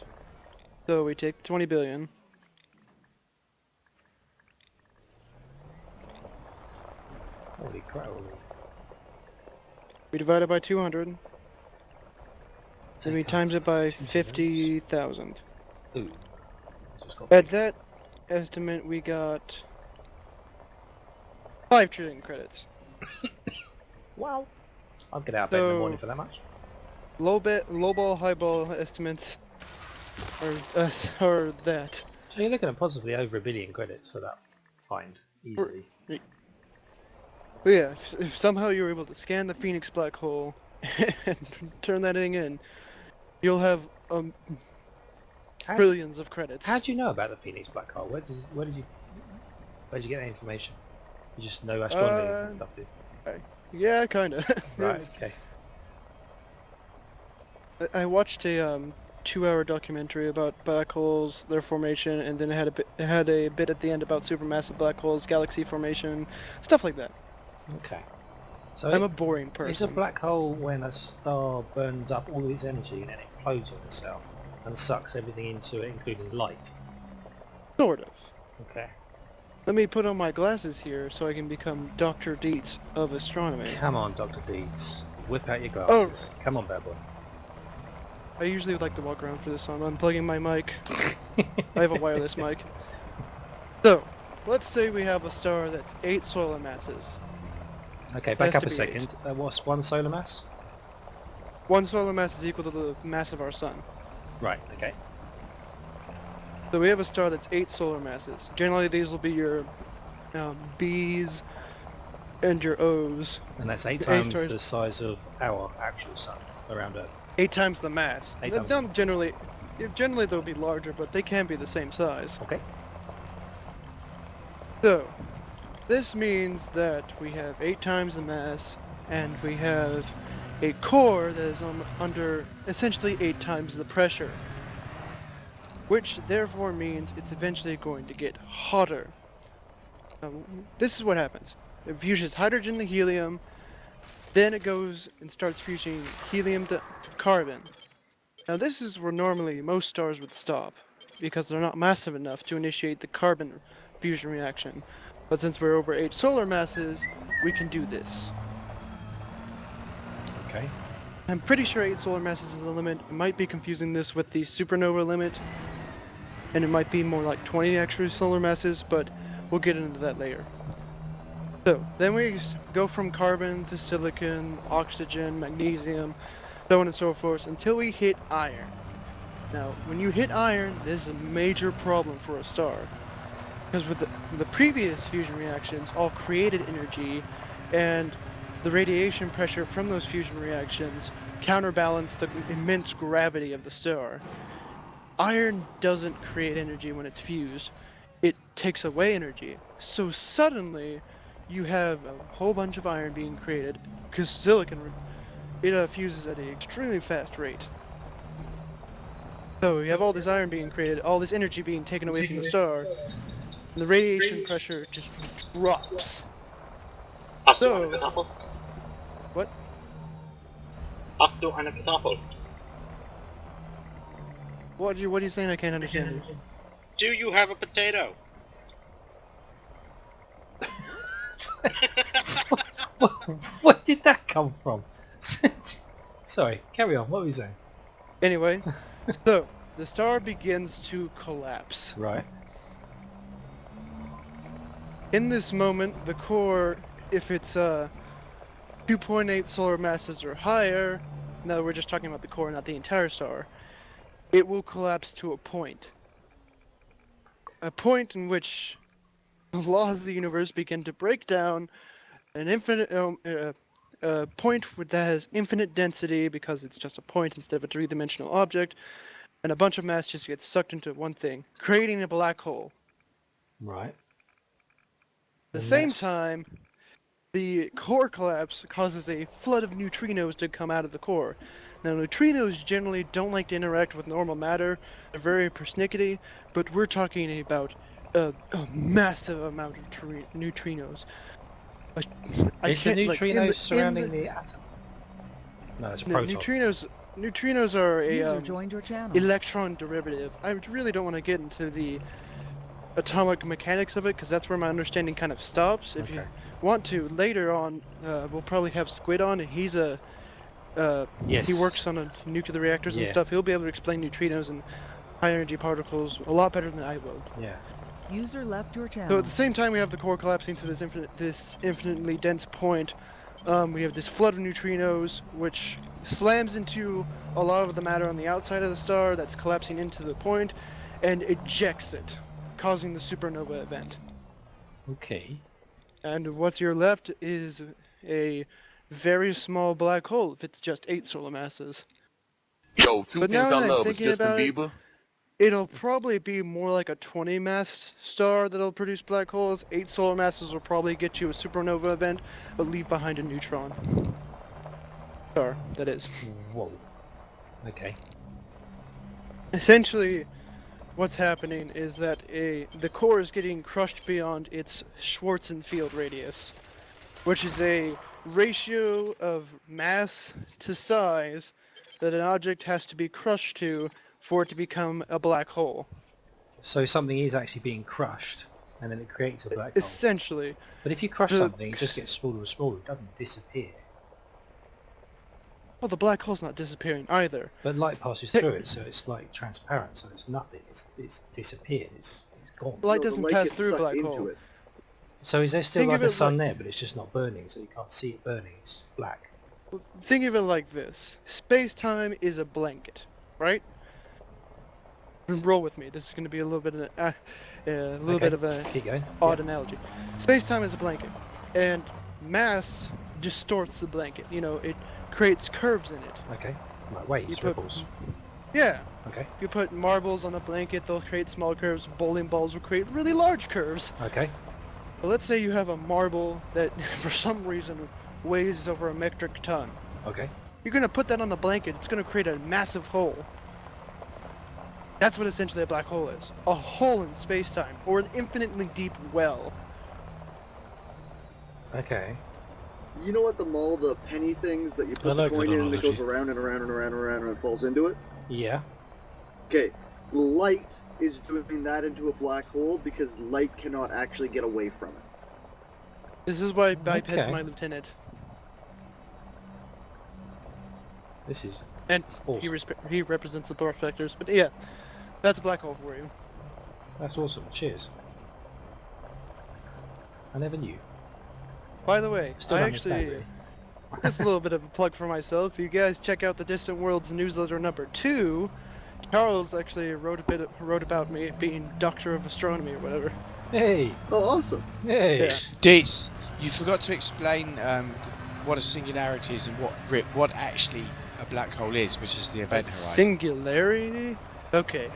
So we take 20 billion. Holy crap. We divide it by 200. Then we Take times it by 2 zeros. 50,000. Ooh. Just got At big. that estimate we got 5 trillion credits. Wow. I'll get out of bed in the morning for that much. Low ball, high ball estimates are that. So you're looking at possibly over 1 billion credits for that find, easily. But yeah, if somehow you're able to scan the Phoenix black hole and turn that thing in, you'll have billions of credits. How do you know about the Phoenix black hole? Where did you get that information? You just know astronomy and stuff, do you? Yeah, kinda. Right. Okay. I watched a 2-hour documentary about black holes, their formation, and then it had a bit at the end about supermassive black holes, galaxy formation, stuff like that. Okay. So I'm a boring person. It's a black hole when a star burns up all its energy and then explodes on itself and sucks everything into it, including light. Sort of. Okay. Let me put on my glasses here so I can become Dr. Dietz of astronomy. Come on, Dr. Dietz. Whip out your glasses. Come on, bad boy. I usually like to walk around for this, so I'm unplugging my mic. I have a wireless mic. So, let's say we have a star that's 8 solar masses. Okay, back up a second. What's 1 solar mass? 1 solar mass is equal to the mass of our sun. Right, okay. So we have a star that's 8 solar masses. Generally these will be your B's and your O's. And that's 8 times the size of our actual sun around Earth. 8 times the mass. 8 times. Not generally they'll be larger, but they can be the same size. Okay. So, this means that we have 8 times the mass, and we have a core that is under essentially 8 times the pressure. Which therefore means it's eventually going to get hotter. Now, this is what happens. It fuses hydrogen to helium, then it goes and starts fusing helium to carbon. Now this is where normally most stars would stop, because they're not massive enough to initiate the carbon fusion reaction. But since we're over 8 solar masses, we can do this. Okay. I'm pretty sure 8 solar masses is the limit. I might be confusing this with the supernova limit, and it might be more like 20 extra solar masses, but we'll get into that later. So, then we go from carbon to silicon, oxygen, magnesium, so on and so forth, until we hit iron. Now, when you hit iron, this is a major problem for a star. Because with the previous fusion reactions all created energy, and the radiation pressure from those fusion reactions counterbalanced the immense gravity of the star. Iron doesn't create energy when it's fused. It takes away energy. So suddenly, you have a whole bunch of iron being created, because silicon, it fuses at an extremely fast rate. So you have all this iron being created, all this energy being taken away from the star, and the radiation pressure just drops. So, what? What are you saying? I can't understand you. Do you have a potato? What did that come from? Sorry, carry on. What were you saying? Anyway, so the star begins to collapse. Right. In this moment, the core, if it's 2.8 solar masses or higher, now we're just talking about the core, not the entire star, it will collapse to a point. A point in which the laws of the universe begin to break down, an infinite point that has infinite density because it's just a point instead of a three-dimensional object, and a bunch of mass just gets sucked into one thing, creating a black hole. Right. At the same time, the core collapse causes a flood of neutrinos to come out of the core. Now, neutrinos generally don't like to interact with normal matter. They're very persnickety, but we're talking about a massive amount of neutrinos. Is the neutrinos surrounding the atom? No, it's a proton. Neutrinos are User joined your channel. Electron derivative. I really don't want to get into the atomic mechanics of it, because that's where my understanding kind of stops. If you want to, later on, we'll probably have Squid on, and he's a he works on nuclear reactors and stuff. He'll be able to explain neutrinos and high energy particles a lot better than I will. Yeah. User left your channel. So at the same time we have the core collapsing to this infinitely dense point, we have this flood of neutrinos, which slams into a lot of the matter on the outside of the star that's collapsing into the point, and ejects it, causing the supernova event. Okay. And what's your left is a very small black hole if it's just 8 solar masses. Yo, two But things now I that I'm love is thinking Justin about it, Bieber. it'll probably be more like a 20 mass star that'll produce black holes. 8 solar masses will probably get you a supernova event, but leave behind a neutron star, that is. Whoa. Okay. Essentially, what's happening is that the core is getting crushed beyond its Schwarzschild radius, which is a ratio of mass to size that an object has to be crushed to for it to become a black hole. So something is actually being crushed, and then it creates a black hole. Essentially. But if you crush something, it just gets smaller and smaller. It doesn't disappear. Well, the black hole's not disappearing either. But light passes through it, so it's like transparent. So it's nothing. It's disappeared. It's gone. Light doesn't pass through a black hole. So is there still Think like of a it sun like- there, but it's just not burning, so you can't see it burning. It's black. Well, think of it like this. Space-time is a blanket, right? Roll with me. This is going to be a little bit of a Keep going. odd analogy. Space-time is a blanket, and mass distorts the blanket. You know, it creates curves in it. Okay. Like waves, ripples. Yeah. Okay. If you put marbles on a blanket, they'll create small curves. Bowling balls will create really large curves. Okay. But let's say you have a marble that, for some reason, weighs over a metric ton. Okay. You're going to put that on the blanket. It's going to create a massive hole. That's what essentially a black hole is. A hole in space-time, or an infinitely deep well. Okay. You know what the penny things that you put the like coin that in and it goes analogy. around and around and around and around and it falls into it? Yeah. Okay, light is doing that into a black hole because light cannot actually get away from it. This is why Biped's Okay. my lieutenant. This is And awesome. he represents the prospectors. But yeah, that's a black hole for you. That's awesome. Cheers. I never knew. By the way, Still I don't understand, actually... really. Just a little bit of a plug for myself. If you guys check out the Distant Worlds newsletter number 2, Charles actually wrote about me being Doctor of Astronomy or whatever. Hey. Oh, awesome. Hey. Yeah. Deets, you forgot to explain what a singularity is and what actually a black hole is, which is the event horizon. Singularity? Okay.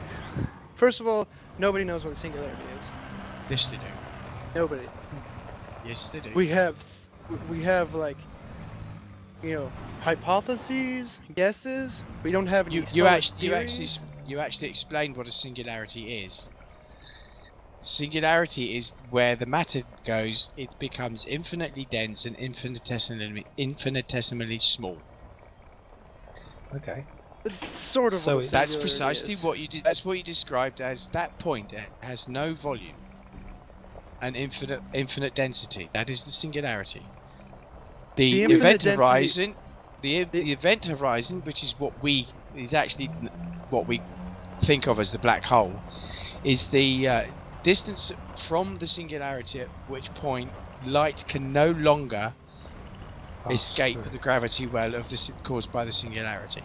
First of all, nobody knows what a singularity is. Yes, they do. Nobody. Yes, they do. We have like, you know, hypotheses, guesses. We don't have any. You solid actually explained what a singularity is. Singularity is where the matter goes, it becomes infinitely dense and infinitesimally small. Okay. It's sort of. So what a That's singularity precisely is. what you did. That's what you described as that point has no volume and infinite density. That is the singularity. The infinite event density- horizon, the event horizon, which is what we think of as the black hole, is the distance from the singularity at which point light can no longer escape the gravity well of caused by the singularity.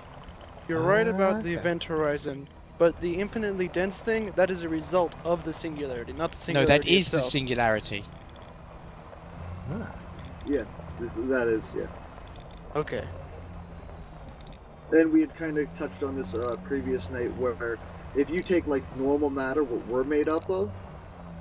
You're right about the Okay. event horizon, but the infinitely dense thing, that is a result of the singularity, not the No, singularity that is the itself. singularity. Ah. Yes, that is, yeah. Okay. And we had kind of touched on this previous night where if you take like normal matter, what we're made up of,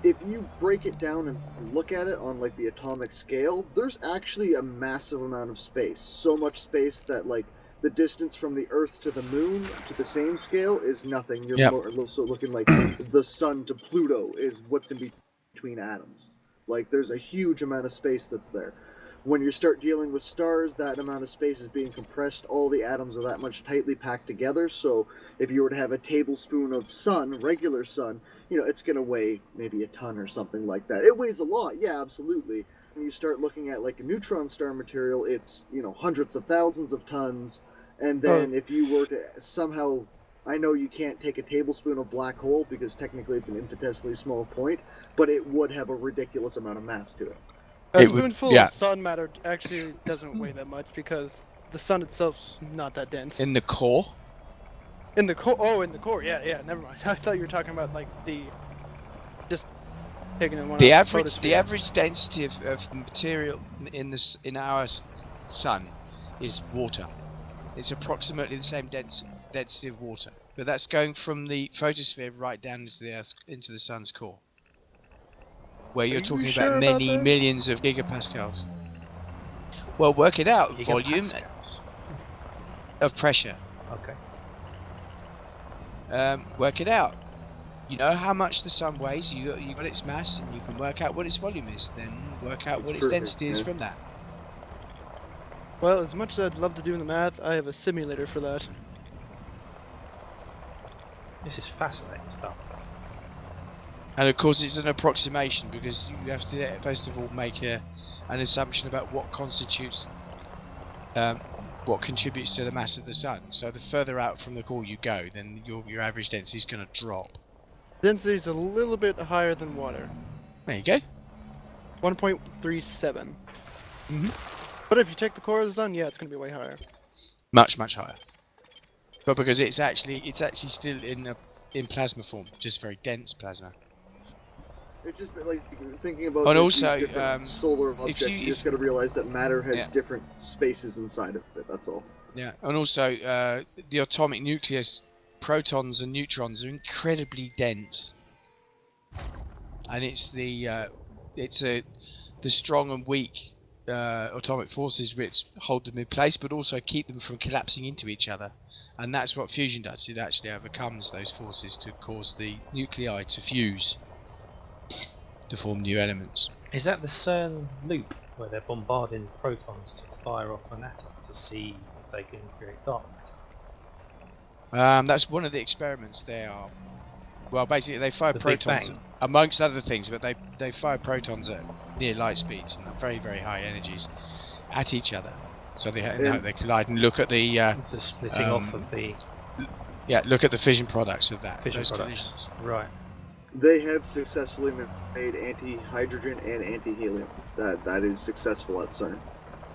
if you break it down and look at it on like the atomic scale, there's actually a massive amount of space. So much space that like the distance from the Earth to the Moon to the same scale is nothing. You're Yep. more so looking like the Sun to Pluto is what's in between atoms. Like there's a huge amount of space that's there. When you start dealing with stars, that amount of space is being compressed. All the atoms are that much tightly packed together. So if you were to have a tablespoon of sun, regular sun, you know, it's going to weigh maybe a ton or something like that. It weighs a lot, yeah, absolutely. When you start looking at like a neutron star material, it's, you know, hundreds of thousands of tons. And then if you were to somehow I know you can't take a tablespoon of black hole because technically it's an infinitesimally small point, but it would have a ridiculous amount of mass to it. A spoonful of sun matter actually doesn't weigh that much because the sun itself's not that dense. In the core? In the core? Oh, in the core. Yeah, yeah. Never mind. I thought you were talking about like just taking it one. The average density of the material in our sun is water. It's approximately the same density of water, but that's going from the photosphere right down into the sun's core, where you're talking about many millions of gigapascals. Well, work it out. Volume of pressure. Okay. Work it out. You know how much the sun weighs. You got its mass, and you can work out what its volume is. Then work out what its density is from that. Well, as much as I'd love to do the math, I have a simulator for that. This is fascinating stuff. And of course, it's an approximation because you have to first of all make an assumption about what constitutes, what contributes to the mass of the sun. So the further out from the core you go, then your average density is going to drop. Density is a little bit higher than water. There you go. 1.37. Mm-hmm. But if you take the core of the sun, yeah, it's going to be way higher. Much higher. But because it's actually still in plasma form, just very dense plasma. It's just like thinking about and also, solar objects. You just got to realize that matter has different spaces inside of it. That's all. Yeah, and also the atomic nucleus, protons and neutrons are incredibly dense, and it's the strong and weak atomic forces which hold them in place, but also keep them from collapsing into each other. And that's what fusion does. It actually overcomes those forces to cause the nuclei to fuse to form new elements. Is that the CERN loop where they're bombarding protons to fire off an atom to see if they can create dark matter? That's one of the experiments. Basically they fire protons amongst other things, but they fire protons at near light speeds and at very high energies at each other. So they collide and look at the splitting off of the look at the fission products of that. Fission products. Collisions. Right. They have successfully made anti-hydrogen and anti-helium. That is successful at CERN.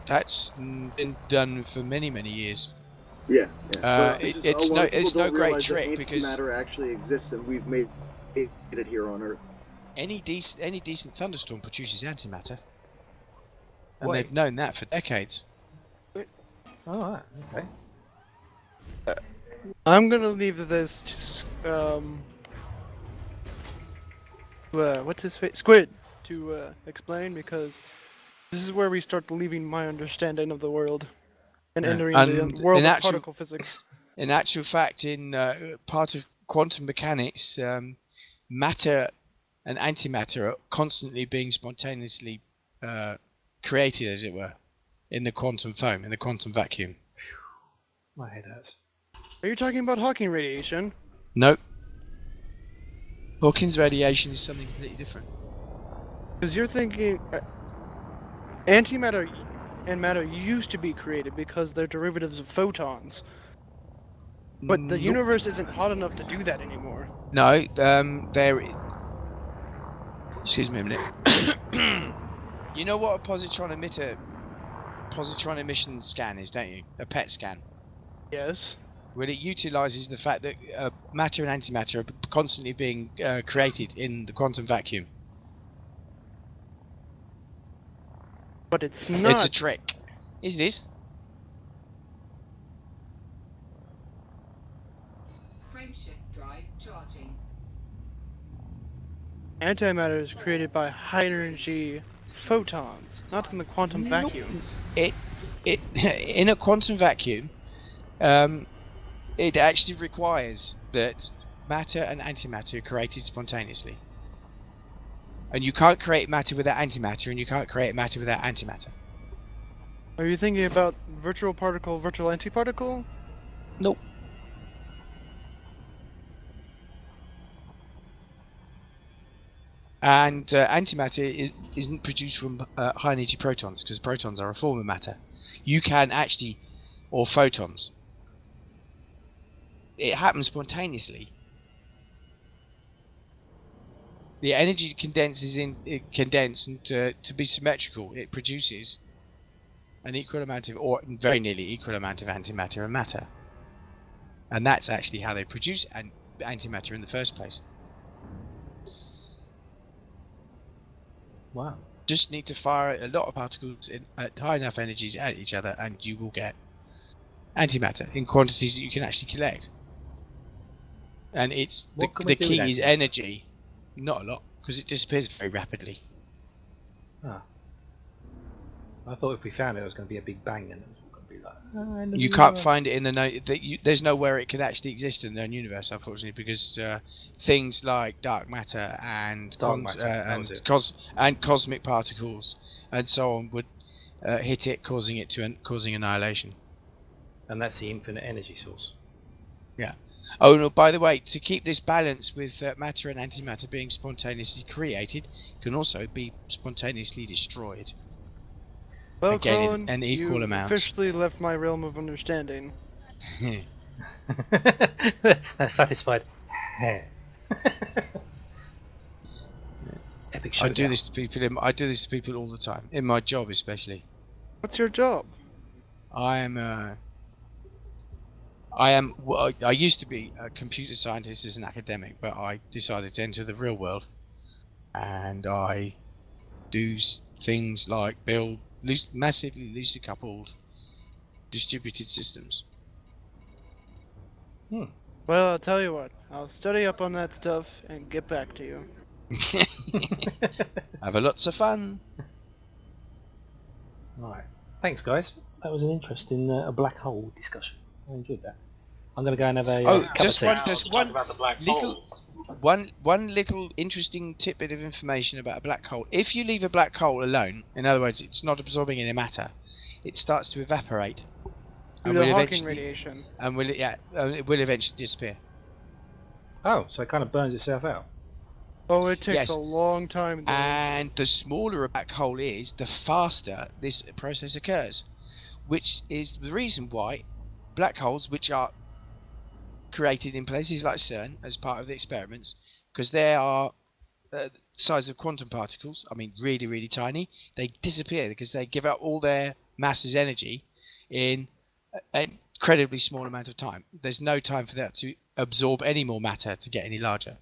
That's been done for many years. Yeah. It's no great trick because antimatter actually exists, and we've made it here on Earth. Any decent thunderstorm produces antimatter, and they've known that for decades. Oh, right. Okay. I'm gonna leave this just what's his face? Squid to explain, because this is where we start leaving my understanding of the world and entering the world of particle physics. In actual fact, in part of quantum mechanics, matter and antimatter are constantly being spontaneously created, as it were, in the quantum foam, in the quantum vacuum. My head hurts. Are you talking about Hawking radiation? Nope. Hawking's radiation is something completely different. Because you're thinking antimatter and matter used to be created because they're derivatives of photons. But the universe isn't hot enough to do that anymore. No, excuse me a minute. You know what a positron emission scan is, don't you? A PET scan. Yes. Well, it utilises the fact that matter and antimatter are constantly being created in the quantum vacuum. But it's not. It's a trick. It is. Frameshift drive charging. Antimatter is created by high energy photons, not in the quantum vacuum. In a quantum vacuum, it actually requires that matter and antimatter are created spontaneously. And you can't create matter without antimatter, and you can't create matter without antimatter. Are you thinking about virtual particle, virtual antiparticle? Nope. And antimatter isn't produced from high energy protons, because protons are a form of matter. You can actually, or photons. it happens spontaneously. The energy condenses and to be symmetrical, it produces an equal amount of, or very nearly equal amount of antimatter and matter. And that's actually how they produce antimatter in the first place. Wow. Just need to fire a lot of particles at high enough energies at each other, and you will get antimatter in quantities that you can actually collect. And it's What can we the do with key is antimatter? energy, not a lot, because it disappears very rapidly. Ah. I thought if we found it was going to be a big bang and it was going to be like... You can't find it in the there's nowhere it could actually exist in the known universe, unfortunately, because things like dark matter and cosmic particles and so on would hit it, causing annihilation. And that's the infinite energy source. Yeah. Oh no! By the way, to keep this balance with matter and antimatter being spontaneously created, it can also be spontaneously destroyed. Well, Again, Crone, in equal you amounts. officially left my realm of understanding. That's satisfied. Epic showdown. I do this to people all the time, in my job especially. What's your job? I used to be a computer scientist as an academic, but I decided to enter the real world, and I do things like build massively loosely coupled distributed systems. Well, I'll tell you what. I'll study up on that stuff and get back to you. Have a lots of fun. Right. Thanks, guys. That was an interesting a black hole discussion. I enjoyed that. I'm going to go and have a one little interesting tidbit of information about a black hole. If you leave a black hole alone, in other words, it's not absorbing any matter, it starts to evaporate. Due to Hawking radiation. And it will eventually disappear. Oh, so it kind of burns itself out. Oh, it takes a long time. Though. And the smaller a black hole is, the faster this process occurs, which is the reason why black holes, which are created in places like CERN as part of the experiments, because they are the size of quantum particles, I mean really, really tiny, they disappear because they give up all their mass as energy in an incredibly small amount of time. There's no time for that to absorb any more matter to get any larger.